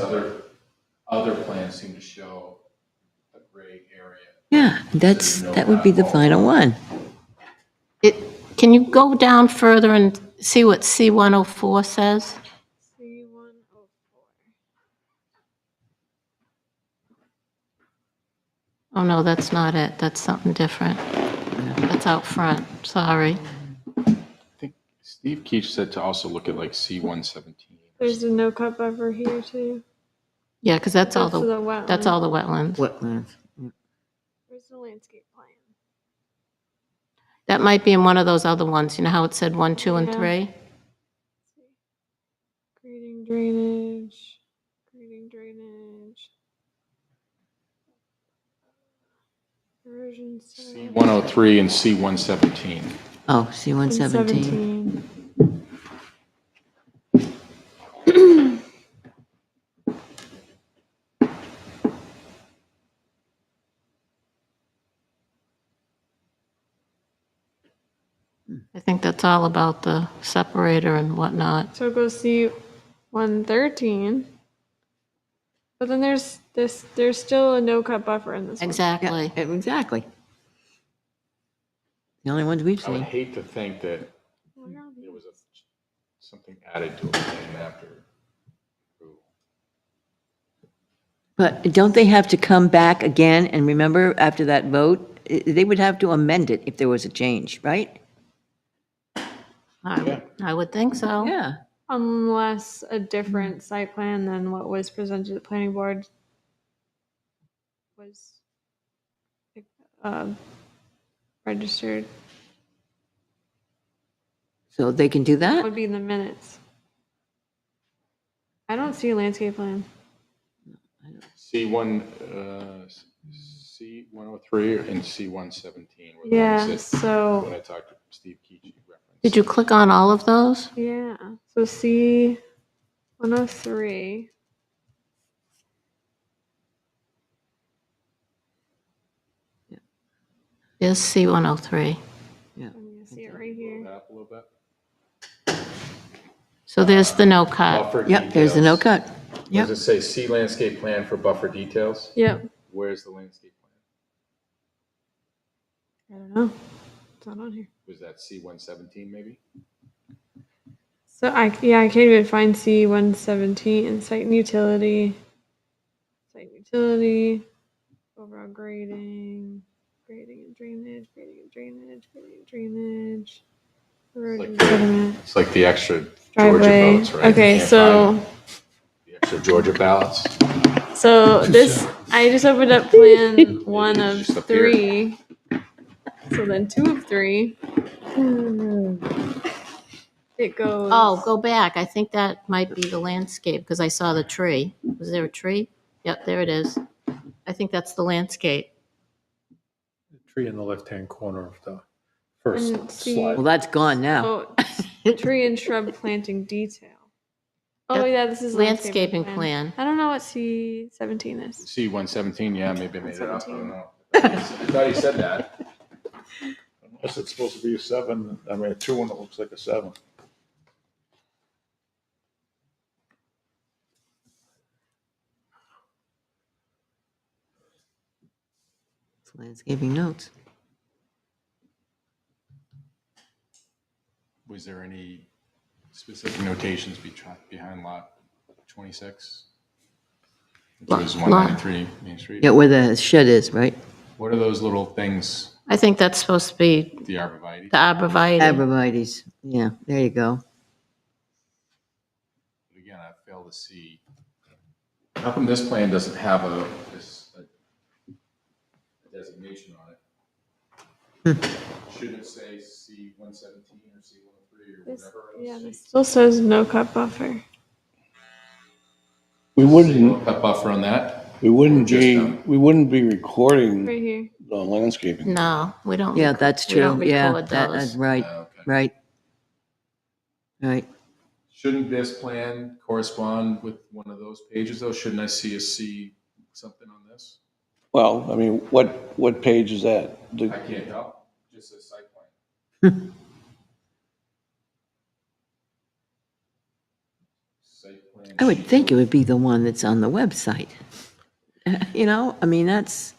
other plans seem to show a gray area. Yeah, that would be the final one. Can you go down further and see what C104 says? C104. Oh, no, that's not it. That's something different. That's out front, sorry. I think Steve Keach said to also look at like C117. There's a no-cut buffer here too. Yeah, because that's all That's the wetland. that's all the wetlands. Wetlands. Where's the landscape plan? That might be in one of those other ones, you know how it said 1, 2, and Yeah. 3? Grading drainage. Grading drainage. Erosion study. C103 and C117. Oh, C-117. 17. I think that's all about the separator and whatnot. So go see 113. But then there's still a no-cut buffer in this one. Exactly. Yeah, exactly. The only ones we've I would seen. hate to think that there was something added to a plan after. But don't they have to come back again and remember after that vote? They would have to amend it if there was a change, right? I would think so. Yeah. Unless a different site plan than what was presented to the planning board was registered. So they can do That that? would be in the minutes. I don't see a landscape plan. C103 and C117. were the Yeah, ones that- so, When I talked to Steve Keach, he referenced. Did you click on all of those? yeah, so C 103. Is C103. Yeah. I'm gonna see it right here. Up a little bit. So there's the no cut. Buffer Yep, there's the no details. cut. What Yep. Does it say C landscape plan for buffer details? Yep. Where's the landscape plan? I don't know. It's not on here. Was that C117 maybe? So I can't even find C 117 site and utility. Site and utility. Overall grading. Grading and drainage. Grading and drainage. Grading and drainage. Erosion Like- sediment. It's like the extra Georgia Driveway. votes, right? Okay, You can't so find the extra Georgia ballots. I just opened up plan one it's of just up here. 3. So then 2 of 3. It goes. Oh, go back. I think that might be the landscape because I saw the tree. Was there a tree? Yep, there it is. I think that's the landscape. tree in the left-hand corner of the first And see- slide. Well, that's gone now. Oh, tree and shrub planting detail. Oh, That yeah, this is landscaping plan. I don't know what C17 is. C-117, yeah, maybe I made it up, I don't 117. know. I thought he said that. Unless it's supposed to be a 7, I mean, a 2 and it looks like a 7. Landscaping notes. Was there any specific notations behind lot 26? Which was Lot- 193 Main Street? Yeah, where the shed is, right? What are those little things, I think that's supposed to be the arborvitae? the arborvitae. Abrevieties. Yeah, there you go. Again, I fail to see. How come this plan doesn't have a designation on it? Should it say C-117 or C-103 or This, whatever? yeah, this still says no cut buffer. We wouldn't, A buffer on that? we wouldn't Just, be, we wouldn't be recording Right here. the landscaping. No, we don't. Yeah, record- that's we don't true. Yeah, record that's those. right, Okay. right. Right. Shouldn't this plan correspond with one of those pages though? Shouldn't I see a C something on this? Well, I mean, what page is that? I can't tell, just a site plan. Site plan I would sheet. think it would be the one that's on the website. You know, I mean, that's,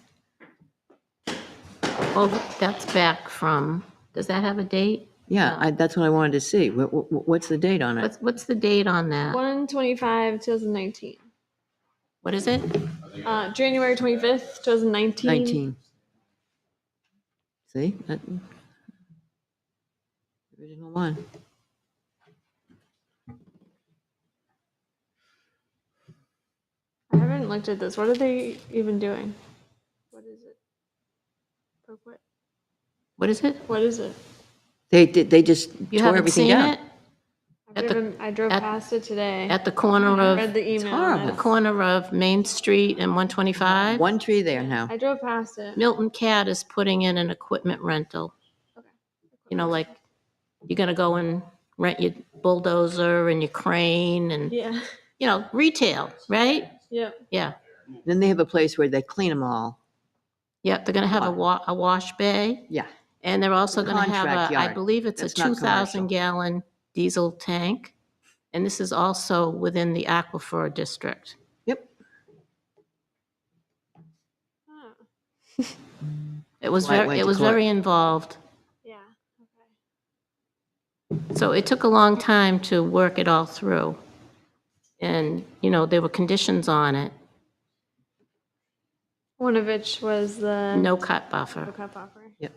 Well, that's back from, does that have a date? yeah, that's what I wanted to see. What's the date on it? What's the date on that? 1/25/2019. What is it? January 25th, 2019. 19. See? Original one. I haven't looked at this. What are they even doing? What is it? For what? What is it? What is it? They just You tore haven't everything seen down. it? At the- I drove at- past it today. At the corner I of, read the email. horrible. the corner of Main Street and 125? One tree there now. I drove past it. Milton Cat is putting in an equipment rental. Okay. You know, like, you're gonna go and rent your bulldozer and your crane and, Yeah. you know, retail, right? Yep. Yeah. Then they have a place where they clean them all. Yep, they're gonna have a wash bay. Yeah. And they're also going to have Contract I yard. believe it's a That's not 2,000 commercial. gallon diesel tank. And this is also within the aquifer district. Yep. Oh. It was Why it very, went it to was court. very involved. Yeah. Okay. So it took a long time to work it all through. And, you know, there were conditions on it, One of which was the no cut buffer. no cut buffer. Yep.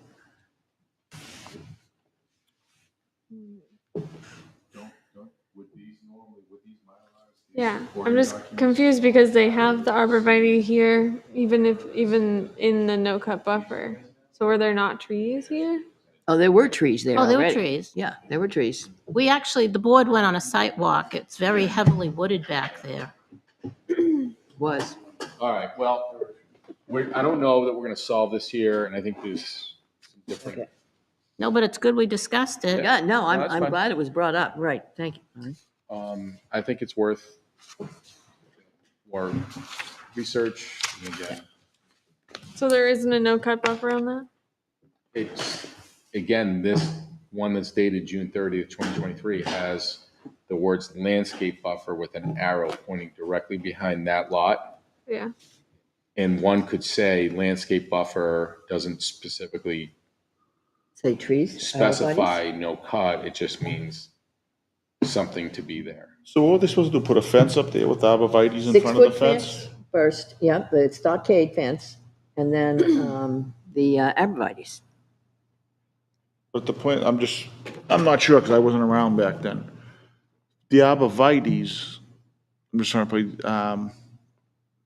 Yeah, I'm just confused because they have the arborvitae here, even in the no cut buffer. So were there not trees here? Oh, there were trees there Oh, there were already. trees. Yeah, there were trees. We actually, the board went on a site walk. It's very heavily wooded back there. Was. All right, well, I don't know that we're going to solve this here, and I think there's some different. Okay. No, but it's good we discussed it. Yeah, no, I'm that's fine. glad it was brought up. Right, thank you. I think it's worth more research. And again, So there isn't a no cut buffer on that? it's, again, this one that's dated June 30th, 2023 has the words landscape buffer with an arrow pointing directly behind that lot. Yeah. And one could say landscape buffer doesn't specifically Say trees. specify no cut. It just means something to be there. So what were they supposed to do, put a fence up there with arborvitae's in front of the 6-foot fence? fence first, yeah, the stockade fence, and then the arborvitae's. But the point, I'm not sure, because I wasn't around back then. The arborvitae's, I'm just trying to put,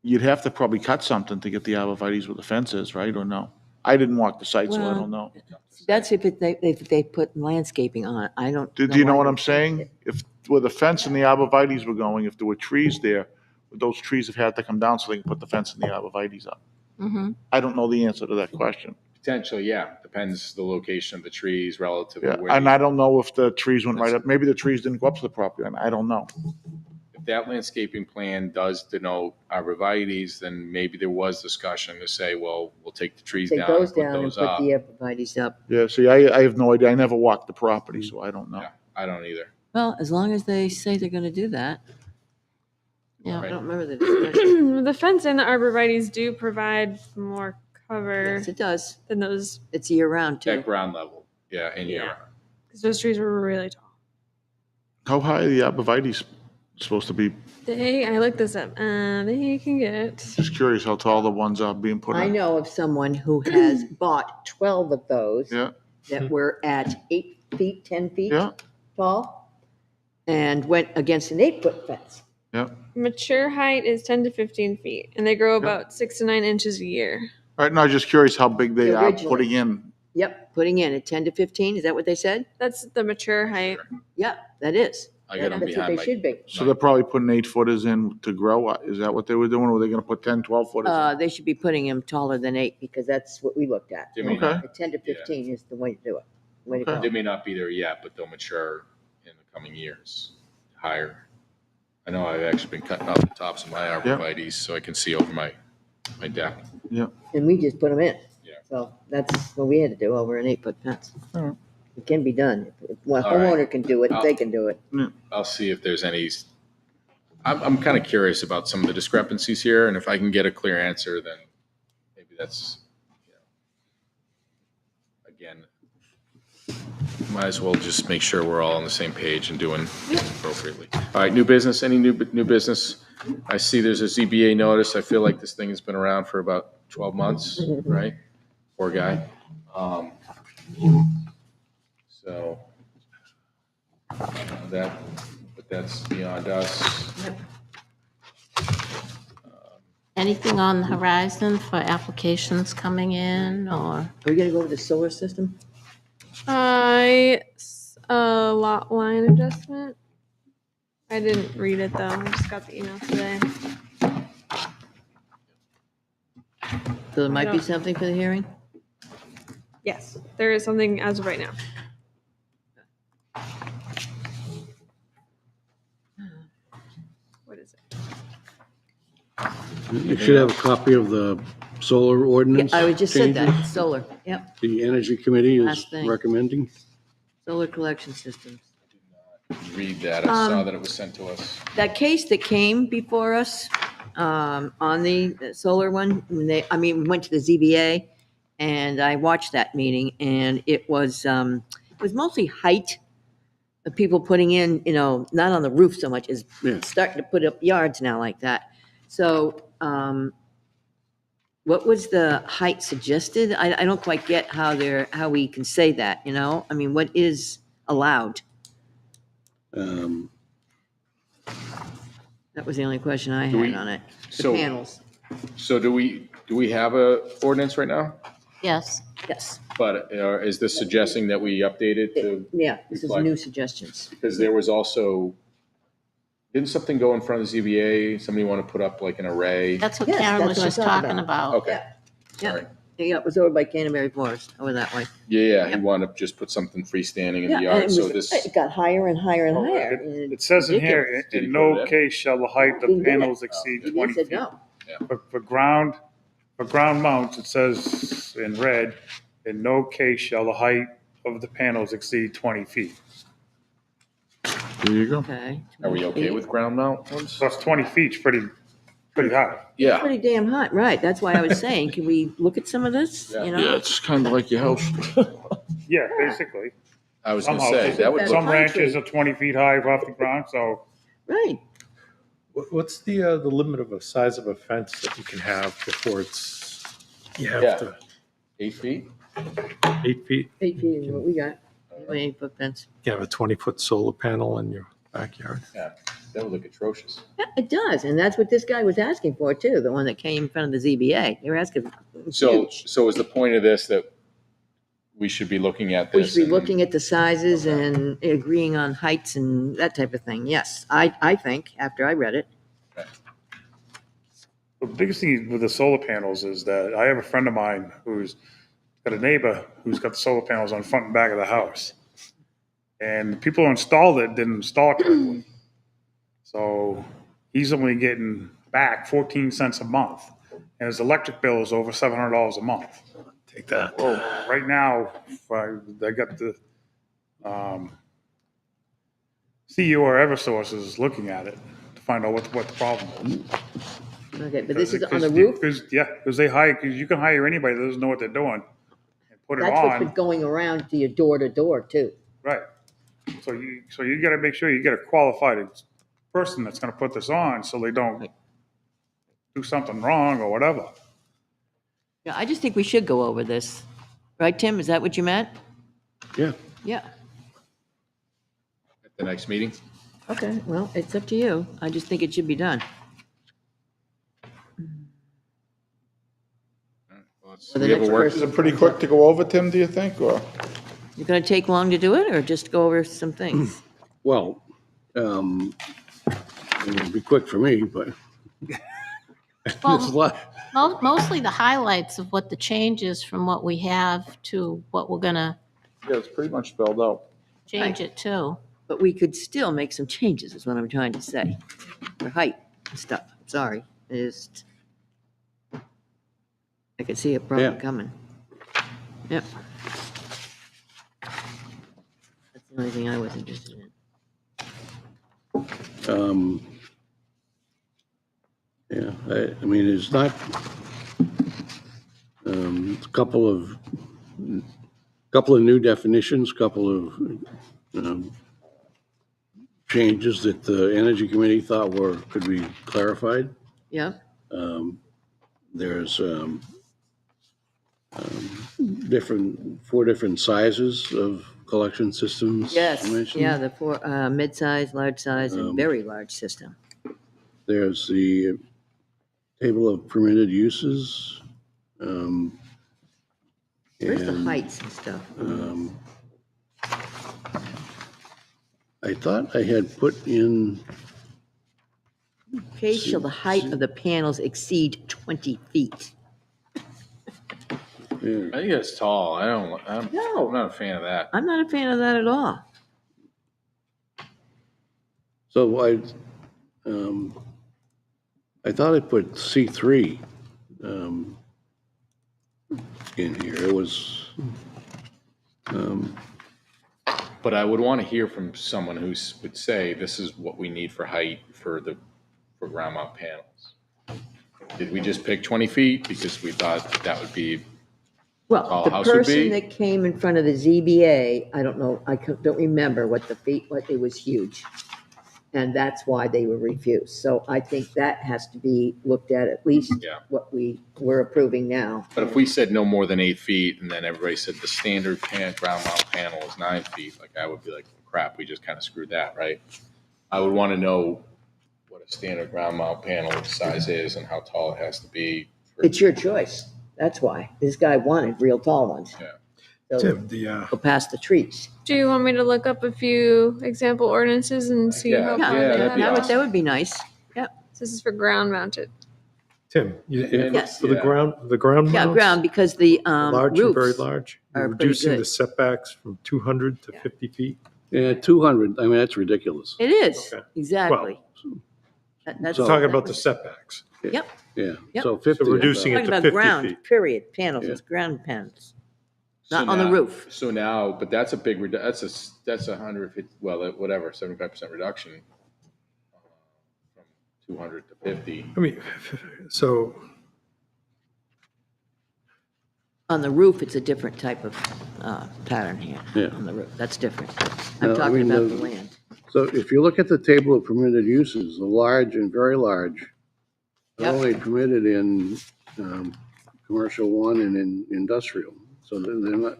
you'd have to probably cut something to get the arborvitae's where the fence is, right, or no? I didn't walk the site, so I Well, don't know. That's if they put landscaping on it. I don't. Do you know why what they- I'm saying? If, where the fence and the arborvitae's were going, if there were trees there, would those trees have had to come down so they can put the fence and the arborvitae's up? Mm-hmm. I don't know the answer to that question. Potentially, yeah. Depends the location of the trees relative to Yeah, where. and I don't know if the trees went right up, maybe the trees didn't go up to the property line, I don't know. If that landscaping plan does denote arborvitae's, then maybe there was discussion to say, well, we'll take the trees Take down and those put down and those put up. the arborvitae's up. Yeah, see, I have no idea, I never walked the property, so I don't know. Yeah, I don't either. Well, as long as they say they're gonna do that. Yeah. I don't remember the discussion. The fence and the arborvitae's do provide more cover Yes, it does. than those, It's year round too. At ground level, yeah, and Yeah. year. because those trees were really tall. How high are the arborvitae's supposed to be? I looked this up. They can get. Just curious how tall the ones are being put in. I know of someone who has bought 12 of those Yeah, that were at 8 feet, 10 feet yeah, tall, and went against an 8-foot fence. yeah. Mature height is 10 to 15 feet, and they grow about 6 to 9 inches a year. All right, no, just curious how big they are Originally. putting in. Yep, putting in at 10 to 15, is that what they said? That's the mature height. Yep, that is. I got them That's what behind they my, should be. So they're probably putting 8-footers in to grow. Is that what they were doing? Or were they gonna put 10, 12-footers in? They should be putting them taller than 8 because that's what we looked at. they may Okay. not, At 10 to 15 is the way to do it. Way to Okay. they go. may not be there yet, but they'll mature in the coming years, higher. I know I've actually been cutting off the tops of my arborvitae's so I can see over my deck. And we just put them in. Yeah. So that's what we had to do over an 8-foot fence. All right. It can be done. If one All right. homeowner can do it, they can do it. I'll see if there's any, I'm kind of curious about some of the discrepancies here, and if I can get a clear answer, then maybe that's, again, might as well just make sure we're all on the same page and doing appropriately. All right, new business, any new business? I see there's a ZBA notice. I feel like this thing has been around for about 12 months, right? Poor guy. So, but that's beyond us. Anything on the horizon for applications coming in, or? Are we gonna go with the solar system? Lot line adjustment. I didn't read it though. I just got the email today. So there might be don't- something for the hearing? Yes, there is something as of right now. What is it? You should have a copy of the solar Yeah, ordinance. I just said changes that, solar, yep, The Energy Committee is Last thing. recommending. solar collection systems. Read that. I saw that it was sent to us. That case that came before us, on the solar one, when we went to the ZBA, and I watched that meeting, and it was mostly height of people putting in, not on the roof so much, as Yeah. starting to put up yards now like that. So, what was the height suggested? I don't quite get how we can say that, I mean, what is allowed? That was the only question I Do we- had on it. The so- panels, So do we have a ordinance right now? Yes. yes. But is this suggesting that we update it to, Yeah, this is new suggestions. because there was also, didn't something go in front of the ZBA? Somebody want to put up like an array? That's what Yes, Karen that's was what I just thought talking about. about. Okay, Yeah. sorry. Yeah, it was over by Canterbury Forest, over that way. Yeah, he wanted to just put something freestanding in Yeah, the and yard, so this, it got higher and higher and Oh, higher. It says in here, Ridiculous. Did he in put it no in? case shall the height Didn't of do it. panels exceed He 20 said feet. no. For ground mounts, it says in red, in no case shall the height of the panels exceed 20 feet. There you go. Okay. are we okay with ground mount ones? So that's 20 feet's pretty high. Yeah, Pretty damn hot, right, that's why I was saying, can we look at some of this, Yeah. Yeah, it's kind of like your house. Yeah, basically. I was Some gonna say, houses, that would some look, ranches are 20 feet high off the ground, so Right, What's the limit of a size of a fence that you can have before you Yeah. have to, 8 feet? 8 feet? 8 feet is what we got, 8-foot fence. You have a 20-foot solar panel in your backyard. Yeah, that would look atrocious. Yeah, it does, and that's what this guy was asking for too, the one that came in front of the ZBA, they were asking, So, huge. so is the point of this that we should be looking at We this? should be and- looking at the sizes and agreeing on heights and that type of thing, yes, I think, after I read it. the biggest thing with the solar panels is that I have a friend of mine who's got a neighbor who's got the solar panels on the front and back of the house. And the people who installed it didn't install it correctly. So he's only getting back 14 cents a month. And his electric bill is over $700 a month. Take that. Well, right now, I got the CEO or Eversource is looking at it to find out what the problem is. Okay, but this is on the roof? Because you can hire anybody that doesn't know what they're doing and put it That's what's been on. going around to your door to door too. Right. So you got to make sure you get a qualified person that's going to put this on so they don't do something wrong or whatever. Yeah, I just think we should go over this. Right, Tim? Is that what you meant? Yeah. Yeah. At the next meeting? Okay, well, it's up to you. I just think it should be done. For the We have a next work, Is person. it pretty quick to go over, Tim, do you think, or? You gonna take long to do it, or just go over some things? Well, it would be quick for me, but there's a Well, lot. mostly the highlights of what the changes from what we have to what we're gonna Yeah, it's pretty much spelled out. change it to. But we could still make some changes, is what I'm trying to say. For height and stuff, sorry, is, I could see a problem Yeah. coming. Yep. That's the only thing I was interested in. Yeah, I mean, it's not, a couple of new definitions, couple of changes that the Energy Committee thought could be clarified. Yeah, There's four different sizes of collection systems. yes, mentioned. yeah, the four, mid-size, large size, and very large system. There's the table of permitted uses. Where's the and, heights and stuff? I thought I had put in, Okay, shall the height of the panels exceed 20 feet? I think that's tall. I'm No. not a fan of that. I'm not a fan of that at all. so I thought I put C3 in here. It was, But I would want to hear from someone who would say, this is what we need for height for ground mount panels. Did we just pick 20 feet because we thought that would be, Well, Tall the house would person be? that came in front of the ZBA, I don't know, don't remember what it was huge. And that's why they were refused. So I think that has to be looked at least Yeah. what we're approving now. but if we said no more than 8 feet and then everybody said the standard ground mount panel is 9 feet, like I would be like, crap, we just kind of screwed that, right? I would want to know what a standard ground mount panel size is and how tall it has to be. It's your choice. That's why. This guy wanted real tall ones. Yeah. So Tim, go past the trees. Do you want me to look up a few example ordinances and see Yeah, how Yeah, far they that'd have be it? awesome. that would be nice. This is for ground mounted. Tim, Yes. for the ground Yeah, mounts, ground, because the large and very roofs, large, are you're pretty reducing good. the setbacks from 200 to 50 feet. yeah, 200. I mean, that's ridiculous. it is, Okay. exactly. That's We're talking about the setbacks. Yep, Yeah. Yep. So 50. So reducing it talking to about 50 ground, feet. period, panels, Yeah. it's ground panels, So not on the now- roof. So now, but that's a big, that's 150, well, whatever, 75% reduction from 200 to 50. I mean, so On the roof, it's a different type of pattern here. Yeah. On the roof, that's different. No, I'm I talking mean, about the land. So if you look at the table of permitted uses, the large and very large are Yep. only permitted in commercial one and in industrial. So they're not,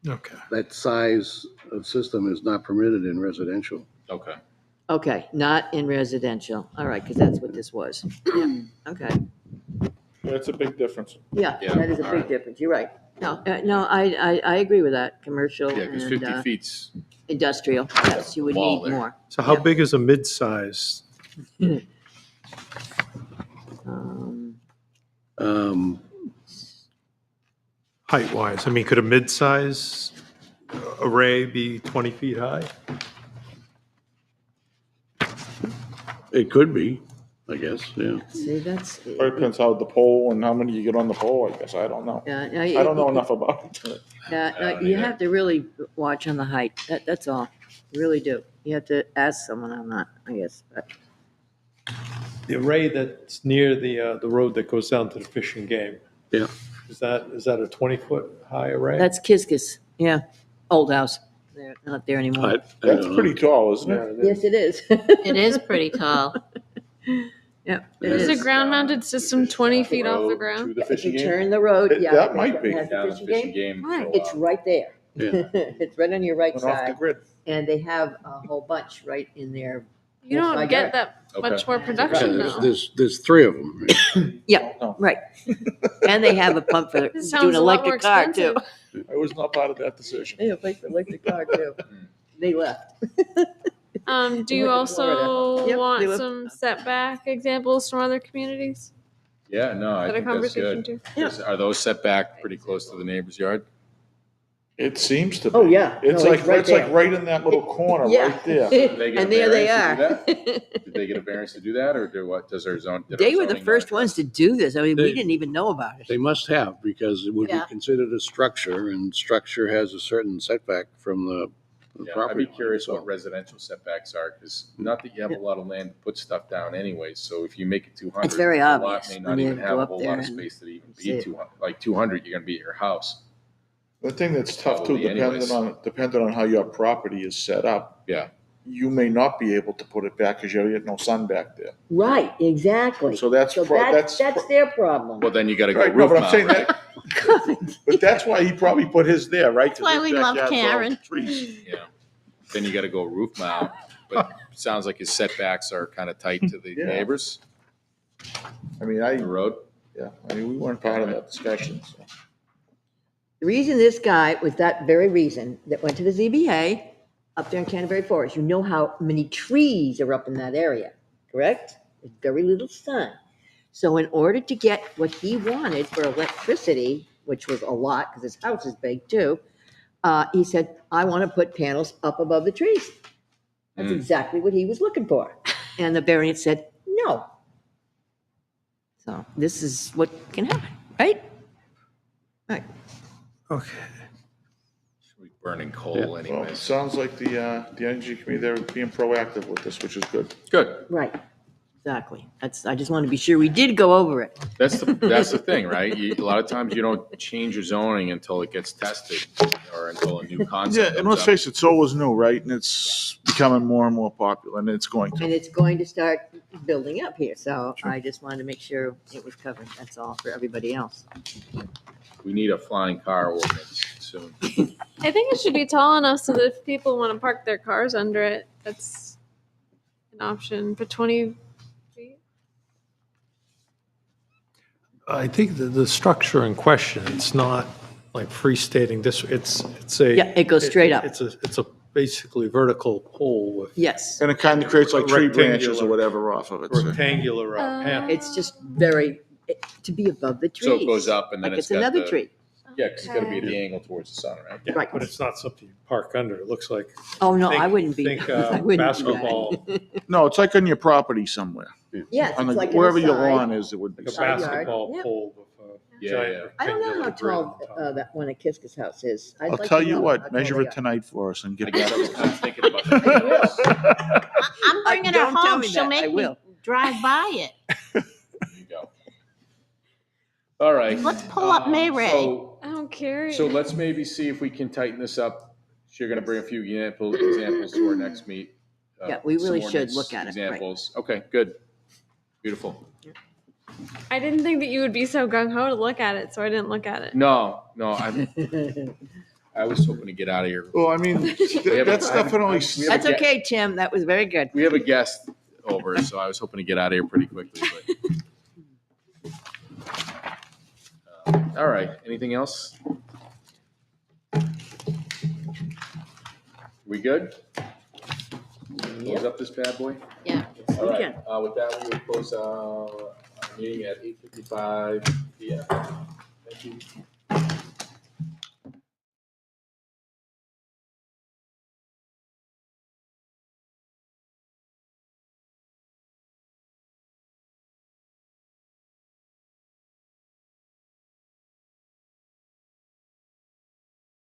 okay. that size of system is not permitted in residential. Okay. Okay, not in residential, all right, because that's what this was. Yeah, okay. That's a big difference. Yeah, Yeah, that is a all big right. difference, you're right. No, I agree with that, commercial Yeah, because and 50 feet's, industrial, yes, you would Wall need there. more. So how Yeah. big is a mid-size? Um, Um, height-wise? I mean, could a mid-size array be 20 feet high? It could be, I guess, yeah. See, that's. It depends how the pole and how many you get on the pole, I guess. I don't know. I don't know enough about it. No, you have to really watch on the height. That's all. You really do. You have to ask someone on that, I guess. But The array that's near the road that goes down to the Fish and Game, Yeah. is that a 20-foot high array? that's Kiskis, yeah. Old house. They're not there anymore. I That's don't know. pretty tall, isn't Yeah, it? it is. Yes, it is. It is pretty tall. Yep, it Is is. a ground-mounted system 20 feet off the ground? To the If you fishing game. turn the road, yeah. That might be. Has the Down the fishing fishing game? game. Right. so, It's right there. Yeah. It's right on your right Went off the side. grid. And they have a whole bunch right in there. You Yes, don't I get got that much more Yeah, production there's, though. there's 3 of them. Yeah, No, right. And they have a pump for This doing sounds a lot more electric car too. expensive. I was not part of that decision. They have a place for electric car too. They left. Do you went to Florida. also Yep, want they were- some setback examples from other communities? Yeah, no, I Is that a think that's conversation good. too? Are those set back pretty close to the neighbor's yard? It seems to be. Oh, yeah. It's No, like, it's right it's like there. right in that little corner, right there. Did they get a And there they are. variance to Did they get a variance to do that, or do what, does our zone? did our They were the zoning first not ones to address- do this. I mean, we They- didn't even know about it. They must have, because it would be Yeah. considered a structure, and structure has a certain setback from the Yeah, I'd property. be curious line, what residential setbacks are, because not that you have a lot of land to put stuff down anyway, so if you make it 200. It's very the lot obvious may when not you even go have a up whole there lot of and space to even see be it. 200, like 200, you're gonna be at your house. The thing that's tough too, Probably anyways. depending on how your property is set up. Yeah. You may not be able to put it back because you get no sun back there. Right, exactly. So that's That's their problem. Well, then you gotta go Right, no, roof but I'm mount, saying right? that, but that's why he probably put his there, right? 'Cause That's why his we love backyard's all Karen. trees. Yeah. Then you gotta go roof mount, but it sounds like his setbacks are kind of tight to the Yeah. neighbors, I mean, the road. we weren't part of that discussion, so. The reason this guy was that very reason that went to the ZBA up there in Canterbury Forest, you know how many trees are up in that area, correct? There's very little sun. So in order to get what he wanted for electricity, which was a lot because his house is big too, he said, I want to put panels up above the trees. That's Mm. exactly what he was looking for. And the variance said, no. So this is what can happen, right? Right. Okay. Should be burning coal Well, it anyways. sounds like the energy committee, they're being proactive with this, which is good. Good. Right, exactly. I just want to be sure we did go over it. That's the thing, right? A lot of times you don't change your zoning until it gets tested or until a new Yeah, concept and comes let's up. face it, solar's new, right? And it's becoming more and more popular, and it's going And to. it's going to start building up here, so I just wanted to make sure it was covered, that's all, for everybody else. We need a flying car ordinance soon. I think it should be tall enough so that if people want to park their cars under it, that's an option for 20 feet. I think the structure in question, it's not like freestanding this, it's a. Yeah, it goes straight up. It's a basically vertical pole with Yes, And it kind of creates like tree Rectangular. branches or whatever off of it. so. rectangular panel. it's just very, to be above the trees. So it goes up and then Like it's it's got another the- tree. Yeah, because it's got to be at Okay. the angle towards the sun, right? Yeah, Right. but it's not something you park under. It looks like. Oh, no, I think- wouldn't be. Think I wouldn't do that. basketball, No, it's like on your property somewhere. Yes, On it's the, like wherever your inside. lawn is, it would be. like a Side yard. basketball Yep. pole with a Yeah, giant yeah. I don't know how rectangular grid on tall top. that one at Kiska's house is. I'd I'll like tell to you know how what, tall measure they it are. tonight for us and I get guess back I was to kind us. of thinking about that. I'm bringing her Don't tell home. me She'll that. I make me will. drive by it. There you go. All right. Let's pull up May Ray. So I don't care. let's maybe see if we can tighten this up. So you're going to bring a few examples to our next meet. Yeah, we some really should ordinance look at it, right. Examples. Okay, good. Beautiful. I didn't think that you would be so gung ho to look at it, so I didn't look at it. No, I was hoping to get out of here. Well, I mean, that's definitely, we have That's a okay, Tim, that was very good. We have a guest over, so I was hoping to get out of here pretty quickly. But all right. Anything else? We good? Close up this bad boy? Yeah. All We right. With that, we will close our meeting at 8:55 PM. Thank you.